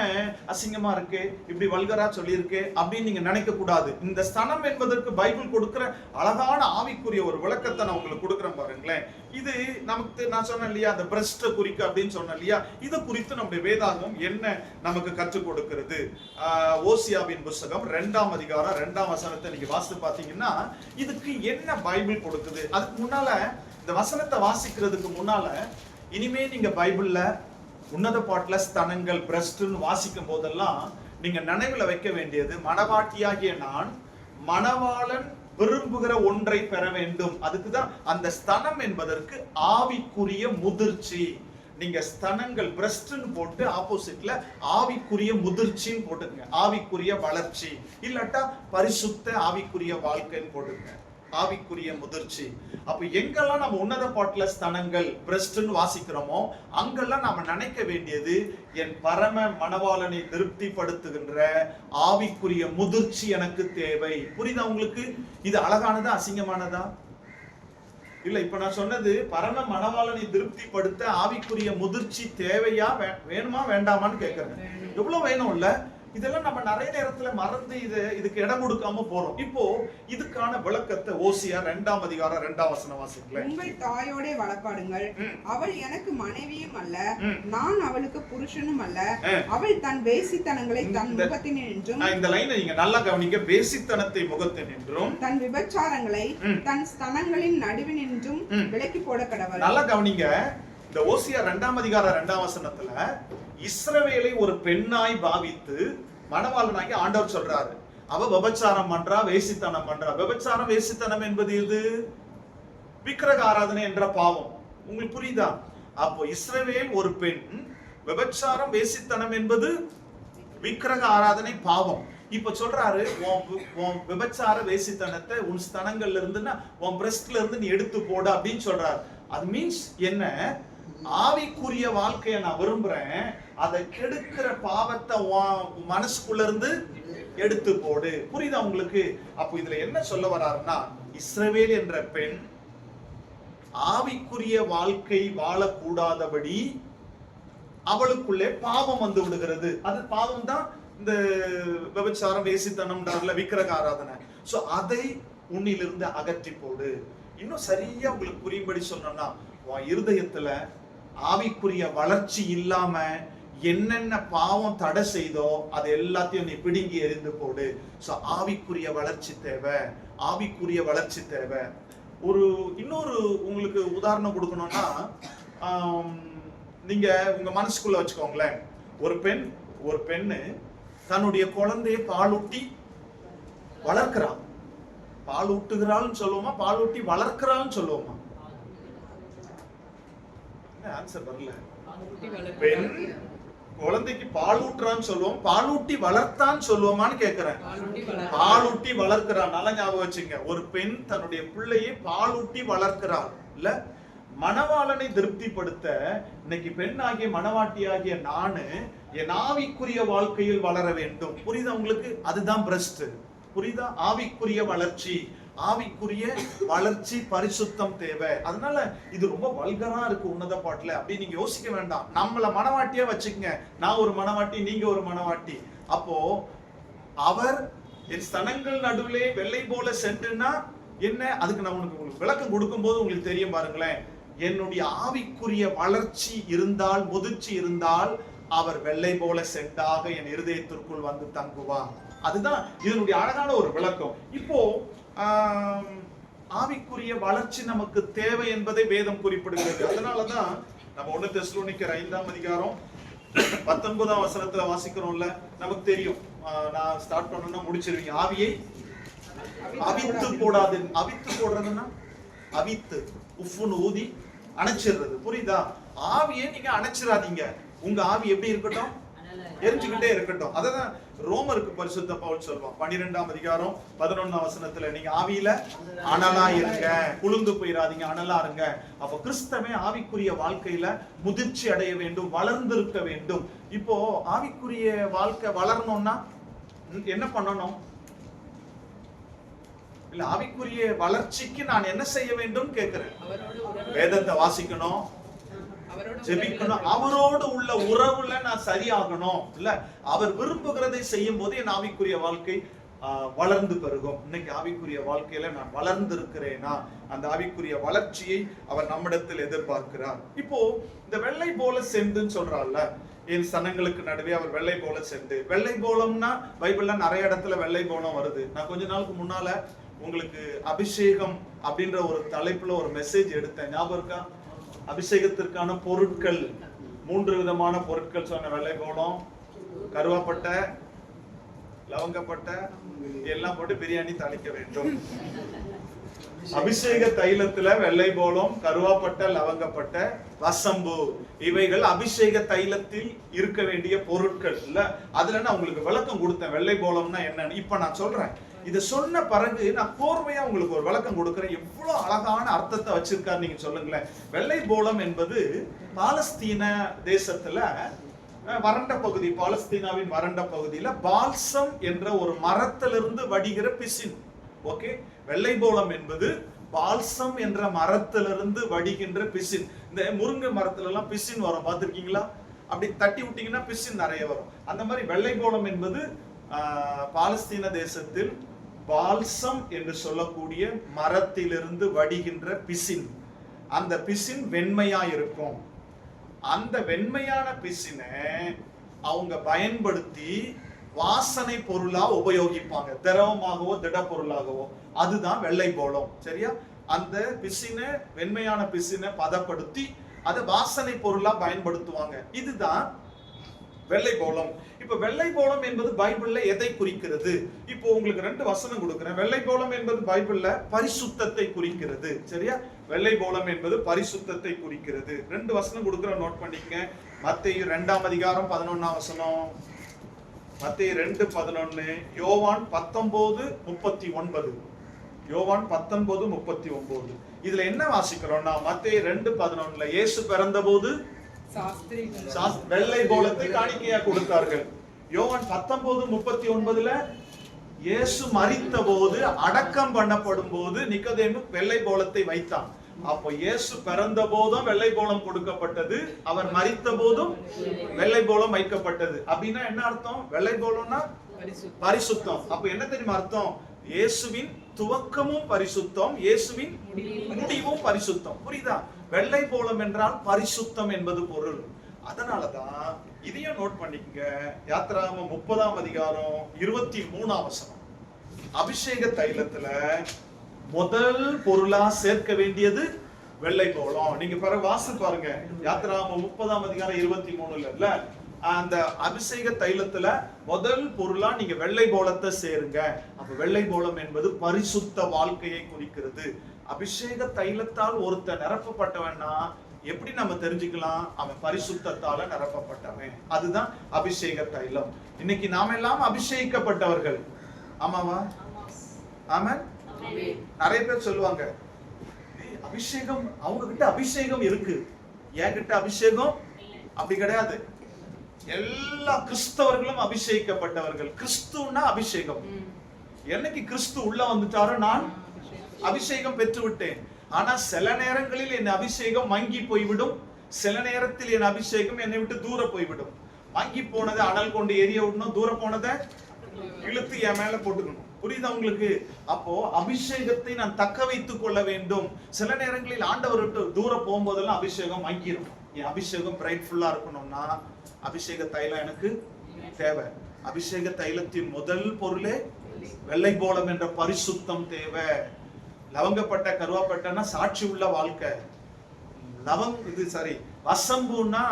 [SPEAKER 1] அசிங்கமா இருக்கு, இப்படி வல்கரா சொல்லியிருக்கு அப்படின்னு நீங்க நினைக்க கூடாது. இந்த ஸ்தனம் என்பதற்கு பைபிள் கொடுக்கிற அழகான ஆவிக்குரிய ஒரு விளக்கத்தை நான் உங்களுக்கு கொடுக்குறேன் பாருங்களேன். இது நமக்கு நான் சொன்னேன் இல்லையா, அந்த பிரஸ்ட குறிக்க அப்படின்னு சொன்னேன் இல்லையா, இதை குறித்து நம்முடைய வேதாகம் என்ன நமக்கு கற்றுக் கொடுக்கிறது. ஓசியாவின் புஸ்தகம் 2ஆம் அதிகாரம் 2ஆம் வசனத்தை நீங்க வாசித்து பாத்தீங்கன்னா இதுக்கு என்ன பைபிள் கொடுக்குது. அதுக்கு முன்னால இந்த வசனத்தை வாசிக்கிறதுக்கு முன்னால இனிமே நீங்க பைபிள்ல உன்னத பாட்டுல ஸ்தனங்கள் பிரஸ்ட்னு வாசிக்கும் போதெல்லாம் நீங்க நினைவுல வைக்க வேண்டியது, மணவாட்டியாகிய நான் மணவாளன் விரும்புகிற ஒன்றை பெற வேண்டும். அதுக்குதான் அந்த ஸ்தனம் என்பதற்கு ஆவிக்குரிய முதிர்ச்சி. நீங்க ஸ்தனங்கள் பிரஸ்ட்னு போட்டு ஆப்போசிட்ல ஆவிக்குரிய முதிர்ச்சின்னு போட்டுங்க, ஆவிக்குரிய வளர்ச்சி, இல்லாட்டா பரிசுத்த ஆவிக்குரிய வாழ்க்கைன்னு போட்டுங்க, ஆவிக்குரிய முதிர்ச்சி. அப்ப எங்கெல்லாம் நம்ம உன்னத பாட்டுல ஸ்தனங்கள் பிரஸ்ட்னு வாசிக்கிறோமோ அங்கெல்லாம் நாம நினைக்க வேண்டியது, என் பரம மணவாளனை திருப்திப்படுத்துகின்ற ஆவிக்குரிய முதிர்ச்சி எனக்கு தேவை. புரியுதா உங்களுக்கு? இது அழகானதா அசிங்கமானதா? இல்ல இப்ப நான் சொன்னது பரம மணவாளனை திருப்திப்படுத்த ஆவிக்குரிய முதிர்ச்சி தேவையா வேணுமா வேண்டாமான்னு கேக்குறேன். எவ்வளவு வேணும் இல்ல? இதெல்லாம் நம்ம நிறைய நேரத்துல மறந்து இதுக்கு இடம் கொடுக்காம போறோம். இப்போ இதுக்கான விளக்கத்தை ஓசியா 2ஆம் அதிகாரம் 2ஆம் வசனம் வாசிங்களேன்.
[SPEAKER 2] உங்கள் தாயோட வளப்பாடுங்கள், அவள் எனக்கு மனைவியும் அல்ல, நான் அவளுக்கு புருஷனும் அல்ல, அவள் தன் வேசித்தனங்களை தன் முகத்தினின்றும்,
[SPEAKER 1] இந்த லைனை நீங்க நல்லா கவனிங்க, வேசித்தனத்தை முகத்தினின்றும்
[SPEAKER 2] தன் விபச்சாரங்களை தன் ஸ்தனங்களின் நடுவினின்றும் விலக்கி போட கடவுள்.
[SPEAKER 1] நல்லா கவனிங்க, இந்த ஓசியா 2ஆம் அதிகாரம் 2ஆம் வசனத்துல இஸ்ரவேலை ஒரு பெண்ணாய் பாவித்து மணவாளனாகி ஆண்டவர் சொல்றாரு, அவ விபச்சாரம் பண்றா, வேசித்தனம் பண்றா. விபச்சாரம் வேசித்தனம் என்பது இது விக்கிரக ஆராதனை என்ற பாவம். உங்களுக்கு புரியுதா? அப்போ இஸ்ரவேல் ஒரு பெண், விபச்சாரம் வேசித்தனம் என்பது விக்கிரக ஆராதனை பாவம். இப்ப சொல்றாரு, உன் விபச்சார வேசித்தனத்தை உன் ஸ்தனங்கள்ல இருந்துன்னா உன் பிரஸ்ட்ல இருந்து நீ எடுத்து போடு அப்படின்னு சொல்றாரு. அது மீன்ஸ் என்ன? ஆவிக்குரிய வாழ்க்கையை நான் விரும்புறேன், அதை கெடுக்கிற பாவத்தை மனசுக்குள்ள இருந்து எடுத்து போடு. புரியுதா உங்களுக்கு? அப்போ இதுல என்ன சொல்ல வர்றாருன்னா, இஸ்ரவேல் என்ற பெண் ஆவிக்குரிய வாழ்க்கை வாழக்கூடாதபடி அவளுக்குள்ளே பாவம் வந்து விடுகிறது. அது பாவம் தான் இந்த விபச்சாரம் வேசித்தனம் விக்கிரக ஆராதனை. சோ அதை உன்னிலிருந்து அகற்றி போடு. இன்னும் சரியா உங்களுக்கு புரியும்படி சொன்னோம்னா, உன் இருதயத்துல ஆவிக்குரிய வளர்ச்சி இல்லாம என்னென்ன பாவம் தடை செய்தோ அது எல்லாத்தையும் நீ பிடுங்கி எறிந்து போடு. சோ ஆவிக்குரிய வளர்ச்சி தேவை, ஆவிக்குரிய வளர்ச்சி தேவை. இன்னொரு உங்களுக்கு உதாரணம் கொடுக்கணும்னா, நீங்க உங்க மனசுக்குள்ள வச்சுக்கோங்களேன், ஒரு பெண்ணு தன்னுடைய குழந்தைய பாலூட்டி வளர்க்கிறான். பாலூட்டுகிறாள்னு சொல்லுவோமா, பாலூட்டி வளர்க்கிறாள்னு சொல்லுவோமா? ஆன்சர் வரல. பெண் குழந்தைக்கு பாலூட்டுறான்னு சொல்லுவோம், பாலூட்டி வளர்த்தான்னு சொல்லுவோமான்னு கேக்குறேன். பாலூட்டி வளர்க்கிறான். நல்லா ஞாபகம் வச்சுங்க, ஒரு பெண் தன்னுடைய பிள்ளையை பாலூட்டி வளர்க்கிறாள். இல்ல, மணவாளனை திருப்திப்படுத்த இன்னைக்கு பெண் ஆகிய மணவாட்டி ஆகிய நானு என் ஆவிக்குரிய வாழ்க்கையில் வளர வேண்டும். புரியுதா உங்களுக்கு? அதுதான் பிரஸ்ட். புரியுதா? ஆவிக்குரிய வளர்ச்சி, ஆவிக்குரிய வளர்ச்சி, பரிசுத்தம் தேவை. அதனால இது ரொம்ப வல்கரா இருக்கு உன்னத பாட்டுல அப்படி நீங்க யோசிக்க வேண்டாம். நம்மள மனவாட்டியா வச்சுக்கங்க, நான் ஒரு மனவாட்டி, நீங்க ஒரு மனவாட்டி. அப்போ அவர் என் ஸ்தனங்கள் நடுவிலே வெள்ளை போல சென்றுனா என்ன? அதுக்கு நான் உங்களுக்கு விளக்கம் கொடுக்கும் போது உங்களுக்கு தெரியும் பாருங்களேன். என்னுடைய ஆவிக்குரிய வளர்ச்சி இருந்தால், முதிர்ச்சி இருந்தால், அவர் வெள்ளை போல சென்றாக என் இருதயத்திற்குள் வந்து தங்குவார். அதுதான் இதனுடைய அழகான ஒரு விளக்கம். இப்போ ஆவிக்குரிய வளர்ச்சி நமக்கு தேவை என்பதை வேதம் குறிப்பிடுகிறது. அதனாலதான் நம்ம 1 தெசலோனிக்கர் 5ஆம் அதிகாரம் 19ஆம் வசனத்துல வாசிக்கிறோம்ல, நமக்கு தெரியும். நான் ஸ்டார்ட் பண்ணணும்னா முடிச்சிருவீங்க. ஆவியை அவித்து போடாது. அவித்து போடுறதுன்னா அவித்து உஃப்னு ஊதி அணைச்சிடுறது. புரியுதா? ஆவியை நீங்க அணைச்சிடாதீங்க. உங்க ஆவி எப்படி இருக்கட்டும்? எரிஞ்சுக்கிட்டே இருக்கட்டும். அதான் ரோமருக்கு பரிசுத்த பவுல் சொல்வான் 12ஆம் அதிகாரம் 11ஆம் வசனத்துல, நீங்க ஆவியில அனலா இருங்க, குளுந்து போயிடாதீங்க, அனலா இருங்க. அப்ப கிறிஸ்தவே ஆவிக்குரிய வாழ்க்கையில முதிர்ச்சி அடைய வேண்டும், வளர்ந்திருக்க வேண்டும். இப்போ ஆவிக்குரிய வாழ்க்கை வளரணும்னா என்ன பண்ணணும்? இல்ல, ஆவிக்குரிய வளர்ச்சிக்கு நான் என்ன செய்ய வேண்டும் கேட்கிறேன். வேதத்தை வாசிக்கணும், ஜெபிக்கணும், அவரோடு உள்ள உறவுல நான் சரியாகணும். இல்ல, அவர் விரும்புகிறதை செய்யும் போது என் ஆவிக்குரிய வாழ்க்கை வளர்ந்து பெருகும். இன்னைக்கு ஆவிக்குரிய வாழ்க்கையில நான் வளர்ந்து இருக்கிறேனா? அந்த ஆவிக்குரிய வளர்ச்சியை அவர் நம்மிடத்தில் எதிர்பார்க்கிறார். இப்போ இந்த வெள்ளை போல சென்றுன்னு சொல்றாள்ல, என் சனங்களுக்கு நடுவே அவர் வெள்ளை போல சென்று. வெள்ளை போலம்னா பைபிள்ல நிறைய இடத்துல வெள்ளை போலம் வருது. நான் கொஞ்ச நாளுக்கு முன்னால உங்களுக்கு அபிஷேகம் அப்படின்ற ஒரு தலைப்புல ஒரு மெசேஜ் எடுத்தேன், ஞாபகம் இருக்கா? அபிஷேகத்திற்கான பொருட்கள் 3 விதமான பொருட்கள் சொன்ன. வெள்ளை போலம், கருவாப்பட்டை, லவங்கப்பட்டை எல்லாம் போட்டு பிரியாணி தாளிக்க வேண்டும். அபிஷேக தைலத்துல வெள்ளை போலம், கருவாப்பட்டை, லவங்கப்பட்டை, வசம்பு, இவைகள் அபிஷேக தைலத்தில் இருக்க வேண்டிய பொருட்கள். இல்ல, அதுல நான் உங்களுக்கு விளக்கம் கொடுத்தேன் வெள்ளை போலம்னா என்னன்னு. இப்ப நான் சொல்றேன், இத சொன்ன பிறகு நான் கோர்வையா உங்களுக்கு ஒரு விளக்கம் கொடுக்கிறேன். எவ்வளவு அழகான அர்த்தத்தை வச்சிருக்காரு நீங்க சொல்லுங்களேன். வெள்ளை போலம் என்பது பாலஸ்தீன தேசத்துல வறண்ட பகுதி, பாலஸ்தீனாவின் வறண்ட பகுதியில பால்சம் என்ற ஒரு மரத்திலிருந்து வடிகிற பிசின். ஓகே, வெள்ளை போலம் என்பது பால்சம் என்ற மரத்திலிருந்து வடிகின்ற பிசின். இந்த முருங்கை மரத்துல எல்லாம் பிசின் வரும், பார்த்திருக்கீங்களா? அப்படி தட்டி விட்டீங்கன்னா பிசின் நிறைய வரும். அந்த மாதிரி வெள்ளை போளம் என்பது பாலஸ்தீன தேசத்தில் பால்சம் என்று சொல்லக்கூடிய மரத்திலிருந்து வடிகின்ற பிசின். அந்த பிசின் வெண்மையா இருக்கும். அந்த வெண்மையான பிசினை அவங்க பயன்படுத்தி வாசனை பொருளா உபயோகிப்பாங்க, திரவமாகவோ திட பொருளாகவோ. அதுதான் வெள்ளை போளம். சரியா? அந்த பிசினை, வெண்மையான பிசினை பதப்படுத்தி அதை வாசனை பொருளா பயன்படுத்துவாங்க. இதுதான் வெள்ளை போளம். இப்ப வெள்ளை போளம் என்பது பைபிள்ல எதை குறிக்கிறது? இப்போ உங்களுக்கு 2 வசனம் கொடுக்கிறேன். வெள்ளை போளம் என்பது பைபிள்ல பரிசுத்தத்தை குறிக்கிறது. சரியா? வெள்ளை போளம் என்பது பரிசுத்தத்தை குறிக்கிறது. 2 வசனம் கொடுக்கிறேன், நோட் பண்ணிக்க. மத்தேயு 2ஆம் அதிகாரம் 11ஆம் வசனம், மத்தேயு 2:11, யோவான் 19:39. யோவான் 19:39. இதுல என்ன வாசிக்கிறோம்னா, மத்தேயு 2:11 இயேசு பிறந்தபோது வெள்ளை போளத்தை காணிக்கையா கொடுத்தார்கள். யோவான் 19:39 இயேசு மரித்த போது, அடக்கம் பண்ணப்படும் போது நிக்கோதேமு வெள்ளை போளத்தை வைத்தான். அப்போ இயேசு பிறந்த போதும் வெள்ளை போளம் கொடுக்கப்பட்டது, அவர் மரித்த போதும் வெள்ளை போளம் வைக்கப்பட்டது. அப்படின்னா என்ன அர்த்தம்? வெள்ளை போளம்னா பரிசுத்தம். அப்ப என்ன தெரியுமா அர்த்தம்? இயேசுவின் துவக்கமும் பரிசுத்தம், இயேசுவின் முடிவும் பரிசுத்தம். புரியுதா? வெள்ளை போளம் என்றால் பரிசுத்தம் என்பது பொருள். அதனாலதான் இதையும் நோட் பண்ணிக்கங்க. யாத்திராகமம் 30ஆம் அதிகாரம் 23ஆம் வசனம், அபிஷேக தைலத்துல முதல் பொருளா சேர்க்க வேண்டியது வெள்ளை போளம். நீங்க வாசல் பாருங்க, யாத்திராகமம் 30ஆம் அதிகாரம் 23ல அந்த அபிஷேக தைலத்துல முதல் பொருளா நீங்க வெள்ளை போளத்தை சேருங்க. அப்ப வெள்ளை போளம் என்பது பரிசுத்த வாழ்க்கையை குறிக்கிறது. அபிஷேக தைலத்தால் ஒருத்தர் நிரப்பப்பட்டவன்னா எப்படி நம்ம தெரிஞ்சுக்கலாம்? அவன் பரிசுத்தத்தால நிரப்பப்பட்டவன். அதுதான் அபிஷேக தைலம். இன்னைக்கு நாம எல்லாம் அபிஷேகிக்கப்பட்டவர்கள். ஆமாவா? ஆமென். நிறைய பேர் சொல்லுவாங்க, அபிஷேகம், அவங்க கிட்ட அபிஷேகம் இருக்கு, என்கிட்ட அபிஷேகம் அப்படி கிடையாது. எல்லா கிறிஸ்தவர்களும் அபிஷேகிக்கப்பட்டவர்கள். கிறிஸ்துன்னா அபிஷேகம். என்னைக்கு கிறிஸ்து உள்ள வந்துட்டாரோ நான் அபிஷேகம் பெற்று விட்டேன். ஆனா சில நேரங்களில் என் அபிஷேகம் மங்கி போய்விடும், சில நேரத்தில் என் அபிஷேகம் என்னை விட்டு தூர போய்விடும். மங்கி போனதை அனல் கொண்டு எரிய விடணும், தூர போனதை இழுத்து என் மேல போட்டுக்கணும். புரியுதா உங்களுக்கு? அப்போ அபிஷேகத்தை நான் தக்க வைத்துக் கொள்ள வேண்டும். சில நேரங்களில் ஆண்டவர் விட்டு தூர போகும்போதெல்லாம் அபிஷேகம் மங்கிரும். என் அபிஷேகம் பிரைட்ஃபுல்லா இருக்கணும்னா அபிஷேக தைலம் எனக்கு தேவை. அபிஷேக தைலத்தின் முதல் பொருளே வெள்ளை போளம் என்ற பரிசுத்தம் தேவை. லவங்கப்பட்ட கருவாப்பட்டனா சாட்சி உள்ள வாழ்க்கை. வசம்புன்னா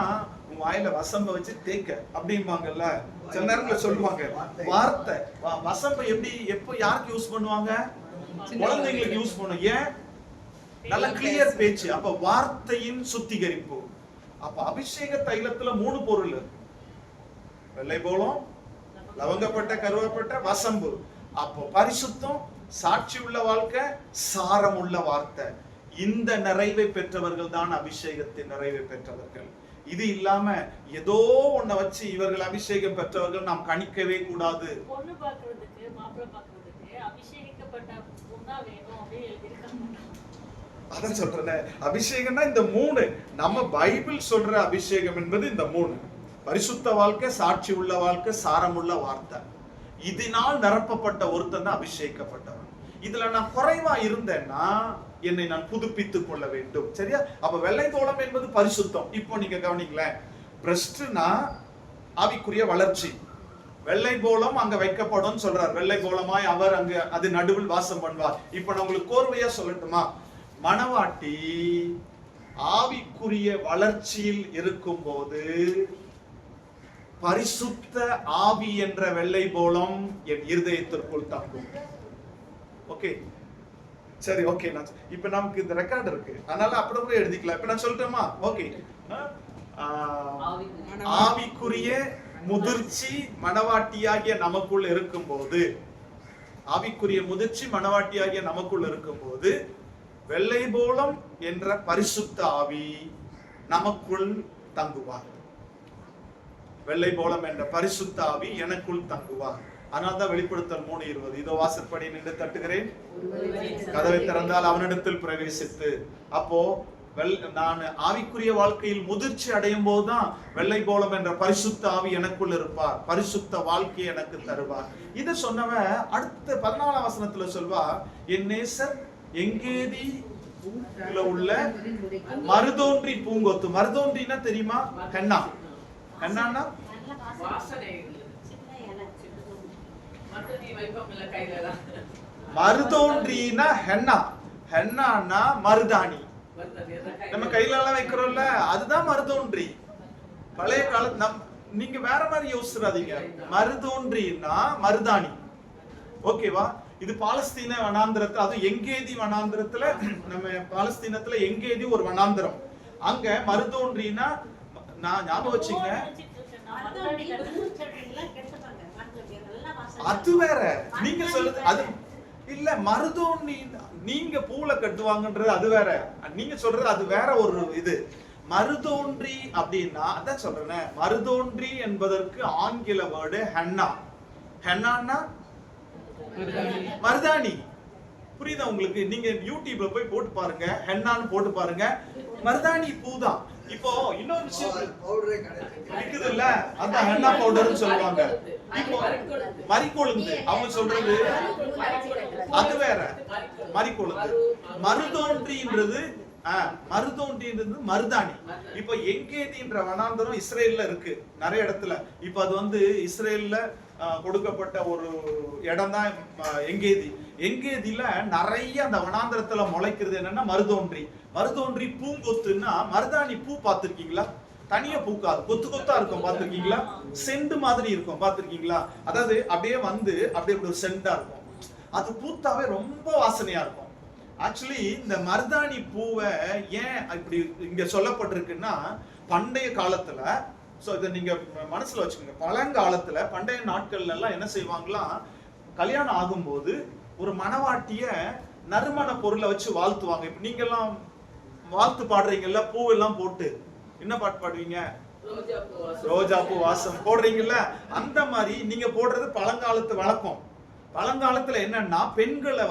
[SPEAKER 1] உன் வாயில வசம்ப வச்சு தேக்க அப்படிம்பாங்கல்ல, சில நேரத்துல சொல்லுவாங்க. வார்த்தை வசம்ப எப்ப யாருக்கு யூஸ் பண்ணுவாங்க? குழந்தைங்களுக்கு யூஸ் பண்ணும். ஏன்? நல்ல கிளியர் பேச்சு. அப்ப வார்த்தையின் சுத்திகரிப்பு. அப்ப அபிஷேக தைலத்துல 3 பொருள்: வெள்ளை போளம், லவங்கப்பட்ட கருவாப்பட்ட, வசம்பு. அப்போ பரிசுத்தம், சாட்சி உள்ள வாழ்க்கை, சாரம் உள்ள வார்த்தை. இந்த நிறைவை பெற்றவர்கள் தான் அபிஷேகத்தின் நிறைவை பெற்றவர்கள். இது இல்லாம ஏதோ ஒன்ன வச்சு இவர்கள் அபிஷேகம் பெற்றவர்கள் நாம் கணிக்கவே கூடாது.
[SPEAKER 5] பொண்ணு பார்க்கிறதுக்கு, மாப்பிள்ளை பார்க்கிறதுக்கு அபிஷேகிக்கப்பட்ட பொண்ணா வேணும் அப்படியே எழுதிருக்காங்க.
[SPEAKER 1] அதான் சொல்றேன், அபிஷேகம்னா இந்த 3. நம்ம பைபிள் சொல்ற அபிஷேகம் என்பது இந்த 3: பரிசுத்த வாழ்க்கை, சாட்சி உள்ள வாழ்க்கை, சாரம் உள்ள வார்த்தை. இதனால் நிரப்பப்பட்ட ஒருத்தன் தான் அபிஷேகிக்கப்பட்டவன். இதுல நான் குறைவா இருந்தேன்னா என்னை நான் புதுப்பித்துக் கொள்ள வேண்டும். சரியா? அப்ப வெள்ளை போளம் என்பது பரிசுத்தம். இப்போ நீங்க கவனிங்களேன், பிரஸ்ட்னா ஆவிக்குரிய வளர்ச்சி. வெள்ளை போளம் அங்க வைக்கப்படும் சொல்றார். வெள்ளை போளமாய் அவர் அங்கு அது நடுவில் வாசம் பண்ணுவார். இப்ப நான் உங்களுக்கு கோர்வையா சொல்லட்டுமா? மணவாட்டி ஆவிக்குரிய வளர்ச்சியில் இருக்கும் போது பரிசுத்த ஆவி என்ற வெள்ளை போளம் என் இருதயத்திற்குள் தங்கும். ஓகே, சரி, ஓகே. இப்ப நமக்கு இந்த ரெக்கார்ட் இருக்கு, அதனால அப்படியே எழுதிக்கலாம். இப்ப நான் சொல்லட்டுமா? ஓகே. ஆவிக்குரிய முதிர்ச்சி மணவாட்டியாகிய நமக்குள் இருக்கும் போது, ஆவிக்குரிய முதிர்ச்சி மணவாட்டியாகிய நமக்குள் இருக்கும் போது வெள்ளை போளம் என்ற பரிசுத்த ஆவி நமக்குள் தங்குவார். வெள்ளை போளம் என்ற பரிசுத்த ஆவி எனக்குள் தங்குவார். அதனால தான் வெளிப்படுத்தல் 3:20 இதோ வாசற்படி நின்று தட்டுகிறேன், கதவை திறந்தால் அவனிடத்தில் பிரவேசித்து. அப்போ நான் ஆவிக்குரிய வாழ்க்கையில் முதிர்ச்சி அடையும் போதுதான் வெள்ளை போலம் என்ற பரிசுத்த ஆவி எனக்குள் இருப்பார், பரிசுத்த வாழ்க்கையை எனக்கு தருவார். இதை சொன்னவன் அடுத்த 14ஆம் வசனத்துல சொல்வா, என் நேசர் எங்கேதி உள்ள மருதோன்றி பூங்கொத்து. மருதோன்றினா தெரியுமா? ஹென்னா. ஹென்னான்னா மருதோன்றினா ஹென்னா. ஹென்னான்னா மருதாணி. நம்ம கையில எல்லாம் வைக்கிறோம்ல, அதுதான் மருதோன்றி. பழைய காலத்து நீங்க வேற மாதிரி யோசிச்சிடாதீங்க. மருதோன்றினா மருதாணி. ஓகேவா? இது பாலஸ்தீன வனாந்திரத்துல, அது எங்கேதி வனாந்திரத்துல, நம்ம பாலஸ்தீனத்துல எங்கேதி ஒரு வனாந்திரம். அங்க மருதோன்றினா நான் ஞாபகம் வச்சுங்க, அது வேற. நீங்க சொல்றது அது இல்ல. மருதோன்றி நீங்க பூல கட்டுவாங்கன்றது அது வேற, நீங்க சொல்றது அது வேற ஒரு இது. மருதோன்றி அப்படின்னா அதான் சொல்றேன், மருதோன்றி என்பதற்கு ஆங்கில வேர்டு ஹென்னா. ஹென்னான்னா மருதாணி. புரியுதா உங்களுக்கு? நீங்க யூடியூப்ல போய் போட்டு பாருங்க, ஹென்னான்னு போட்டு பாருங்க, மருதாணி பூதான். இப்போ இன்னொரு விஷயம் இருக்குதுல்ல, அதான் ஹென்னா பவுடர்னு சொல்லுவாங்க. இப்போ மரிக்கொழுந்து அவங்க சொல்றது அது வேற. மரிக்கொழுந்து. மருதோன்றின்றது மருதாணி. இப்ப எங்கேதின்ற வனாந்தரம் இஸ்ரேல்ல இருக்கு நிறைய இடத்துல. இப்ப அது இஸ்ரேல்ல கொடுக்கப்பட்ட ஒரு இடம் தான் எங்கேதி. எங்கேதில நிறைய அந்த வனாந்தரத்துல முளைக்கிறது என்னன்னா மருதோன்றி. மருதோன்றி பூங்கொத்துன்னா மருதாணி பூ பார்த்திருக்கீங்களா? தனியா பூக்காது, கொத்து கொத்தா இருக்கும், பார்த்திருக்கீங்களா? செண்டு மாதிரி இருக்கும், பார்த்திருக்கீங்களா? அதாவது அப்படியே அப்படியே ஒரு செண்டா இருக்கும். அது பூத்தாவே ரொம்ப வாசனையா இருக்கும். ஆக்சுவலி இந்த மருதாணி பூவை ஏன் இப்படி இங்க சொல்லப்பட்டிருக்குன்னா, பண்டைய காலத்துல, சோ இதை நீங்க மனசுல வச்சுக்கோங்க, பழங்காலத்துல பண்டைய நாட்கள்ல எல்லாம் என்ன செய்வாங்களாம், கல்யாணம் ஆகும்போது ஒரு மணவாட்டிய நறுமண பொருளை வச்சு வாழ்த்துவாங்க. இப்ப நீங்க எல்லாம் வாழ்த்து பாடுறீங்கல்ல, பூ எல்லாம் போட்டு என்ன பாட்டு பாடுவீங்க? ரோஜா பூ வாசம் போடுறீங்கல்ல, அந்த மாதிரி நீங்க போடுறது பழங்காலத்து வழக்கம். பழங்காலத்துல என்னன்னா, பெண்களை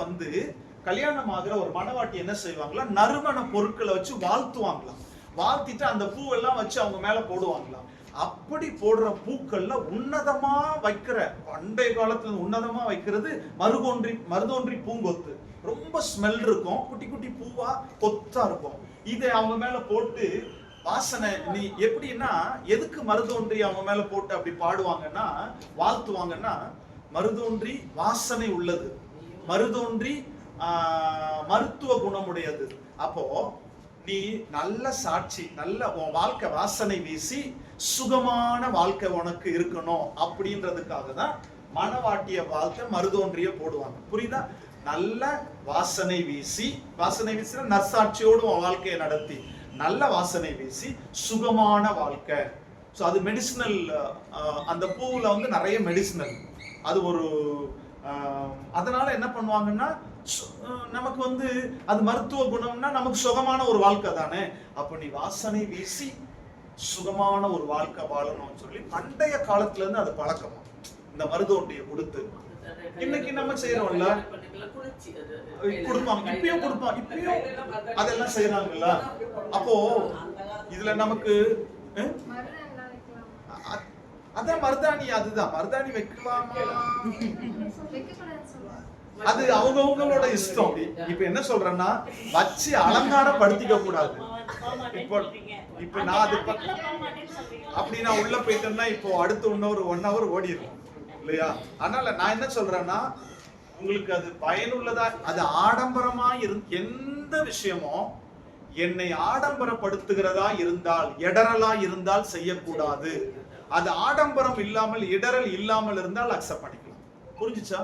[SPEAKER 1] கல்யாணம் ஆகிற ஒரு மணவாட்டி என்ன செய்வாங்களா, நறுமண பொருட்களை வச்சு வாழ்த்துவாங்களாம். வாழ்த்திட்டு அந்த பூவெல்லாம் வச்சு அவங்க மேல போடுவாங்களாம். அப்படி போடுற பூக்கள்ல உன்னதமா வைக்கிற, பண்டைய காலத்துல உன்னதமா வைக்கிறது மருதோன்றி பூங்கொத்து. ரொம்ப ஸ்மெல் இருக்கும், குட்டி குட்டி பூவா கொத்தா இருக்கும். இதை அவங்க மேல போட்டு வாசனை. நீ எப்படின்னா, எதுக்கு மருதோன்றி அவங்க மேல போட்டு அப்படி பாடுவாங்கன்னா, வாழ்த்துவாங்கன்னா, மருதோன்றி வாசனை உள்ளது, மருதோன்றி மருத்துவ குணமுடையது. அப்போ நீ நல்ல சாட்சி, நல்ல உன் வாழ்க்கை வாசனை வீசி சுகமான வாழ்க்கை உனக்கு இருக்கணும் அப்படின்றதுக்காக தான் மணவாட்டிய வாழ்க்கை மருதோன்றிய போடுவாங்க. புரியுதா? நல்ல வாசனை வீசி, வாசனை வீசினா நற்சாட்சியோடு உன் வாழ்க்கையை நடத்தி, நல்ல வாசனை வீசி சுகமான வாழ்க்கை. ஸோ அது மெடிசினல். அந்த பூவில் நிறைய மெடிசினல். அது ஒரு அதனால என்ன பண்ணுவாங்கன்னா, நமக்கு அது மருத்துவ குணம்னா நமக்கு சுகமான ஒரு வாழ்க்கை தானே. அப்ப நீ வாசனை வீசி சுகமான ஒரு வாழ்க்கை வாழணும்னு சொல்லி பண்டைய காலத்துல இருந்து அது பழக்கமா இந்த மருதோண்டியை கொடுத்து இன்னைக்கு நம்ம செய்யறோம்ல, கொடுப்பாங்க, இப்பயும் கொடுப்பாங்க, இப்பயும் அதெல்லாம் செய்யறாங்கல்ல. அப்போ இதுல நமக்கு அதான் மருதாணி, அதுதான் மருதாணி வைக்கலாமா, அது அவங்கவுங்களோட இஷ்டம். இப்ப என்ன சொல்றேன்னா, வச்சு அலங்காரம் படுத்திக்க கூடாது. இப்ப நான் அது அப்படி நான் உள்ள போயிட்டேன்னா இப்போ அடுத்து இன்னொரு 1 hour ஓடிடும் இல்லையா? அதனால நான் என்ன சொல்றேன்னா, உங்களுக்கு அது பயனுள்ளதா, அது ஆடம்பரமா எந்த விஷயமும் என்னை ஆடம்பரப்படுத்துகிறதா இருந்தால், இடரலா இருந்தால் செய்யக்கூடாது. அது ஆடம்பரம் இல்லாமல் இடரல் இல்லாமல் இருந்தால் அக்செப்ட் பண்ணிக்கலாம். புரிஞ்சுச்சா?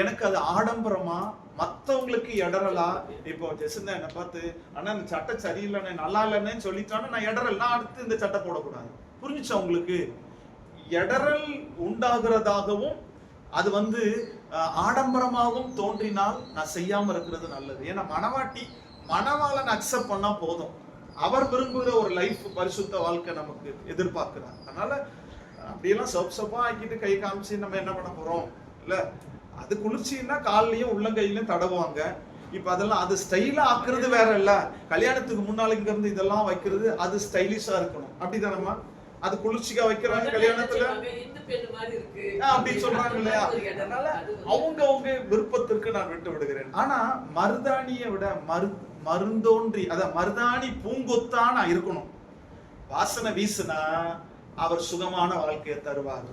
[SPEAKER 1] எனக்கு அது ஆடம்பரமா, மற்றவங்களுக்கு இடரலா. இப்போ ஜெசிந்தா என்ன பார்த்து, ஆனா இந்த சட்டை சரியில்லைன்னு, நல்லா இல்லைன்னு சொல்லிட்டான்னு நான் இடரல், நான் அடுத்து இந்த சட்டை போடக்கூடாது. புரிஞ்சுச்சா உங்களுக்கு? இடரல் உண்டாகிறதாகவும் அது ஆடம்பரமாகவும் தோன்றினால் நான் செய்யாம இருக்கிறது நல்லது. ஏன்னா மணவாளன் அக்செப்ட் பண்ணா போதும். அவர் விரும்புகிற ஒரு லைஃப், பரிசுத்த வாழ்க்கை நமக்கு எதிர்பார்க்கிறார். அதனால அப்படியெல்லாம் சோப்பா ஆக்கிட்டு கை காமிச்சு நம்ம என்ன பண்ண போறோம் இல்ல. அது குளிர்ச்சின்னா கால்லயும் உள்ளங்கையிலும் தடவுவாங்க. இப்ப அதெல்லாம் அது ஸ்டைலா ஆக்குறது வேற இல்ல. கல்யாணத்துக்கு முன்னால இங்க இருந்து இதெல்லாம் வைக்கிறது அது ஸ்டைலிஷா இருக்கணும். அப்படிதானம்மா? அது குளிர்ச்சிக்கா வைக்கிறாங்க கல்யாணத்துல அப்படின்னு சொல்றாங்க இல்லையா? அதனால அவங்க விருப்பத்திற்கு நான் விட்டு விடுகிறேன். ஆனா மருதாணியை விட மருந்தோன்றி அதான் மருதாணி பூங்கொத்தான இருக்கணும். வாசனை வீசுனா அவர் சுகமான வாழ்க்கையை தருவார்.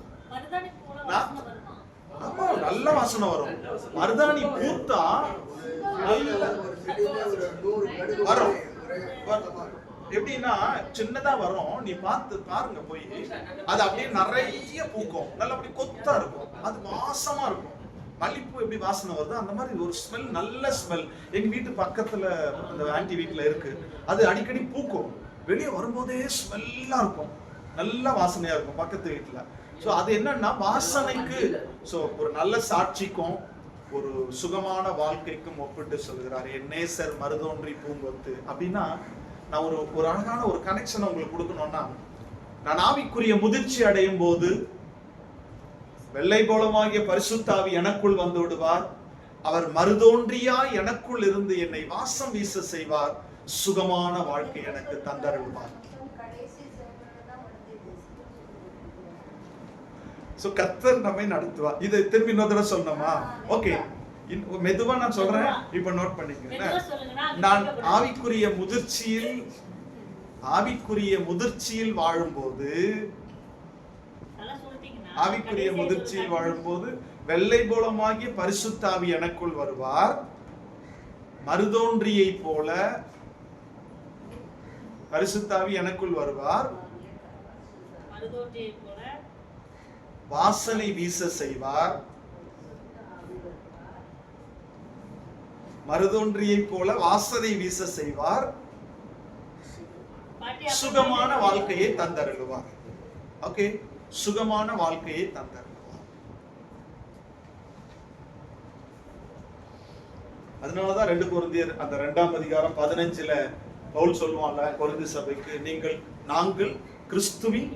[SPEAKER 1] ஆமா, நல்ல வாசனை வரும். மருதாணி பூத்தா வரும். எப்படின்னா சின்னதா வரும், நீ பார்த்து பாருங்க போய், அது அப்படியே நிறைய பூக்கும், நல்ல அப்படி கொத்தா இருக்கும், அது வாசமா இருக்கும். மல்லிப்பூ எப்படி வாசனை வருது அந்த மாதிரி ஒரு ஸ்மெல், நல்ல ஸ்மெல். எங்க வீட்டு பக்கத்துல அந்த ஆன்டி வீட்டுல இருக்கு, அது அடிக்கடி பூக்கும். வெளியே வரும்போதே ஸ்மெல்லா இருக்கும், நல்ல வாசனையா இருக்கும் பக்கத்து வீட்டுல. சோ அது என்னன்னா வாசனைக்கு, சோ ஒரு நல்ல சாட்சிக்கும் ஒரு சுகமான வாழ்க்கைக்கும் ஒப்பிட்டு சொல்கிறார். என் நேசர் மருதோன்றி பூங்கொத்து அப்படின்னா, நான் ஒரு அழகான ஒரு கனெக்ஷன் உங்களுக்கு கொடுக்கணும்னா, நான் ஆவிக்குரிய முதிர்ச்சி அடையும் போது வெள்ளை போலமாகிய பரிசுத்தாவி எனக்குள் வந்து விடுவார். அவர் மருதோன்றியா எனக்குள் இருந்து என்னை வாசம் வீச செய்வார். சுகமான வாழ்க்கை எனக்கு தந்தருள்வார். சோ கர்த்தர் நம்மை நடத்துவார். இது திரும்பி இன்னொரு தடவை சொல்லணுமா? ஓகே, மெதுவா நான் சொல்றேன், இப்ப நோட் பண்ணிக்கங்க. நான் ஆவிக்குரிய முதிர்ச்சியில் வாழும்போது வெள்ளை போலமாகிய பரிசுத்தாவி எனக்குள் வருவார். மருதோன்றியை போல பரிசுத்தாவி எனக்குள் வருவார். வாசனை வீச செய்வார். மருதோன்றியை போல வாசனை வீச செய்வார். சுகமான வாழ்க்கையை தந்தருளுவார். ஓகே, சுகமான வாழ்க்கையை தந்தருளுவார். அதனாலதான் 2 கொரிந்தியர் அந்த 2ஆம் அதிகாரம் 15ல பவுல் சொல்லுவாங்க கொரிந்து சபைக்கு, நாங்கள் கிறிஸ்துவின்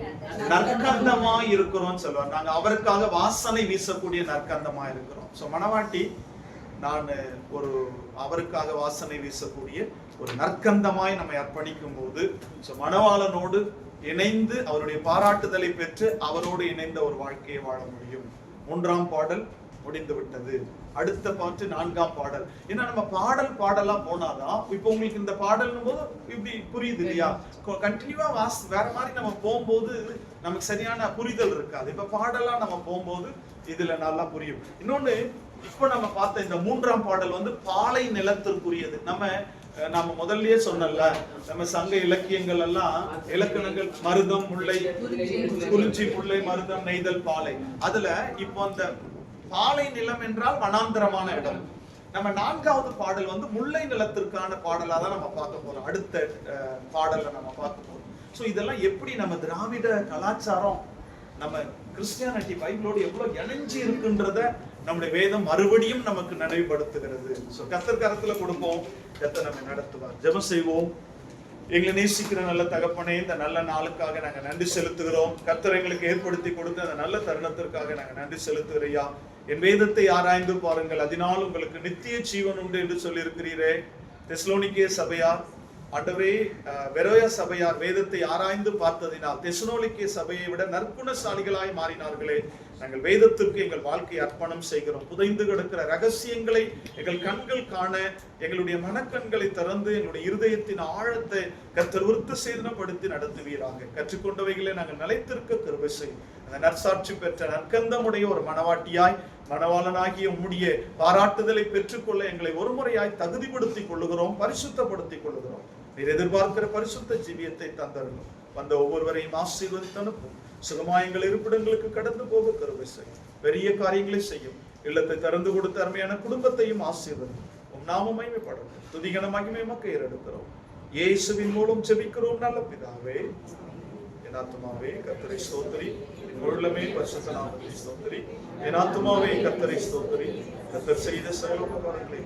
[SPEAKER 1] நற்கந்தமாய் இருக்கிறோம் சொல்லுவார். நாங்க அவருக்காக வாசனை வீசக்கூடிய நற்கந்தமாய் இருக்கிறோம். சோ மணவாட்டி, நான் அவருக்காக வாசனை வீசக்கூடிய ஒரு நற்கந்தமாய் நம்மை அர்ப்பணிக்கும் போது, மணவாளனோடு இணைந்து அவருடைய பாராட்டுதலை பெற்று அவரோடு இணைந்த ஒரு வாழ்க்கையை வாழ முடியும். 3ஆம் பாடல் முடிந்து விட்டது. அடுத்த பாட்டு 4ஆம் பாடல். ஏன்னா நம்ம பாடலா போனாதான், இப்ப உங்களுக்கு இந்த பாடல் போது இப்படி புரியுது இல்லையா? கண்டினியூவா வேற மாதிரி நம்ம போகும்போது நமக்கு சரியான புரிதல் இருக்காது. இப்ப பாடலா நம்ம போகும்போது இதுல நல்லா புரியும். இன்னொன்னு, இப்ப நம்ம பார்த்த இந்த 3ஆம் பாடல் பாலை நிலத்திற்குரியது. நம்ம முதல்லயே சொன்னல, நம்ம சங்க இலக்கியங்கள் எல்லாம் இலக்கணங்கள் மருதம், முல்லை, குறிஞ்சி, முல்லை, மருதம், நெய்தல், பாலை. அதுல இப்போ அந்த பாலை நிலம் என்றால் வனாந்தரமான இடம். நம்ம 4ஆவது பாடல் முல்லை நிலத்திற்கான பாடலா தான் நம்ம பார்க்க போறோம். அடுத்த பாடலை நம்ம பார்க்க போறோம். சோ இதெல்லாம் எப்படி நம்ம திராவிட கலாச்சாரம், நம்ம கிறிஸ்டியானிட்டி பைபிளோடு எவ்வளவு இணைஞ்சு இருக்குன்றத நம்முடைய வேதம் மறுபடியும் நமக்கு நினைவுபடுத்துகிறது. சோ கர்த்தர் கரத்துல கொடுப்போம், கர்த்தர் நம்மை நடத்துவார். ஜெபம் செய்வோம். எங்களை நேசிக்கிற நல்ல தகப்பனே, இந்த நல்ல நாளுக்காக நாங்க நன்றி செலுத்துகிறோம். கர்த்தர் எங்களுக்கு ஏற்படுத்தி கொடுத்த அந்த நல்ல தருணத்திற்காக நாங்க நன்றி செலுத்துகிறையா. என் வேதத்தை ஆராய்ந்து பாருங்கள், அதனால் உங்களுக்கு நித்திய ஜீவன் உண்டு என்று சொல்லி இருக்கிறீரே. தெசலோனிக்கே சபையார், ஆண்டவரே, பெரோயா சபையார் வேதத்தை ஆராய்ந்து பார்த்ததினால் தெசலோனிக்கே சபையை விட நற்குணசாலிகளாய் மாறினார்களே. நாங்கள் வேதத்திற்கு எங்கள் வாழ்க்கையை அர்ப்பணம் செய்கிறோம். புதைந்து கிடக்கிற ரகசியங்களை எங்கள் கண்கள் காண, எங்களுடைய மனக்கண்களை திறந்து எங்களுடைய இருதயத்தின் ஆழத்தை கர்த்தர் விருத்த சேதனப்படுத்தி நடத்துவீராக. கற்றுக்கொண்டவைகளை நாங்கள் நிலைத்திருக்க கிருபை செய்யும். அந்த நற்சாட்சி பெற்ற நற்கந்தமுடைய ஒரு மணவாட்டியாய், மணவாளனாகிய உம்முடைய பாராட்டுதலை பெற்றுக்கொள்ள எங்களை ஒருமுறையாய் தகுதிப்படுத்திக் கொள்ளுகிறோம், பரிசுத்தப்படுத்திக் கொள்ளுகிறோம். நீர் எதிர்பார்க்கிற பரிசுத்த ஜீவியத்தை தந்தருளும். வந்த ஒவ்வொருவரையும் ஆசீர்வதித்து அனுப்பும். சுகமாயங்கள் இருப்பிடங்களுக்கு கடந்து போக கருவை செய்யும். பெரிய காரியங்களை செய்யும். இல்லத்தை திறந்து கொடுத்த அருமையான குடும்பத்தையும் ஆசீர்வதியும். உம் நாமம் மகிமைப்படும். துதிகன மகிமை மக்கள் எடுக்கிறோம். இயேசுவின் மூலம் ஜெபிக்கிறோம் நல்ல பிதாவே. என் ஆத்துமாவே கர்த்தரை ஸ்தோத்திரி, என் உள்ளமே பரிசுத்த நாமத்தை ஸ்தோத்திரி. என் ஆத்துமாவே கர்த்தரை ஸ்தோத்திரி, கர்த்தர் செய்த சகல உபகாரங்களை